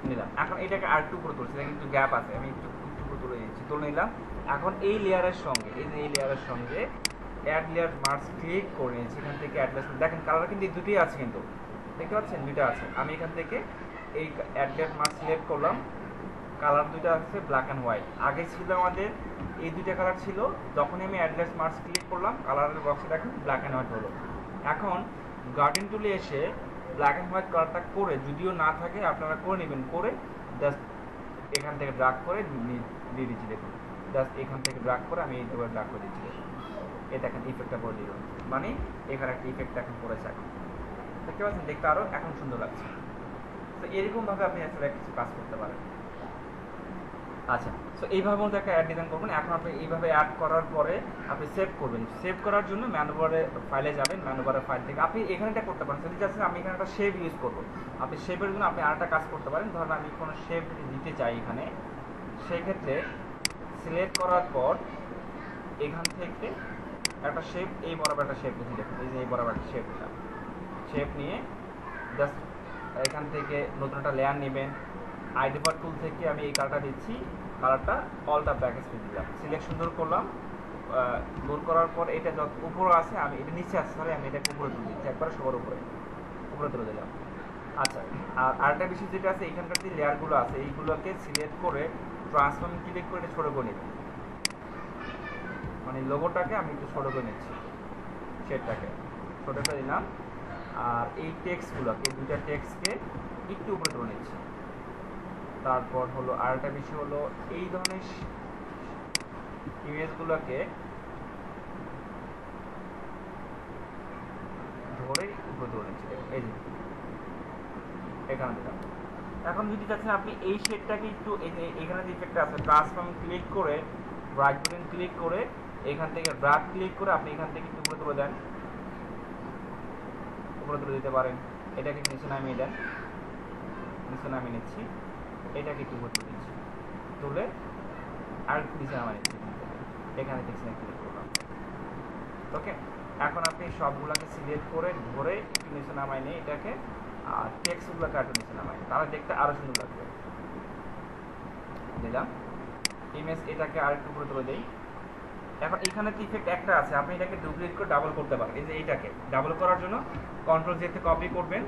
নিলাম। এখন এটাকে আর একটু উপরে তুলছি, কিন্তু গ্যাপ আছে, আমি একটু উপরে তুলে দিচ্ছি, তুলে নিলাম। এখন এই লেয়ারের সঙ্গে এই লেয়ারের সঙ্গে অ্যাড লেয়ার মার্জ ক্লিক করে নিয়েছি। এখান থেকে অ্যাড লেয়ার দেখেন কালার কিন্তু এই দুটোই আছে, কিন্তু দেখতে পাচ্ছেন দুইটা আছে। আমি এখান থেকে এই অ্যাড লেয়ার মার্জ সিলেক্ট করলাম, কালার দুইটা আছে ব্ল্যাক অ্যান্ড হোয়াইট। আগে ছিল আমাদের এই দুইটা কালার ছিল, যখনই আমি অ্যাড লেয়ার মার্জ ক্লিক করলাম কালারের বক্সে দেখেন ব্ল্যাক অ্যান্ড হোয়াইট হলো। এখন গার্ডেন টুলে এসে ব্ল্যাক অ্যান্ড হোয়াইট কালারটা করে, যদিও না থাকে আপনারা করে নেবেন, করে জাস্ট এখান থেকে ড্র্যাগ করে দিয়ে দিচ্ছি, দেখুন জাস্ট এখান থেকে ড্র্যাগ করে আমি এইভাবে ড্র্যাগ করে দিচ্ছি, দেখুন এই দেখেন ইফেক্টটা করে দিলাম, মানে এখানে একটা ইফেক্ট এখন পড়েছে। এখন দেখতে পাচ্ছেন, দেখতে আরও এখন সুন্দর লাগছে। তো এরকমভাবে আপনি আসলে কিছু কাজ করতে পারেন। আচ্ছা, সো এইভাবে মধ্যে একটা অ্যাড ডিজাইন করবেন। এখন আপনি এইভাবে অ্যাড করার পরে আপনি সেভ করবেন। সেভ করার জন্য ম্যানুবারে ফাইলে যাবেন, ম্যানুবারের ফাইল থেকে আপনি এখানে এটা করতে পারেন। যদি চাচ্ছেন আমি এখানে একটা শেপ ইউজ করবো, আপনি শেপের জন্য আপনি আরেকটা কাজ করতে পারেন। ধরেন আমি কোনো শেপ দিতে চাই এখানে, সেই ক্ষেত্রে সিলেক্ট করার পর এখান থেকে একটা শেপ, এই বরাবর একটা শেপ দিচ্ছি। দেখুন এই যে এই বরাবর একটা শেপ দিলাম। শেপ নিয়ে জাস্ট এখান থেকে নতুন একটা লেয়ার নেবেন। আইডেন্টিফায়ার টুল থেকে আমি এই কালারটা দিচ্ছি, কালারটা অলটা প্যাকেজ দিলাম, সিলেক্ট সুন্দর করলাম। লোড করার পর এটা যত উপরে আছে, আমি এটা নিচে আছে, সরি আমি এটাকে উপরে তুলে দিচ্ছি, একবারে সবার উপরে তুলে দিলাম। আচ্ছা, আর আরেকটা বিষয় যেটা আছে, এখানকার যে লেয়ারগুলো আছে এইগুলোকে সিলেক্ট করে ট্রান্সফর্ম ক্লিক করে এটা ছোটো করে নেবেন। মানে লোগোটাকে আমি একটু ছোটো করে নিচ্ছি, শেডটাকে ছোটো করে দিলাম। আর এই টেক্সটগুলোকে, দুইটা টেক্সটকে একটু উপরে তুলে নিচ্ছি। তারপর হলো আরেকটা বিষয় হলো এই ধরনের ইমেজগুলোকে ধরে উপরে তুলে নিচ্ছি। এই যে এখানে দিলাম। এখন যদি চাচ্ছেন আপনি এই শেডটাকে একটু, এখানে যে ইফেক্টটা আছে ট্রান্সফর্ম ক্লিক করে, রাইট বাটন ক্লিক করে, এখান থেকে ড্রাগ ক্লিক করে আপনি এখান থেকে একটু উপরে তুলে দেন, উপরে তুলে দিতে পারেন। এটাকে নিচে নামিয়ে দেন, নিচে নামিয়ে নিচ্ছি। এটাকে একটু উপরে তুলে দিচ্ছি, তুলে আর নিচে নামিয়ে নিচ্ছি। এখানে টেক্সটে ক্লিক করলাম। ওকে, এখন আপনি সবগুলোকে সিলেক্ট করে ধরে একটু নিচে নামাই নিয়ে এটাকে, আর টেক্সটগুলোকে একটু নিচে নামাই, তাহলে দেখতে আরও সুন্দর লাগবে। দিলাম ইমেজ, এটাকে আর একটু উপরে তুলে দিই। এখন এখানে ইফেক্ট একটা আছে, আপনি এটাকে ডুপ্লিকেট করে ডাবল করতে পারেন। এই যে এইটাকে ডাবল করার জন্য কন্ট্রোল জেতে কপি করবেন।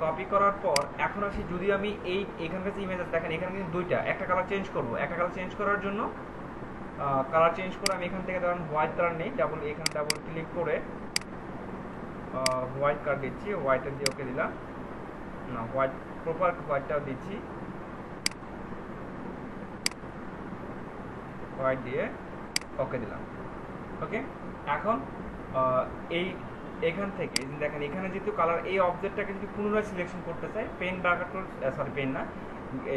কপি করার পর এখন আসি, যদি আমি এখানকার যে ইমেজ আছে দেখেন, এখানে কিন্তু দুইটা, একটা কালার চেঞ্জ করবো। একটা কালার চেঞ্জ করার জন্য কালার চেঞ্জ করে আমি এখান থেকে ধরেন হোয়াইট কালার নেই, এখানে ডাবল ক্লিক করে হোয়াইট কালার দিচ্ছি, হোয়াইটটা দিয়ে ওকে দিলাম। না, হোয়াইট প্রপার হোয়াইটটাও দিচ্ছি, হোয়াইট দিয়ে ওকে দিলাম। ওকে, এখন এখান থেকে দেখেন, এখানে যেহেতু কালার, এই অবজেক্টটাকে যদি পুনরায় সিলেকশন করতে চাই, পেন বা সরি পেন না,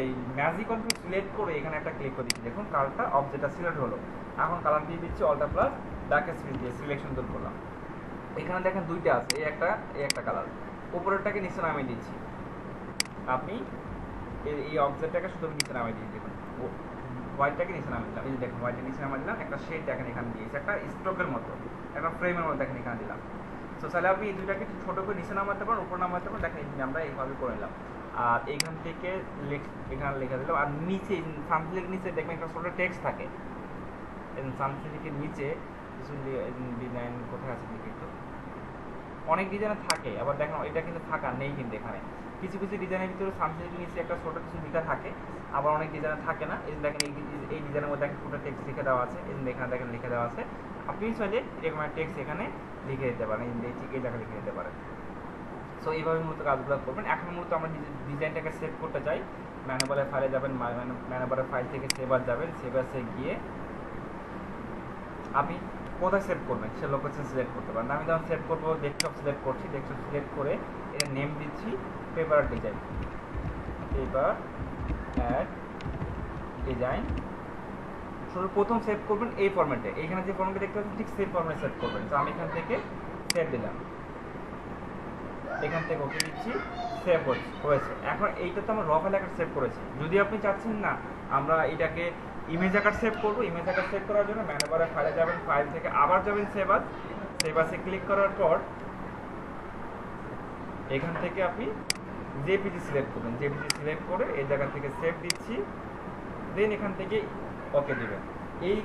এই ম্যাজিক কন্ট্রোল সিলেক্ট করে এখানে একটা ক্লিক করে দিচ্ছি। দেখুন কালারটা অবজেক্টটা সিলেক্ট হলো। এখন কালার দিয়ে দিচ্ছি অল্টা প্লাস ব্যাকে স্পেস দিয়ে সিলেকশন দূর করলাম। এখানে দেখেন দুইটা আছে, এই একটা কালার, উপরেরটাকে নিচে নামিয়ে দিচ্ছি। আপনি এই অবজেক্টটাকে শুধু নিচে নামিয়ে দিচ্ছি। দেখুন হোয়াইটটাকে নিচে নামিয়ে দিলাম, এই যে দেখুন হোয়াইটটা নিচে নামিয়ে দিলাম, একটা শেড দেখেন এখানে দিয়েছি, একটা স্ট্রোকের মতো, একটা ফ্রেমের মতো দেখেন এখানে দিলাম। সো তাহলে আপনি এই দুইটাকে একটু ছোটো করে নিচে নামাতে পারেন, উপর নামাতে পারেন। দেখেন আমরা এইভাবে করে নিলাম। আর এইখান থেকে এখানে লেখা দিলাম। আর নিচে সানসিল্কের নিচে দেখবেন একটা ছোটো টেক্সট থাকে, সানসিল্কের নিচে কিছু ডিজাইন কোথায় আছে দেখি একটু, অনেক ডিজাইন থাকে। আবার দেখেন এটা কিন্তু থাকা নেই, কিন্তু এখানে কিছু কিছু ডিজাইনের ভিতরে সানসিল্কের নিচে একটা ছোটো কিছু লেখা থাকে, আবার অনেক ডিজাইন থাকে না। এই দেখেন এই ডিজাইনের মধ্যে একটা ছোটো টেক্সট লিখে দেওয়া আছে, এই এখানে দেখেন লিখে দেওয়া আছে। আপনি চাইলে এরকম একটা টেক্সট এখানে লিখে দিতে পারেন, এই জায়গায় লিখে দিতে পারেন। সো এইভাবে মূলত কাজগুলো করবেন। এখন মূলত আমরা ডিজাইনটাকে সেভ করতে চাই, ম্যানুবারের ফাইলে যাবেন, ম্যানুবারের ফাইল থেকে সেভার যাবেন, সেভার্সে গিয়ে আপনি কোথায় সেভ করবেন সে লোকেশন সিলেক্ট করতে পারেন। আমি যখন সেভ করবো ডেস্কটপ সিলেক্ট করছি, ডেস্কটপ সিলেক্ট করে এটা নেম দিচ্ছি paper design, paper add design. প্রথম সেভ করবেন এই ফরম্যাটে, এইখানে যে ফরম্যাটে দেখতে পাচ্ছেন ঠিক সেই ফরম্যাটে সেভ করবেন। তো আমি এখান থেকে সেভ দিলাম, এখান থেকে ওকে দিচ্ছি, সেভ হয়েছে। এখন এইটা তো আমরা র ফাইল আকার সেভ করেছি। যদি আপনি চাচ্ছেন না আমরা এটাকে ইমেজ আকার সেভ করবো, ইমেজ আকার সেভ করার জন্য ম্যানুবারের ফাইলে যাবেন, ফাইল থেকে আবার যাবেন সেভাসে ক্লিক করার পর এখান থেকে আপনি জেপিজি সিলেক্ট করবেন, জেপিজি সিলেক্ট করে এই জায়গা থেকে সেভ দিচ্ছি, দেন এখান থেকে ওকে দেবেন। এই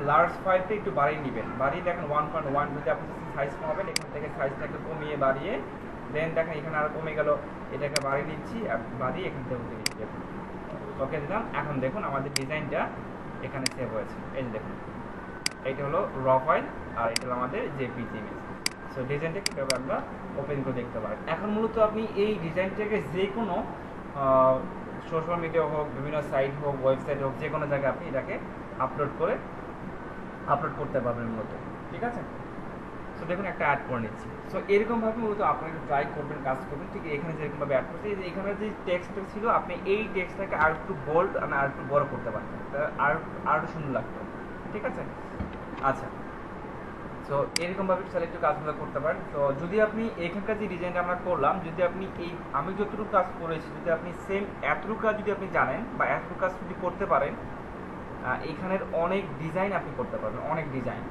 লার্জ ফাইলটা একটু বাড়িয়ে নেবেন, বাড়িয়ে দেখেন 1.1, যদি আপনি সাইজ কমাবেন এখান থেকে সাইজটাকে কমিয়ে বাড়িয়ে, দেন দেখেন এখানে আরও কমে গেল, এটাকে বাড়িয়ে দিচ্ছি, আর বাড়িয়ে এখান থেকে উঠে দিচ্ছি। ওকে দিলাম। এখন দেখুন আমাদের ডিজাইনটা এখানে সেভ হয়েছে। এই যে দেখুন এইটা হলো র ফাইল, আর এটা হলো আমাদের জেপিজি ইমেজ। সো ডিজাইনটা কীভাবে আমরা ওপেন করে দেখতে পারেন। এখন মূলত আপনি এই ডিজাইনটাকে যে কোনো সোশ্যাল মিডিয়া হোক, বিভিন্ন সাইট হোক, ওয়েবসাইট হোক, যে কোনো জায়গায় আপনি এটাকে আপলোড করতে পারবেন মূলত। ঠিক আছে, সো দেখুন একটা অ্যাড করে নিচ্ছি। সো এরকমভাবে মূলত আপনাকে ট্রাই করবেন, কাজ করবেন। ঠিক এখানে যেরকমভাবে অ্যাড করছি, যে এখানে যে টেক্সটটা ছিল আপনি এই টেক্সটটাকে আর একটু বোল্ড আর একটু বড় করতে পারতেন, আর একটু সুন্দর লাগতো। ঠিক আছে, আচ্ছা। সো এরকমভাবে চাইলে একটু কাজগুলো করতে পারেন। তো যদি আপনি এখানকার যে ডিজাইনটা আমরা করলাম, যদি আপনি এই আমি যতটুকু কাজ করেছি, যদি আপনি সেম এতটুকু কাজ যদি আপনি জানেন বা এতটুকু কাজ যদি করতে পারেন, এখানের অনেক ডিজাইন আপনি করতে পারবেন, অনেক ডিজাইন।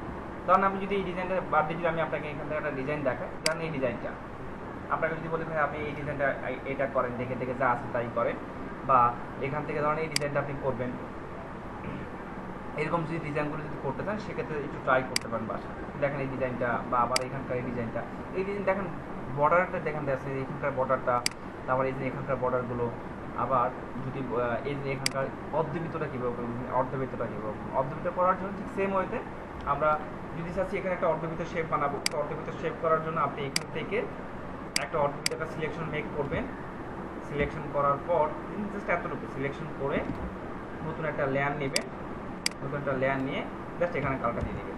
কারণ আমি যদি এই ডিজাইনটা বাদ দিয়ে যদি আমি আপনাকে এখান থেকে একটা ডিজাইন দেখাই, কারণ এই ডিজাইনটা আপনাকে যদি বলি ভাই আপনি এই ডিজাইনটা এটা করেন, দেখে দেখে যা আছে তাই করেন, বা এখান থেকে ধরেন এই ডিজাইনটা আপনি করবেন, এরকম যদি ডিজাইনগুলো যদি করতে চান সেক্ষেত্রে একটু ট্রাই করতে পারেন বাসা। দেখেন এই ডিজাইনটা, বা আবার এখানকার এই ডিজাইনটা, এই ডিজাইন দেখেন বর্ডারটা দেখেন আছে এখানকার বর্ডারটা, তারপর এই যে এখানকার বর্ডারগুলো, আবার যদি এই যে এখানকার অর্ধবৃত্তটা কীভাবে করবেন, অর্ধবৃত্তটা কীভাবে অর্ধবৃত্ত করার জন্য ঠিক সেম ওয়েতে আমরা যদি চাচ্ছি এখানে একটা অর্ধবৃত্ত শেপ বানাবো, তো অর্ধবৃত্ত শেপ করার জন্য আপনি এখান থেকে একটা অর্ধবৃত্তটা সিলেকশন মেক করবেন। সিলেকশন করার পর জাস্ট এতটুকু সিলেকশন করে নতুন একটা লেয়ার নেবেন, নতুন একটা লেয়ার নিয়ে জাস্ট এখানে কালারটা দিয়ে দেবেন।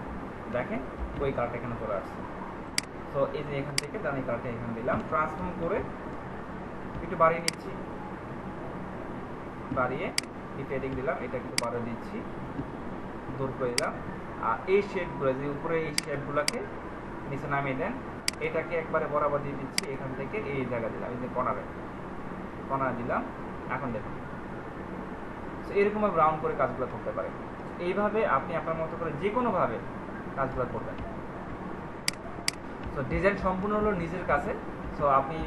দেখেন ওই কালারটা এখানে চলে আসছে। সো এই যে এখান থেকে এই কালারটা এখানে দিলাম, ট্রান্সফর্ম করে একটু বাড়িয়ে নিচ্ছি, বাড়িয়ে এটা এদিক দিলাম, এটা একটু বাড়িয়ে দিচ্ছি, দূর করে দিলাম। আর এই শেপগুলো যে উপরে এই শেপগুলোকে নিচে নামিয়ে দেন, এটাকে একবারে বরাবর দিয়ে দিচ্ছি, এখান থেকে এই জায়গা দিলাম, এই যে কর্নার দিলাম। এখন দেখুন এরকমভাবে রাউন্ড করে কাজগুলো করতে পারেন। এইভাবে আপনি আপনার মতো করে যে কোনোভাবে কাজগুলো করবেন। সো ডিজাইন সম্পূর্ণ হলো নিজের কাছে। সো আপনি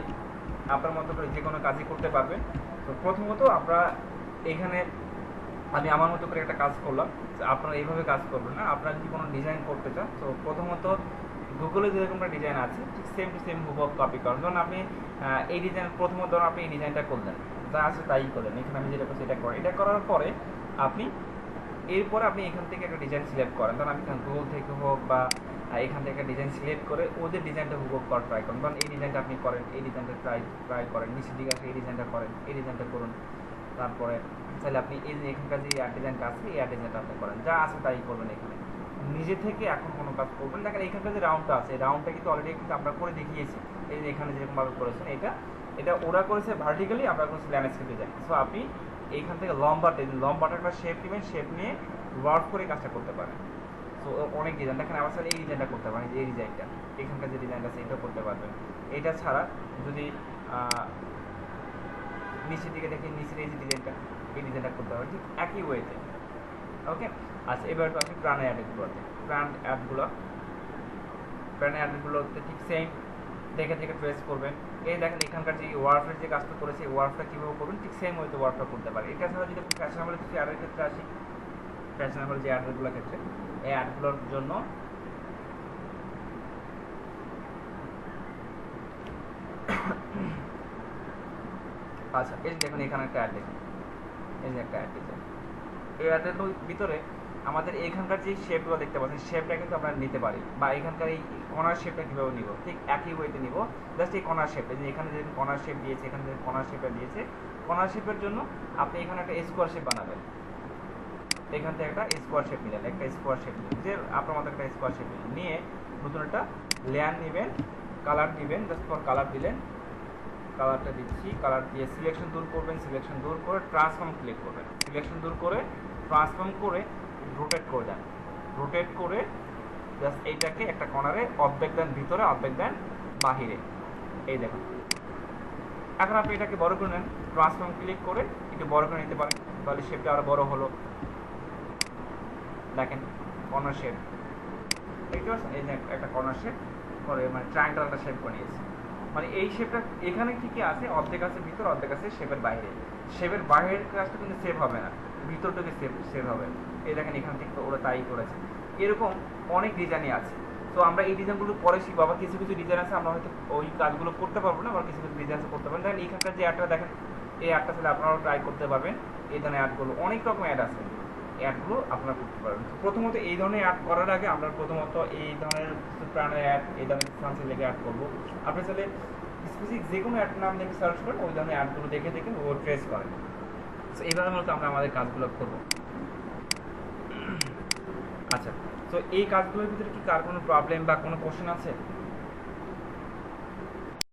আপনার মতো করে যে কোনো কাজই করতে পারবেন। তো প্রথমত আমরা এখানে আমি আমার মতো করে একটা কাজ করলাম, আপনারা এইভাবে কাজ করবেন না। আপনারা যদি কোনো ডিজাইন করতে চান, তো প্রথমত গুগলে যেরকম একটা ডিজাইন আছে ঠিক সেম টু সেম হুবহু কপি করেন। ধরুন আপনি এই ডিজাইন প্রথমত ধরুন আপনি এই ডিজাইনটা করলেন, যা আছে তাই করলেন, এখানে আমি যেটা করছি এটা করেন। এটা করার পরে আপনি এরপরে আপনি এখান থেকে একটা ডিজাইন সিলেক্ট করেন। ধরুন আপনি গুগল থেকে হোক বা এখান থেকে একটা ডিজাইন সিলেক্ট করে ওদের ডিজাইনটা হুবহু করার ট্রাই করেন। ধরুন এই ডিজাইনটা আপনি করেন, এই ডিজাইনটা ট্রাই করেন, নিচের দিকে আসে এই ডিজাইনটা করেন, এই ডিজাইনটা করুন। তারপরে চাইলে আপনি এই যে এখানকার যে এয়ার ডিজাইনটা আছে এই এয়ার ডিজাইনটা আপনি করেন, যা আছে তাই করবেন। এখানে নিজে থেকে এখন কোনো কাজ করবেন। দেখেন এখানকার যে রাউন্ডটা আছে, এই রাউন্ডটা কিন্তু অলরেডি কিন্তু আমরা করে দেখিয়েছি। এই যে এখানে যেরকমভাবে করেছেন, এটা ওরা করেছে ভার্টিক্যালি, আমরা করেছি ল্যান্ডস্কেপ ডিজাইন। সো আপনি এইখান থেকে লম্বাটা একটা শেপ নেবেন, শেপ নিয়ে ওয়ার্ক করে কাজটা করতে পারেন। সো অনেক ডিজাইন দেখেন, আমার স্যার এই ডিজাইনটা করতে পারেন, এই ডিজাইনটা এখানকার যে ডিজাইনটা আছে এটাও করতে পারবেন। এটা ছাড়া যদি নিচের দিকে দেখেন, নিচের এই যে ডিজাইনটা, এই ডিজাইনটা করতে পারবেন ঠিক একই ওয়েতে। ওকে, আচ্ছা এবার তো আসি প্রাণ অ্যাডগুলোতে। প্রাণ অ্যাডগুলোতে ঠিক সেম দেখে দেখে ট্রেস করবেন। এই দেখেন এখানকার যে ওয়ার্ফের যে কাজটা করেছে, এই ওয়ার্ফটা কীভাবে করবেন ঠিক সেম ওয়েতে ওয়ার্কটা করতে পারে। এটা ছাড়া যদি ফ্যাশনেবল কিছু অ্যাডের ক্ষেত্রে আসি, ফ্যাশনেবল যে অ্যাডগুলোর ক্ষেত্রে, এই অ্যাডগুলোর জন্য আচ্ছা এই দেখুন এখানে একটা অ্যাড দেখুন, এই যে একটা অ্যাড দিচ্ছে। এই অ্যাডের ভিতরে আমাদের এখানকার যে শেপগুলো দেখতে পাচ্ছেন, শেপটা কিন্তু আমরা নিতে পারি, বা এখানকার এই কর্নার শেপটা কীভাবে নিব ঠিক একই ওয়েতে নিব। জাস্ট এই কর্নার শেপটা, যে এখানে যে কর্নার শেপ দিয়েছে, এখানে যে কর্নার শেপটা দিয়েছে, কর্নার শেপের জন্য আপনি এখানে একটা স্কোয়ার শেপ বানাবেন। এখান থেকে একটা স্কোয়ার শেপ নিলেন, একটা স্কোয়ার শেপ নিলেন, যে আপনার মতো একটা স্কোয়ার শেপ নিয়ে নতুন একটা লেয়ার নেবেন, কালার দিবেন, জাস্ট ফর কালার দিলেন, কালারটা দিচ্ছি, কালার দিয়ে সিলেকশন দূর করবেন, সিলেকশন দূর করে ট্রান্সফর্ম ক্লিক করবেন, সিলেকশন দূর করে ট্রান্সফর্ম করে রোটেট করে দেন, রোটেট করে জাস্ট এইটাকে একটা কর্নারে অর্ধেক দেন ভিতরে, অর্ধেক দেন বাহিরে। এই দেখুন এখন আপনি এটাকে বড় করে নেন, ট্রান্সফর্ম ক্লিক করে একটু বড় করে নিতে পারেন, তাহলে শেপটা আরও বড় হলো। দেখেন কর্নার শেপ দেখতে পাচ্ছেন, এই যে একটা কর্নার শেপ করে মানে ট্রায়াঙ্গেল একটা শেপ করে নিয়েছে। মানে এই শেপটা এখানে ঠিকই আছে, অর্ধেক আছে ভিতর, অর্ধেক আছে শেপের বাইরে। শেপের বাইরের কাজটা কিন্তু সেভ হবে না, ভিতরটাকে সেভ হবে। এই দেখেন এখান থেকে ওরা তাই করেছে। এরকম অনেক ডিজাইনই আছে। তো আমরা এই ডিজাইনগুলো পরে শিখবো। আবার কিছু কিছু ডিজাইন আছে আমরা হয়তো ওই কাজগুলো করতে পারবো না, আবার কিছু কিছু ডিজাইন করতে পারবেন। দেখেন এখানকার যে অ্যাডটা দেখেন, এই অ্যাডটা ছিল আপনারাও ট্রাই করতে পারবেন। এই ধরনের অ্যাডগুলো অনেক রকম অ্যাড আছে, অ্যাডগুলো আপনারা করতে পারবেন। তো প্রথমত এই ধরনের অ্যাড করার আগে আমরা প্রথমত এই ধরনের কিছু প্রাণের অ্যাড, এই ধরনের ফ্রান্সের লেগে অ্যাড করবো। আপনি চাইলে স্পেসিফিক যে কোনো অ্যাড নাম দেখে সার্চ করেন, ওই ধরনের অ্যাডগুলো দেখে দেখে ও ট্রেস করেন। তো এইভাবে মূলত আমরা আমাদের কাজগুলো করবো। আচ্ছা, তো এই কাজগুলোর ভিতরে কি কার কোনো প্রবলেম বা কোনো কোশ্চেন আছে?